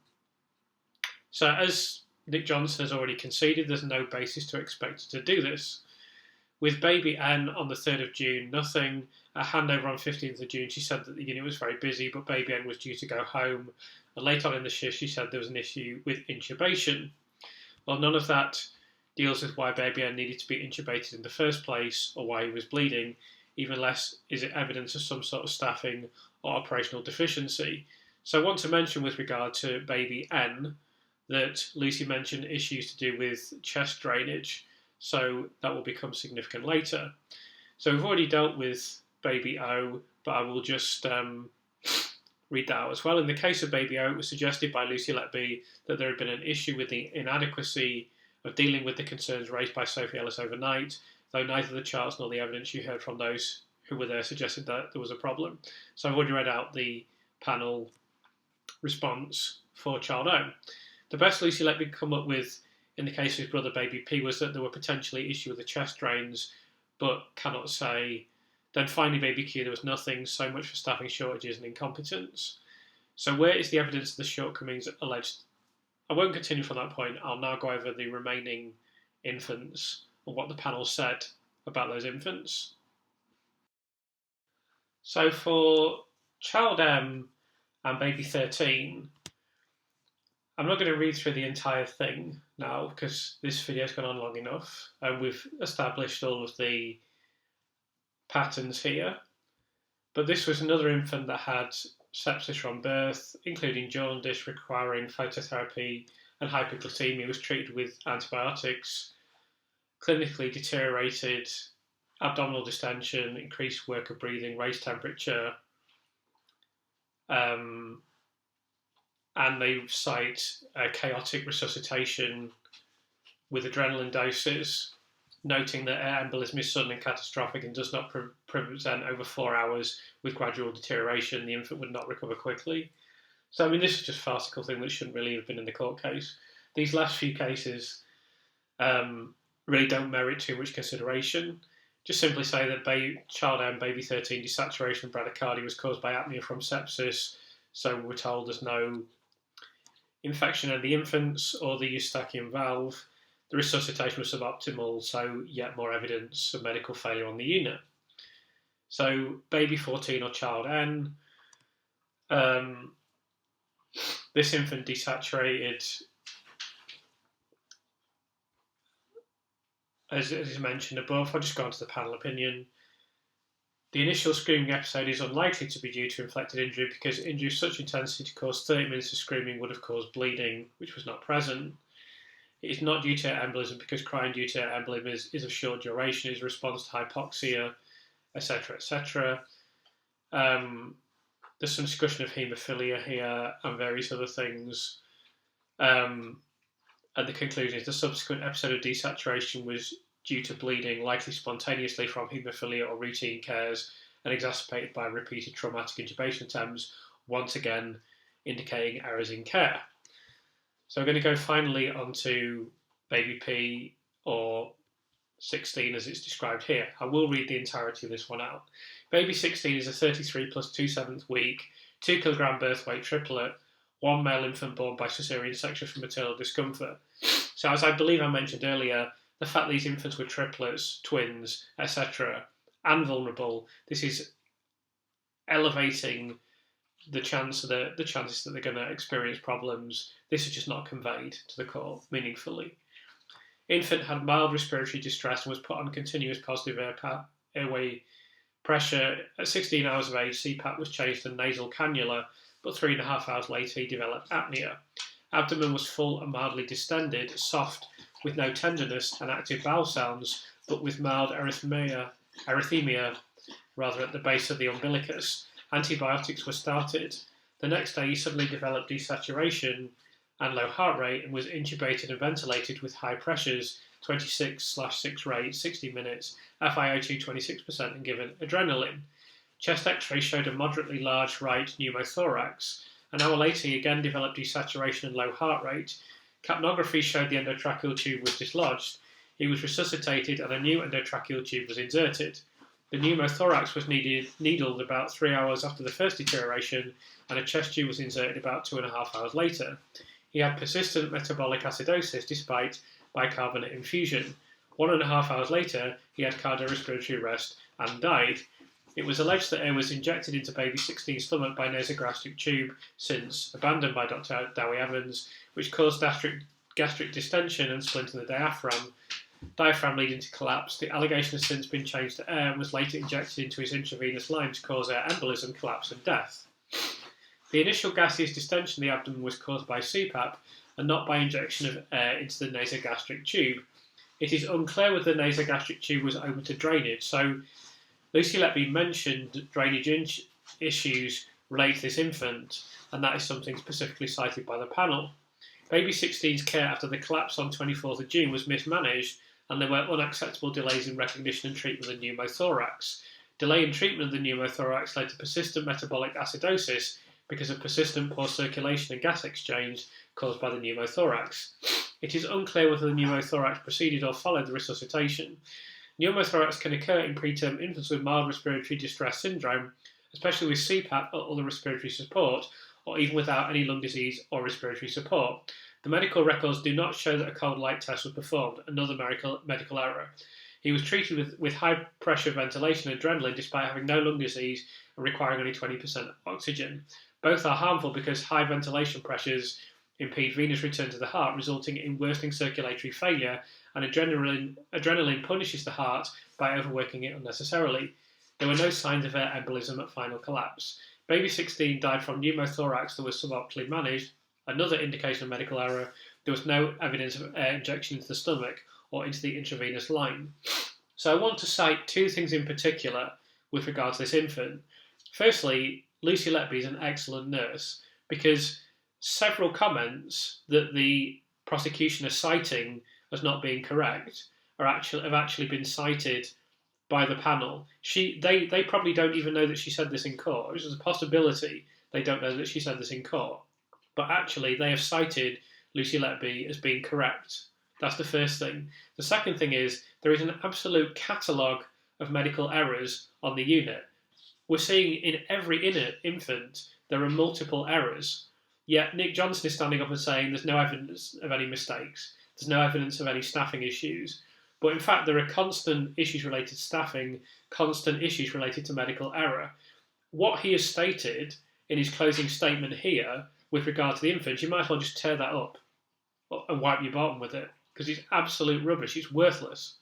So as Nick Johnson has already conceded, there's no basis to expect her to do this. With baby N on the 3rd of June, nothing. At handover on 15th of June, she said that the unit was very busy, but baby N was due to go home. And late on in the shift, she said there was an issue with intubation. Well, none of that deals with why baby N needed to be intubated in the first place or why he was bleeding. Even less is it evidence of some sort of staffing or operational deficiency. So I want to mention with regard to baby N that Lucy mentioned issues to do with chest drainage, so that will become significant later. So we've already dealt with baby O, but I will just read that out as well. In the case of baby O, it was suggested by Lucy Letby that there had been an issue with the inadequacy of dealing with the concerns raised by Sophie Ellis overnight, though neither the charts nor the evidence you heard from those who were there suggested that there was a problem. So I've already read out the panel response for child O. The best Lucy Letby could come up with in the case of his brother baby P was that there were potentially issues with the chest drains, but cannot say. Then finally baby Q, there was nothing, so much for staffing shortages and incompetence. So where is the evidence of the shortcomings alleged? I won't continue from that point. I'll now go over the remaining infants and what the panel said about those infants. So for child M and baby 13, I'm not going to read through the entire thing now because this video's gone on long enough and we've established all of the patterns here. But this was another infant that had sepsis from birth, including jaundice requiring phototherapy and hypoglycemia, was treated with antibiotics, clinically deteriorated, abdominal distension, increased work of breathing, raised temperature, and they cite chaotic resuscitation with adrenaline doses, noting that air embolism is sudden and catastrophic and does not present over 4 hours with gradual deterioration. The infant would not recover quickly. So, I mean, this is just a farcical thing that shouldn't really have been in the court case. These last few cases really don't merit too much consideration. Just simply say that child M, baby 13, desaturation of bradycardia was caused by apnea from sepsis. So we're told there's no infection in the infants or the eustachian valve. The resuscitation was suboptimal, so yet more evidence of medical failure on the unit. So baby 14 or child N, this infant desaturated, as is mentioned above. I'll just go on to the panel opinion. The initial screaming episode is unlikely to be due to inflicted injury because injury of such intensity to cause 30 minutes of screaming would have caused bleeding, which was not present. It is not due to embolism because crying due to embolism is of short duration, is a response to hypoxia, etc., etc. There's some discussion of haemophilia here and various other things. At the conclusion, the subsequent episode of desaturation was due to bleeding, likely spontaneously from haemophilia or routine cares, and exacerbated by repeated traumatic intubation attempts, once again indicating errors in care. So I'm going to go finally onto baby P, or 16 as it's described here. I will read the entirety of this one out. Baby 16 is a 33 plus 2/7 week, 2 kilogram birth weight triplet, one male infant born by caesarean section for maternal discomfort. So as I believe I mentioned earlier, the fact these infants were triplets, twins, etc., and vulnerable, this is elevating the chances that they're going to experience problems. This is just not conveyed to the court meaningfully. Infant had mild respiratory distress and was put on continuous positive airway pressure. At 16 hours of age, CPAP was changed to nasal cannula, but 3.5 hours later he developed apnea. Abdomen was full and mildly distended, soft, with no tenderness and active bowel sounds, but with mild erythema rather at the base of the umbilicus. Antibiotics were started. The next day, he suddenly developed desaturation and low heart rate and was intubated and ventilated with high pressures, 26/6 rate, 60 minutes, FiO2 26%, and given adrenaline. Chest x-ray showed a moderately large right pneumothorax. An hour later, he again developed desaturation and low heart rate. Capnography showed the endotracheal tube was dislodged. He was resuscitated and a new endotracheal tube was inserted. The pneumothorax was needled about 3 hours after the first deterioration, and a chest tube was inserted about 2.5 hours later. He had persistent metabolic acidosis despite bicarbonate infusion. 1.5 hours later, he had cardiorespiratory arrest and died. It was alleged that air was injected into baby 16's stomach by nasogastric tube, since abandoned by Dr. Dowie Evans, which caused gastric distension and splint in the diaphragm leading to collapse. The allegation has since been changed to air and was later injected into his intravenous line to cause air embolism, collapse and death. The initial gaseous distension in the abdomen was caused by CPAP and not by injection of air into the nasogastric tube. It is unclear whether the nasogastric tube was open to drainage, so Lucy Letby mentioned drainage issues related to this infant, and that is something specifically cited by the panel. Baby 16's care after the collapse on 24th of June was mismanaged, and there were unacceptable delays in recognition and treatment of the pneumothorax. Delay in treatment of the pneumothorax led to persistent metabolic acidosis because of persistent poor circulation and gas exchange caused by the pneumothorax. It is unclear whether the pneumothorax preceded or followed the resuscitation. Pneumothorax can occur in preterm infants with mild respiratory distress syndrome, especially with CPAP or other respiratory support, or even without any lung disease or respiratory support. The medical records do not show that a cold light test was performed, another medical error. He was treated with high-pressure ventilation and adrenaline despite having no lung disease and requiring only 20% oxygen. Both are harmful because high ventilation pressures impede venous return to the heart, resulting in worsening circulatory failure, and adrenaline punishes the heart by overworking it unnecessarily. There were no signs of air embolism at final collapse. Baby 16 died from pneumothorax that was suboptimally managed, another indication of medical error. There was no evidence of air injection into the stomach or into the intravenous line. So I want to cite two things in particular with regard to this infant. Firstly, Lucy Letby is an excellent nurse, because several comments that the prosecution are citing as not being correct have actually been cited by the panel. They probably don't even know that she said this in court. There's a possibility they don't know that she said this in court. But actually, they have cited Lucy Letby as being correct. That's the first thing. The second thing is there is an absolute catalogue of medical errors on the unit. We're seeing in every infant there are multiple errors. Yet Nick Johnson is standing up and saying there's no evidence of any mistakes. There's no evidence of any staffing issues. But in fact, there are constant issues related to staffing, constant issues related to medical error. What he has stated in his closing statement here with regard to the infant, you might as well just tear that up and wipe your bottom with it, because it's absolute rubbish. It's worthless.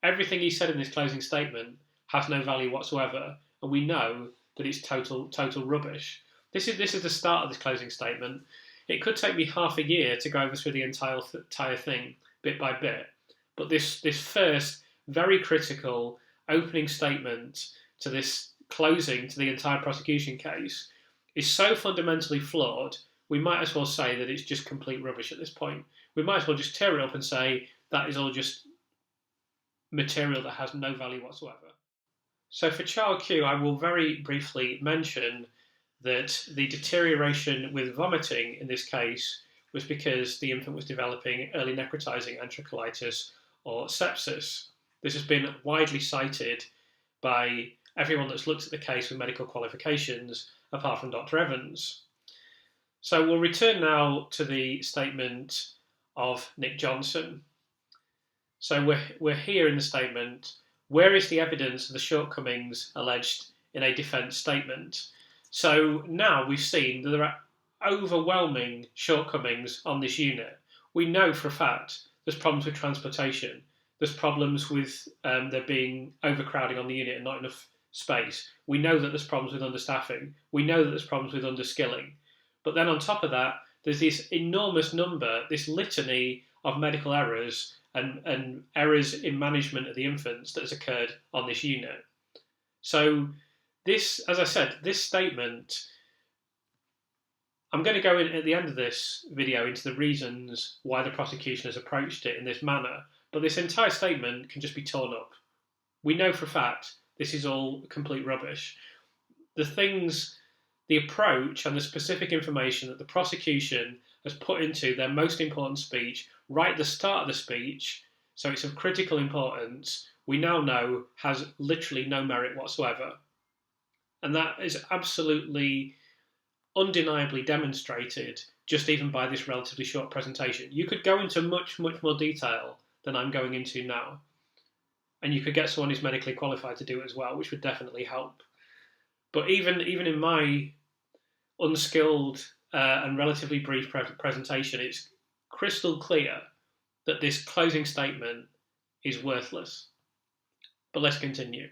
Everything he said in his closing statement has no value whatsoever, and we know that it's total rubbish. This is the start of this closing statement. It could take me half a year to go over through the entire thing, bit by bit. But this first, very critical opening statement to this closing to the entire prosecution case is so fundamentally flawed, we might as well say that it's just complete rubbish at this point. We might as well just tear it up and say that is all just material that has no value whatsoever. So for Child Q, I will very briefly mention that the deterioration with vomiting in this case was because the infant was developing early necrotizing enterocolitis or sepsis. This has been widely cited by everyone that's looked at the case with medical qualifications, apart from Dr. Evans. So we'll return now to the statement of Nick Johnson. So we're here in the statement. Where is the evidence of the shortcomings alleged in a defence statement? So now we've seen that there are overwhelming shortcomings on this unit. We know for a fact there's problems with transportation. There's problems with there being overcrowding on the unit and not enough space. We know that there's problems with understaffing. We know that there's problems with underskilling. But then on top of that, there's this enormous number, this litany of medical errors and errors in management of the infants that has occurred on this unit. So this, as I said, this statement, I'm going to go in at the end of this video into the reasons why the prosecution has approached it in this manner, but this entire statement can just be torn up. We know for a fact this is all complete rubbish. The approach and the specific information that the prosecution has put into their most important speech right at the start of the speech, so it's of critical importance, we now know has literally no merit whatsoever. And that is absolutely undeniably demonstrated just even by this relatively short presentation. You could go into much, much more detail than I'm going into now. And you could get someone who's medically qualified to do it as well, which would definitely help. But even in my unskilled and relatively brief presentation, it's crystal clear that this closing statement is worthless. But let's continue.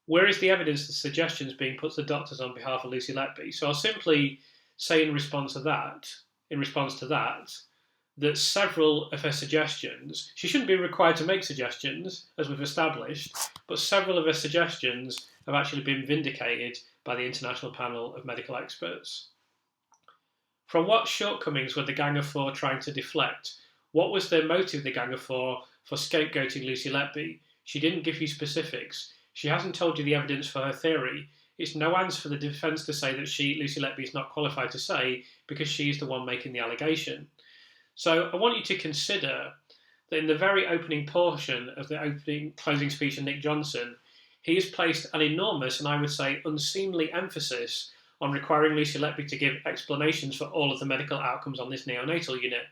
Where is the evidence, the suggestions being put to the doctors on behalf of Lucy Letby? So I'll simply say in response to that, that several of her suggestions, she shouldn't be required to make suggestions, as we've established, but several of her suggestions have actually been vindicated by the International Panel of Medical Experts. From what shortcomings were the Gang of Four trying to deflect? What was the motive of the Gang of Four for scapegoating Lucy Letby? She didn't give you specifics. She hasn't told you the evidence for her theory. It's no answer for the defence to say that Lucy Letby, is not qualified to say because she's the one making the allegation. So I want you to consider that in the very opening portion of the closing speech of Nick Johnson, he has placed an enormous and I would say unseemly emphasis on requiring Lucy Letby to give explanations for all of the medical outcomes on this neonatal unit,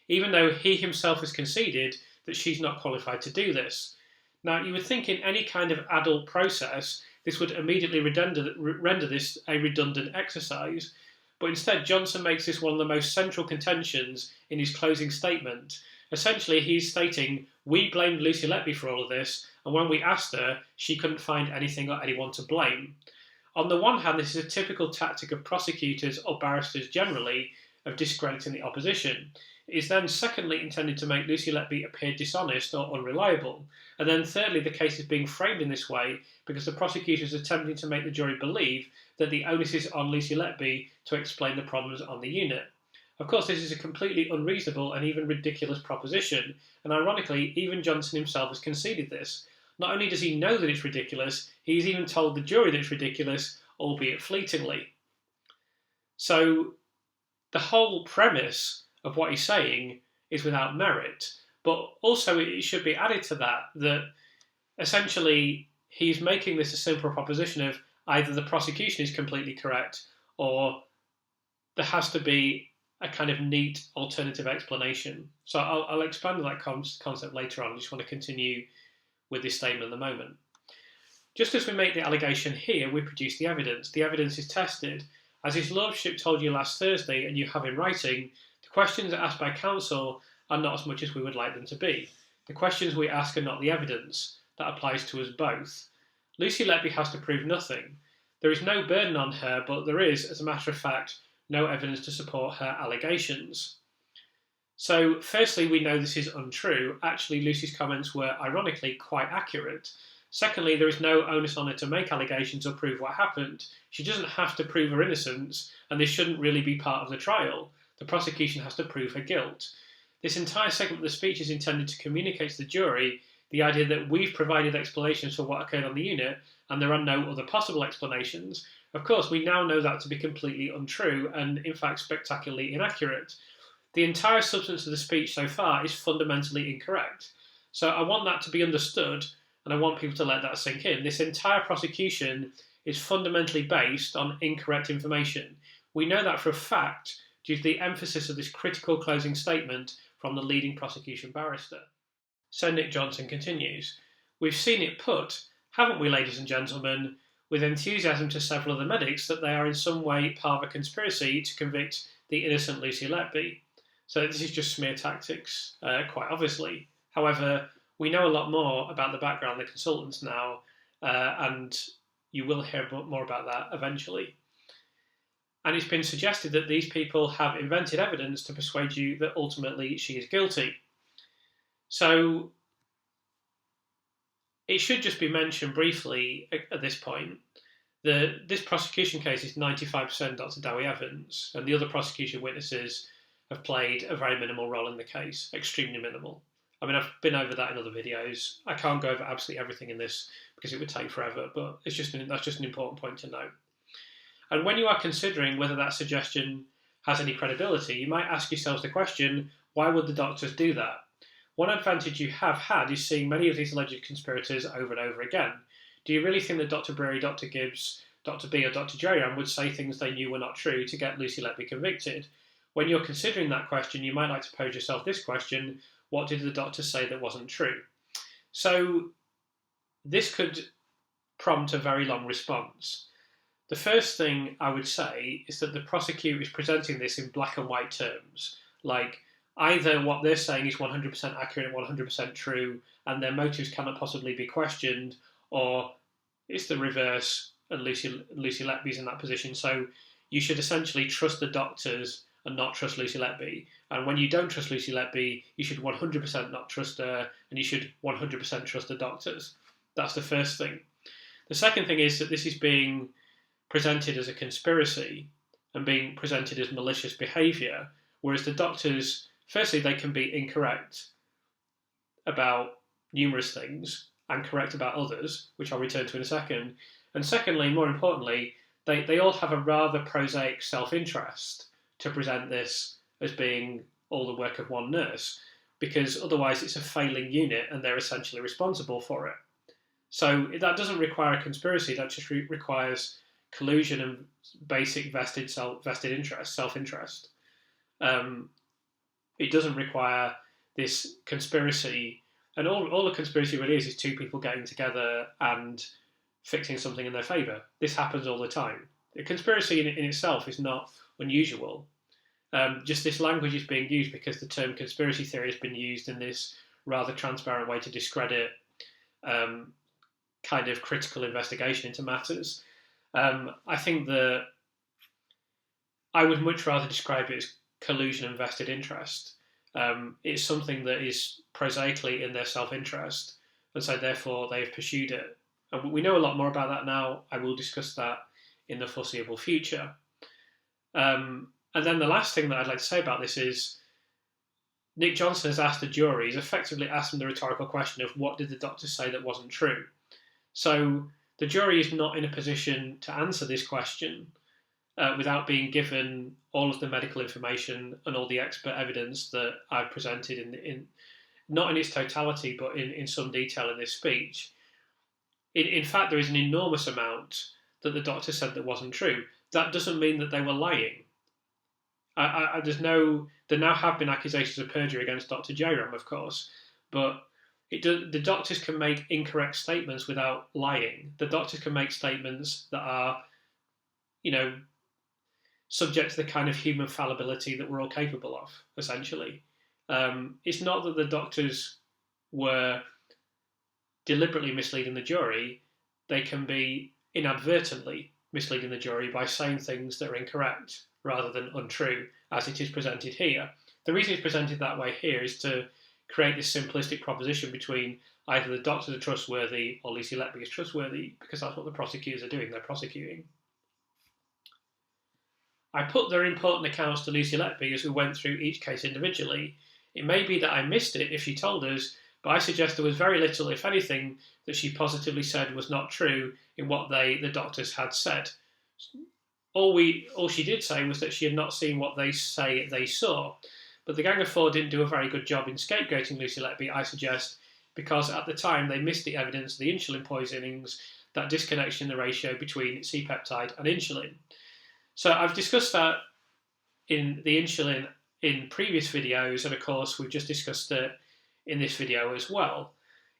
even though he himself has conceded that she's not qualified to do this. Now, you would think in any kind of adult process, this would immediately render this a redundant exercise, but instead Johnson makes this one of the most central contentions in his closing statement. Essentially, he's stating, we blamed Lucy Letby for all of this, and when we asked her, she couldn't find anything or anyone to blame. On the one hand, this is a typical tactic of prosecutors or barristers generally of discrediting the opposition. It is then secondly intended to make Lucy Letby appear dishonest or unreliable. And then thirdly, the case is being framed in this way because the prosecutor is attempting to make the jury believe that the onus is on Lucy Letby to explain the problems on the unit. Of course, this is a completely unreasonable and even ridiculous proposition, and ironically, even Johnson himself has conceded this. Not only does he know that it's ridiculous, he's even told the jury that it's ridiculous, albeit fleetingly. So the whole premise of what he's saying is without merit, but also it should be added to that essentially he's making this a simple proposition of either the prosecution is completely correct or there has to be a kind of neat alternative explanation. So I'll expand on that concept later on. I just want to continue with this statement at the moment. Just as we make the allegation here, we produce the evidence. The evidence is tested. As His Lordship told you last Thursday, and you have in writing, the questions asked by counsel are not as much as we would like them to be. The questions we ask are not the evidence. That applies to us both. Lucy Letby has to prove nothing. There is no burden on her, but there is, as a matter of fact, no evidence to support her allegations. So, firstly, we know this is untrue. Actually, Lucy's comments were, ironically, quite accurate. Secondly, there is no onus on her to make allegations or prove what happened. She doesn't have to prove her innocence, and this shouldn't really be part of the trial. The prosecution has to prove her guilt. This entire segment of the speech is intended to communicate to the jury the idea that we've provided explanations for what occurred on the unit, and there are no other possible explanations. Of course, we now know that to be completely untrue, and in fact spectacularly inaccurate. The entire substance of the speech so far is fundamentally incorrect. So I want that to be understood, and I want people to let that sink in. This entire prosecution is fundamentally based on incorrect information. We know that for a fact due to the emphasis of this critical closing statement from the leading prosecution barrister. So Nick Johnson continues, we've seen it put, haven't we, ladies and gentlemen, with enthusiasm to several of the medics that they are in some way part of a conspiracy to convict the innocent Lucy Letby. So this is just smear tactics, quite obviously. However, we know a lot more about the background of the consultants now, and you will hear more about that eventually. And it's been suggested that these people have invented evidence to persuade you that ultimately she is guilty. So it should just be mentioned briefly at this point. This prosecution case is 95% Dr. Dowie Evans, and the other prosecution witnesses have played a very minimal role in the case, extremely minimal. I mean, I've been over that in other videos. I can't go over absolutely everything in this because it would take forever, but that's just an important point to note. And when you are considering whether that suggestion has any credibility, you might ask yourselves the question, why would the doctors do that? One advantage you have had is seeing many of these alleged conspirators over and over again. Do you really think that Dr. Breary, Dr. Gibbs, Dr. B or Dr. Jairam would say things they knew were not true to get Lucy Letby convicted? When you're considering that question, you might like to pose yourself this question: what did the doctors say that wasn't true? So this could prompt a very long response. The first thing I would say is that the prosecutor is presenting this in black and white terms, like either what they're saying is 100% accurate and 100% true, and their motives cannot possibly be questioned, or it's the reverse, and Lucy Letby's in that position. So you should essentially trust the doctors and not trust Lucy Letby. And when you don't trust Lucy Letby, you should 100% not trust her, and you should 100% trust the doctors. That's the first thing. The second thing is that this is being presented as a conspiracy and being presented as malicious behaviour, whereas the doctors, firstly, they can be incorrect about numerous things and correct about others, which I'll return to in a second. And secondly, more importantly, they all have a rather prosaic self-interest to present this as being all the work of one nurse, because otherwise it's a failing unit and they're essentially responsible for it. So that doesn't require a conspiracy, that just requires collusion and basic vested interest, self-interest. It doesn't require this conspiracy, and all a conspiracy really is two people getting together and fixing something in their favour. This happens all the time. A conspiracy in itself is not unusual. Just this language is being used because the term conspiracy theory has been used in this rather transparent way to discredit kind of critical investigation into matters. I think that I would much rather describe it as collusion and vested interest. It's something that is prosaically in their self-interest, and so therefore they have pursued it. And we know a lot more about that now. I will discuss that in the foreseeable future. And then the last thing that I'd like to say about this is Nick Johnson has asked the jury, he's effectively asked them the rhetorical question of what did the doctors say that wasn't true? So the jury is not in a position to answer this question without being given all of the medical information and all the expert evidence that I've presented in not in its totality, but in some detail in this speech. In fact, there is an enormous amount that the doctor said that wasn't true. That doesn't mean that they were lying. There now have been accusations of perjury against Dr. Jairam, of course, but the doctors can make incorrect statements without lying. The doctors can make statements that are, subject to the kind of human fallibility that we're all capable of, essentially. It's not that the doctors were deliberately misleading the jury. They can be inadvertently misleading the jury by saying things that are incorrect rather than untrue, as it is presented here. The reason it's presented that way here is to create this simplistic proposition between either the doctors are trustworthy or Lucy Letby is trustworthy, because that's what the prosecutors are doing, they're prosecuting. I put their important accounts to Lucy Letby as we went through each case individually. It may be that I missed it if she told us, but I suggest there was very little, if anything, that she positively said was not true in what the doctors had said. All she did say was that she had not seen what they say they saw. But the Gang of Four didn't do a very good job in scapegoating Lucy Letby, I suggest, because at the time they missed the evidence of the insulin poisonings, that disconnection in the ratio between C-peptide and insulin. So I've discussed that in the insulin in previous videos, and of course we've just discussed it in this video as well.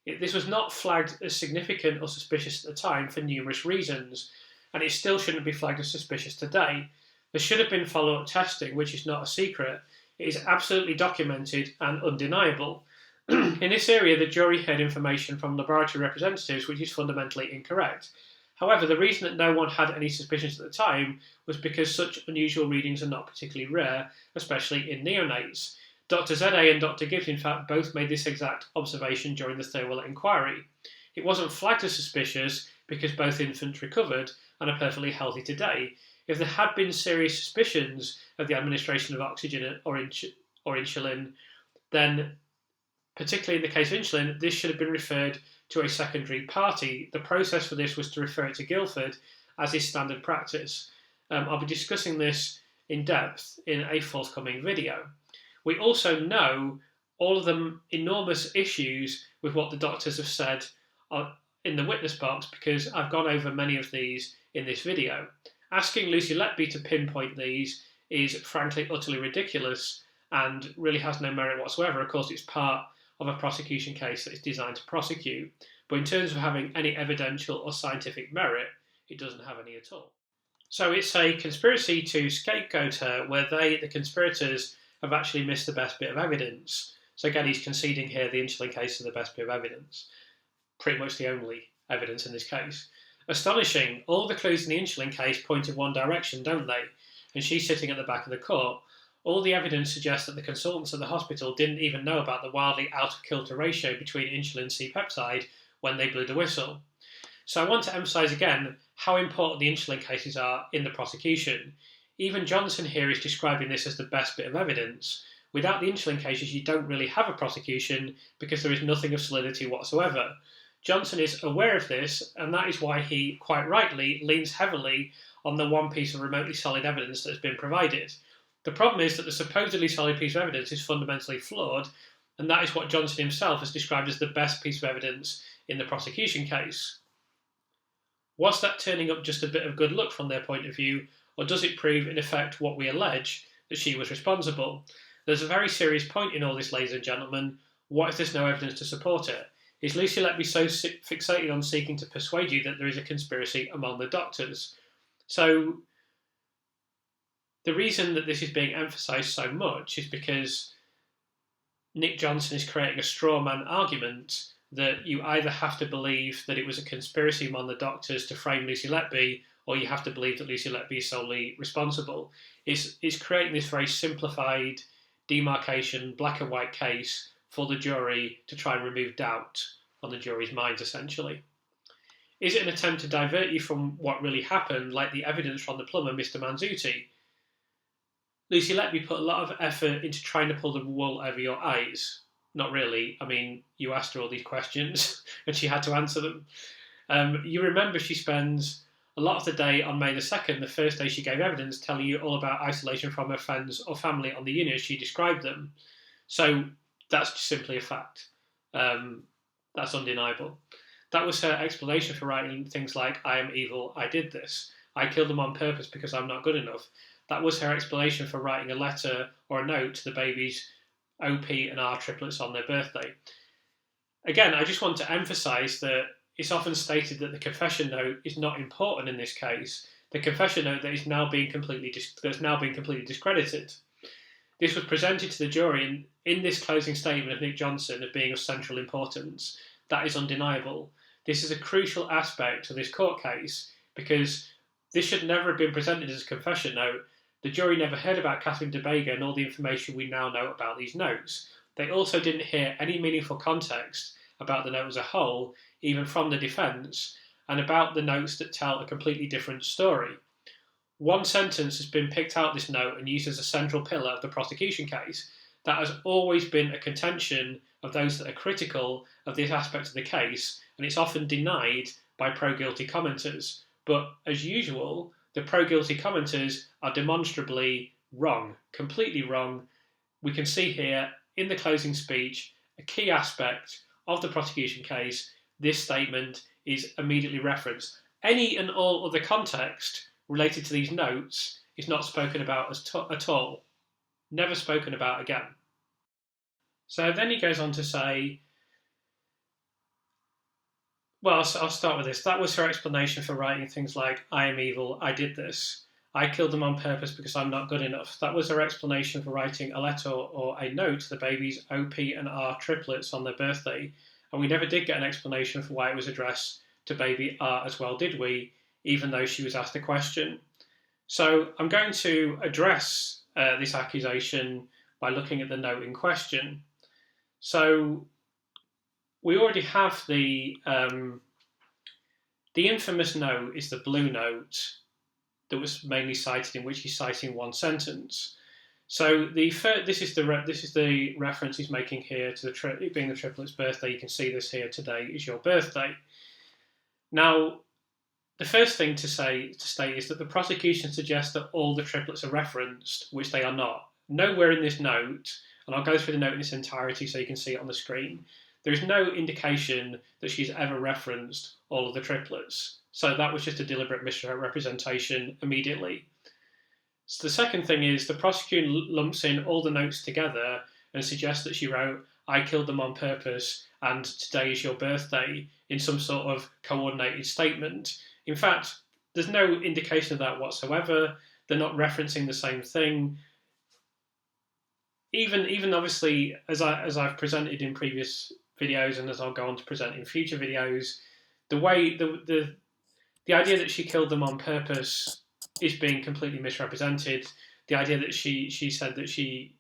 This was not flagged as significant or suspicious at the time for numerous reasons, and it still shouldn't be flagged as suspicious today. There should have been follow-up testing, which is not a secret. It is absolutely documented and undeniable. In this area, the jury heard information from laboratory representatives which is fundamentally incorrect. However, the reason that no one had any suspicions at the time was because such unusual readings are not particularly rare, especially in neonates. Dr. ZA and Dr. Gibbs, in fact, both made this exact observation during the Thirlwell inquiry. It wasn't flagged as suspicious because both infants recovered and are perfectly healthy today. If there had been serious suspicions of the administration of oxygen or insulin, then, particularly in the case of insulin, this should have been referred to a secondary party. The process for this was to refer it to Guildford, as is standard practice. I'll be discussing this in depth in a forthcoming video. We also know all of the enormous issues with what the doctors have said in the witness box, because I've gone over many of these in this video. Asking Lucy Letby to pinpoint these is frankly utterly ridiculous and really has no merit whatsoever. Of course, it's part of a prosecution case that is designed to prosecute, but in terms of having any evidential or scientific merit, it doesn't have any at all. So it's a conspiracy to scapegoat her, where the conspirators, have actually missed the best bit of evidence. So again, he's conceding here the insulin case is the best bit of evidence. Pretty much the only evidence in this case. Astonishing, all the clues in the insulin case point in one direction, don't they? And she's sitting at the back of the court. All the evidence suggests that the consultants at the hospital didn't even know about the wildly out-of-kilter ratio between insulin and C-peptide when they blew the whistle. So I want to emphasise again how important the insulin cases are in the prosecution. Even Johnson here is describing this as the best bit of evidence. Without the insulin cases, you don't really have a prosecution because there is nothing of solidity whatsoever. Johnson is aware of this, and that is why he, quite rightly, leans heavily on the one piece of remotely solid evidence that has been provided. The problem is that the supposedly solid piece of evidence is fundamentally flawed, and that is what Johnson himself has described as the best piece of evidence in the prosecution case. Was that turning up just a bit of good luck from their point of view, or does it prove, in effect, what we allege, that she was responsible? There's a very serious point in all this, ladies and gentlemen. What if there's no evidence to support it? Is Lucy Letby so fixated on seeking to persuade you that there is a conspiracy among the doctors? So, the reason that this is being emphasised so much is because Nick Johnson is creating a straw man argument that you either have to believe that it was a conspiracy among the doctors to frame Lucy Letby, or you have to believe that Lucy Letby is solely responsible. It's creating this very simplified demarcation, black and white case for the jury to try and remove doubt on the jury's minds, essentially. Is it an attempt to divert you from what really happened, like the evidence from the plumber, Mr. Manzuti? Lucy Letby put a lot of effort into trying to pull the wool over your eyes. Not really. I mean, you asked her all these questions and she had to answer them. You remember she spends a lot of the day on May the 2nd, the first day she gave evidence, telling you all about isolation from her friends or family on the unit as she described them. So that's simply a fact. That's undeniable. That was her explanation for writing things like, I am evil, I did this. I killed them on purpose because I'm not good enough. That was her explanation for writing a letter or a note to the baby's OP and R triplets on their birthday. Again, I just want to emphasise that it's often stated that the confession note is not important in this case. The confession note that is now being completely discredited. This was presented to the jury in this closing statement of Nick Johnson as being of central importance. That is undeniable. This is a crucial aspect of this court case because this should never have been presented as a confession note. The jury never heard about Catherine DeBega and all the information we now know about these notes. They also didn't hear any meaningful context about the note as a whole, even from the defence, and about the notes that tell a completely different story. One sentence has been picked out this note and used as a central pillar of the prosecution case. That has always been a contention of those that are critical of this aspect of the case, and it's often denied by pro-guilty commenters. But as usual, the pro-guilty commenters are demonstrably wrong, completely wrong. We can see here in the closing speech a key aspect of the prosecution case. This statement is immediately referenced. Any and all other context related to these notes is not spoken about at all. Never spoken about again. So then he goes on to say, well, I'll start with this. That was her explanation for writing things like, I am evil, I did this. I killed them on purpose because I'm not good enough. That was her explanation for writing a letter or a note to the baby's OP and R triplets on their birthday. And we never did get an explanation for why it was addressed to baby Art as well, did we? Even though she was asked a question. So I'm going to address this accusation by looking at the note in question. So we already have the infamous note is the blue note that was mainly cited, in which he's citing one sentence. So this is the reference he's making here to it being the triplets' birthday. You can see this here. Today is your birthday. Now, the first thing to state is that the prosecution suggests that all the triplets are referenced, which they are not. Nowhere in this note, and I'll go through the note in its entirety so you can see it on the screen, there is no indication that she's ever referenced all of the triplets. So that was just a deliberate misrepresentation immediately. So the second thing is the prosecution lumps in all the notes together and suggests that she wrote, "I killed them on purpose," and "today is your birthday," in some sort of coordinated statement. In fact, there's no indication of that whatsoever. They're not referencing the same thing. Even obviously, as I've presented in previous videos and as I'll go on to present in future videos, the way the idea that she killed them on purpose is being completely misrepresented. The idea that she said that she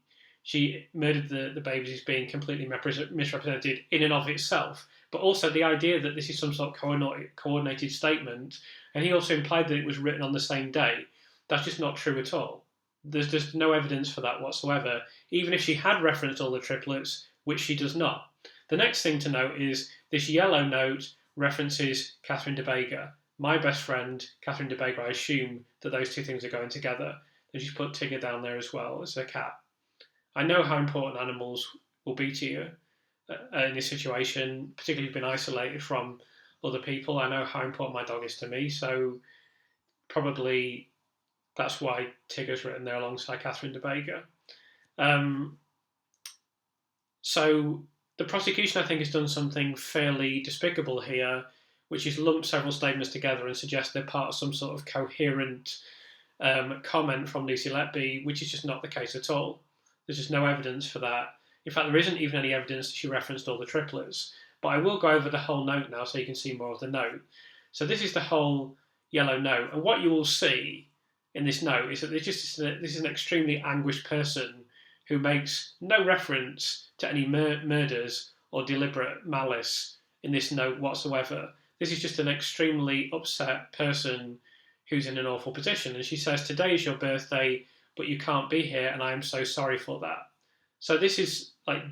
murdered the babies is being completely misrepresented in and of itself. But also the idea that this is some sort of coordinated statement, and he also implied that it was written on the same day. That's just not true at all. There's just no evidence for that whatsoever, even if she had referenced all the triplets, which she does not. The next thing to note is this yellow note references Catherine de Beger. My best friend, Catherine de Beger. I assume that those two things are going together. And she's put Tigger down there as well as a cat. I know how important animals will be to you in this situation, particularly being isolated from other people. I know how important my dog is to me, so probably that's why Tigger's written there alongside Catherine de Beger. So the prosecution, I think, has done something fairly despicable here, which is lump several statements together and suggest they're part of some sort of coherent comment from Lucy Letby, which is just not the case at all. There's just no evidence for that. In fact, there isn't even any evidence that she referenced all the triplets. But I will go over the whole note now so you can see more of the note. So this is the whole yellow note. And what you will see in this note is that this is an extremely anguished person who makes no reference to any murders or deliberate malice in this note whatsoever. This is just an extremely upset person who's in an awful position. And she says, "Today is your birthday, but you can't be here, and I am so sorry for that." So this is like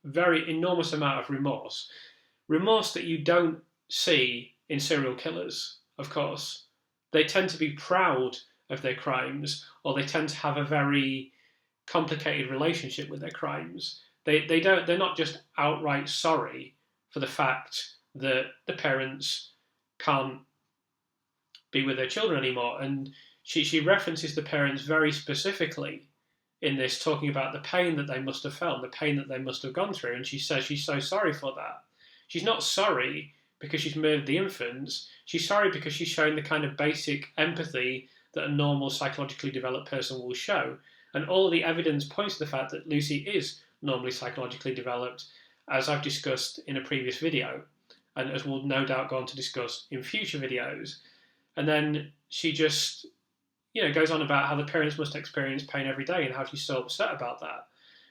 very enormous amount of remorse. Remorse that you don't see in serial killers, of course. They tend to be proud of their crimes, or they tend to have a very complicated relationship with their crimes. They're not just outright sorry for the fact that the parents can't be with their children anymore. And she references the parents very specifically in this, talking about the pain that they must have felt, the pain that they must have gone through. And she says she's so sorry for that. She's not sorry because she's murdered the infants. She's sorry because she's showing the kind of basic empathy that a normal psychologically developed person will show. And all of the evidence points to the fact that Lucy is normally psychologically developed, as I've discussed in a previous video, and as we'll no doubt go on to discuss in future videos. And then she just, goes on about how the parents must experience pain every day and how she's so upset about that.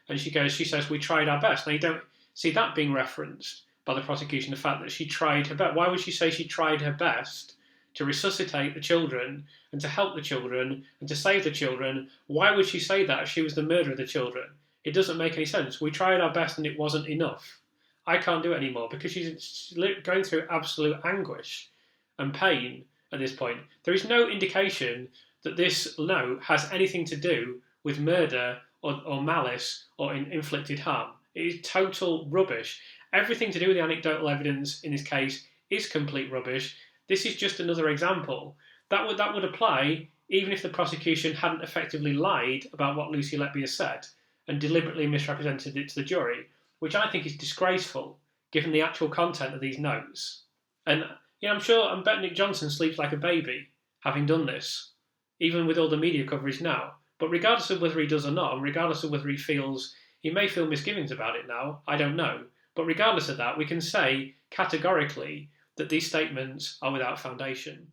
And she says, "We tried our best." Now, you don't see that being referenced by the prosecution, the fact that she tried her best. Why would she say she tried her best to resuscitate the children and to help the children and to save the children? Why would she say that if she was the murderer of the children? It doesn't make any sense. We tried our best and it wasn't enough. I can't do it anymore, because she's going through absolute anguish and pain at this point. There is no indication that this note has anything to do with murder or malice or inflicted harm. It is total rubbish. Everything to do with the anecdotal evidence in this case is complete rubbish. This is just another example. That would apply even if the prosecution hadn't effectively lied about what Lucy Letby has said and deliberately misrepresented it to the jury, which I think is disgraceful given the actual content of these notes. And I'm bet Nick Johnson sleeps like a baby having done this, even with all the media coverage now. But regardless of whether he does or not, and regardless of whether he may feel misgivings about it now, I don't know. But regardless of that, we can say categorically that these statements are without foundation.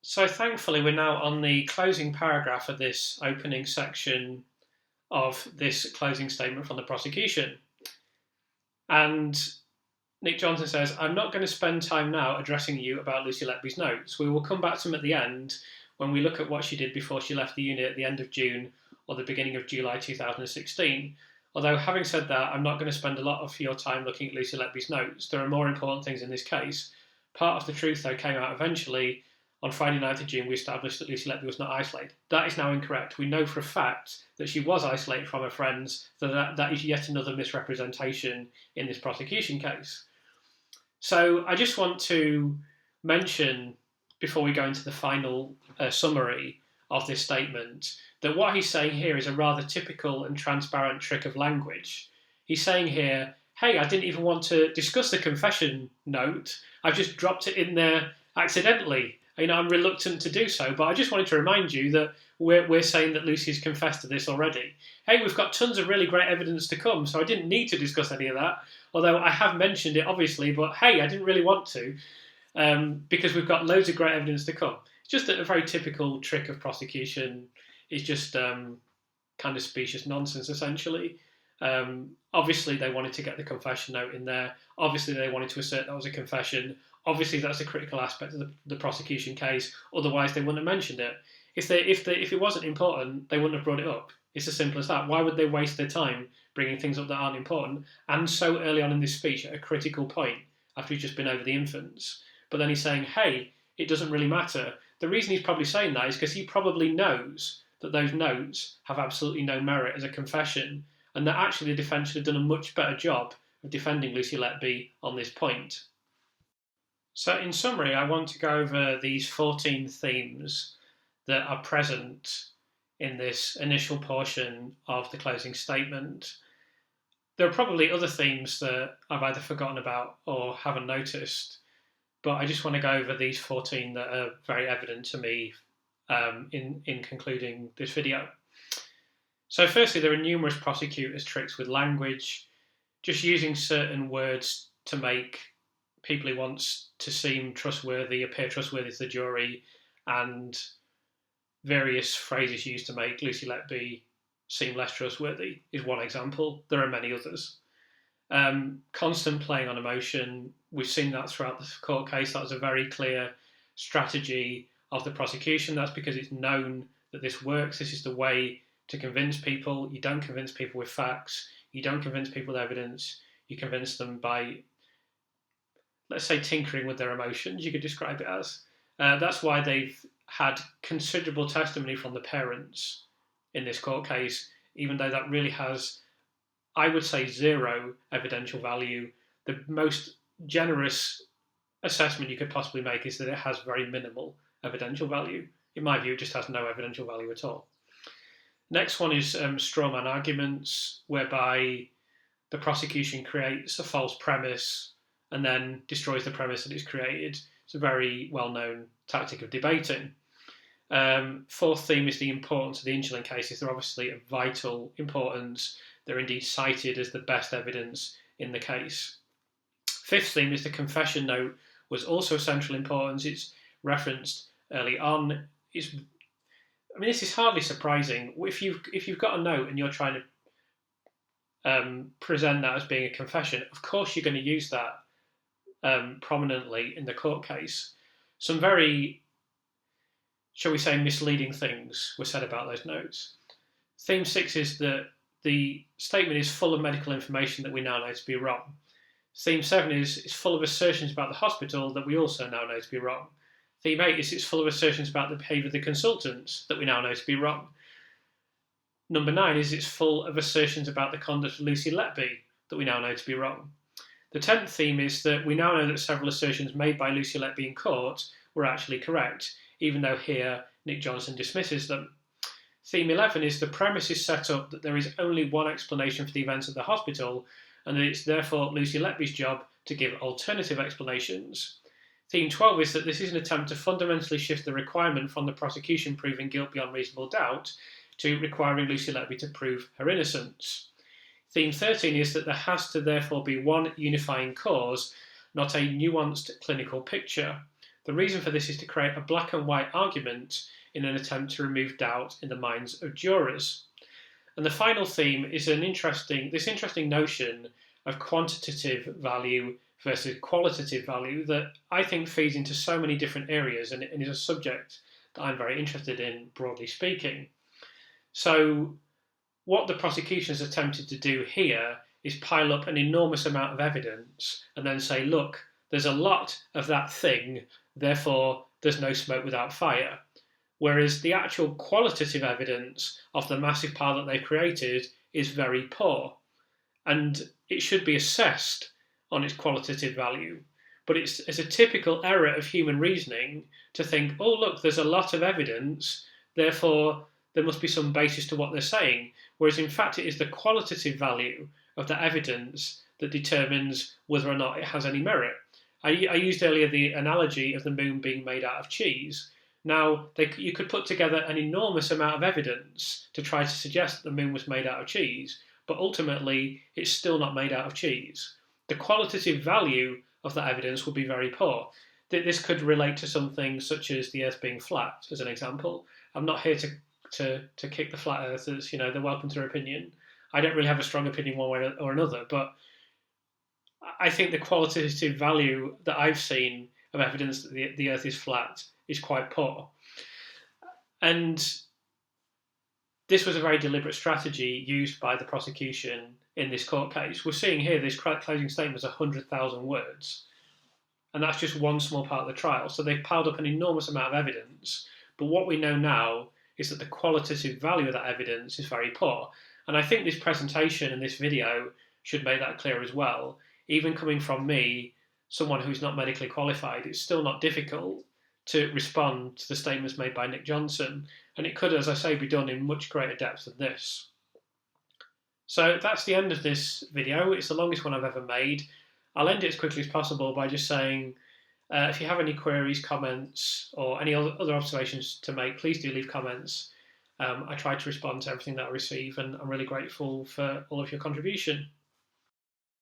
So thankfully, we're now on the closing paragraph of this opening section of this closing statement from the prosecution. And Nick Johnson says, I'm not going to spend time now addressing you about Lucy Letby's notes. We will come back to them at the end when we look at what she did before she left the unit at the end of June or the beginning of July 2016. Although, having said that, I'm not going to spend a lot of your time looking at Lucy Letby's notes. There are more important things in this case. Part of the truth, though, came out eventually. On Friday 9th of June, we established that Lucy Letby was not isolated. That is now incorrect. We know for a fact that she was isolated from her friends, so that is yet another misrepresentation in this prosecution case. So I just want to mention, before we go into the final summary of this statement, that what he's saying here is a rather typical and transparent trick of language. He's saying here, hey, I didn't even want to discuss the confession note. I've just dropped it in there accidentally. I'm reluctant to do so, but I just wanted to remind you that we're saying that Lucy's confessed to this already. Hey, we've got tons of really great evidence to come, so I didn't need to discuss any of that, although I have mentioned it, obviously, but hey, I didn't really want to, because we've got loads of great evidence to come. It's just a very typical trick of prosecution. It's just kind of specious nonsense, essentially. Obviously, they wanted to get the confession note in there. Obviously, they wanted to assert that was a confession. Obviously, that's a critical aspect of the prosecution case. Otherwise, they wouldn't have mentioned it. If it wasn't important, they wouldn't have brought it up. It's as simple as that. Why would they waste their time bringing things up that aren't important, and so early on in this speech at a critical point after he's just been over the infants? But then he's saying, hey, it doesn't really matter. The reason he's probably saying that is because he probably knows that those notes have absolutely no merit as a confession, and that actually the defence should have done a much better job of defending Lucy Letby on this point. So in summary, I want to go over these 14 themes that are present in this initial portion of the closing statement. There are probably other themes that I've either forgotten about or haven't noticed, but I just want to go over these 14 that are very evident to me in concluding this video. So firstly, there are numerous prosecutors' tricks with language, just using certain words to make people he wants to seem trustworthy, appear trustworthy to the jury, and various phrases used to make Lucy Letby seem less trustworthy is one example. There are many others. Constant playing on emotion. We've seen that throughout the court case. That was a very clear strategy of the prosecution. That's because it's known that this works. This is the way to convince people. You don't convince people with facts. You don't convince people with evidence. You convince them by, let's say, tinkering with their emotions, you could describe it as. That's why they've had considerable testimony from the parents in this court case, even though that really has, I would say, zero evidential value. The most generous assessment you could possibly make is that it has very minimal evidential value. In my view, it just has no evidential value at all. Next one is strawman arguments, whereby the prosecution creates a false premise and then destroys the premise that it's created. It's a very well-known tactic of debating. Fourth theme is the importance of the Inchelin cases. They're obviously of vital importance. They're indeed cited as the best evidence in the case. Fifth theme is the confession note was also of central importance. It's referenced early on. This is hardly surprising. If you've got a note and you're trying to present that as being a confession, of course you're going to use that prominently in the court case. Some very, shall we say, misleading things were said about those notes. Theme 6 is that the statement is full of medical information that we now know to be wrong. Theme 7 is it's full of assertions about the hospital that we also now know to be wrong. Theme 8 is it's full of assertions about the behaviour of the consultants that we now know to be wrong. Number 9 is it's full of assertions about the conduct of Lucy Letby that we now know to be wrong. The 10th theme is that we now know that several assertions made by Lucy Letby in court were actually correct, even though here Nick Johnson dismisses them. Theme 11 is the premise is set up that there is only one explanation for the events at the hospital, and that it's therefore Lucy Letby's job to give alternative explanations. Theme 12 is that this is an attempt to fundamentally shift the requirement from the prosecution proving guilt beyond reasonable doubt to requiring Lucy Letby to prove her innocence. Theme 13 is that there has to therefore be one unifying cause, not a nuanced clinical picture. The reason for this is to create a black and white argument in an attempt to remove doubt in the minds of jurors. And the final theme is this interesting notion of quantitative value versus qualitative value that I think feeds into so many different areas and is a subject that I'm very interested in, broadly speaking. So what the prosecution has attempted to do here is pile up an enormous amount of evidence and then say, look, there's a lot of that thing, therefore there's no smoke without fire. Whereas the actual qualitative evidence of the massive pile that they've created is very poor. And it should be assessed on its qualitative value. But it's a typical error of human reasoning to think, oh, look, there's a lot of evidence, therefore there must be some basis to what they're saying. Whereas in fact, it is the qualitative value of the evidence that determines whether or not it has any merit. I used earlier the analogy of the moon being made out of cheese. Now, you could put together an enormous amount of evidence to try to suggest that the moon was made out of cheese, but ultimately it's still not made out of cheese. The qualitative value of that evidence would be very poor. This could relate to something such as the Earth being flat, as an example. I'm not here to kick the flat earthers, they're welcome to their opinion. I don't really have a strong opinion one way or another, but I think the qualitative value that I've seen of evidence that the Earth is flat is quite poor. And this was a very deliberate strategy used by the prosecution in this court case. We're seeing here this closing statement was 100,000 words, and that's just one small part of the trial. So they've piled up an enormous amount of evidence, but what we know now is that the qualitative value of that evidence is very poor. And I think this presentation and this video should make that clear as well. Even coming from me, someone who's not medically qualified, it's still not difficult to respond to the statements made by Nick Johnson. And it could, as I say, be done in much greater depth than this. So that's the end of this video. It's the longest one I've ever made. I'll end it as quickly as possible by just saying, if you have any queries, comments, or any other observations to make, please do leave comments. I try to respond to everything that I receive, and I'm really grateful for all of your contribution.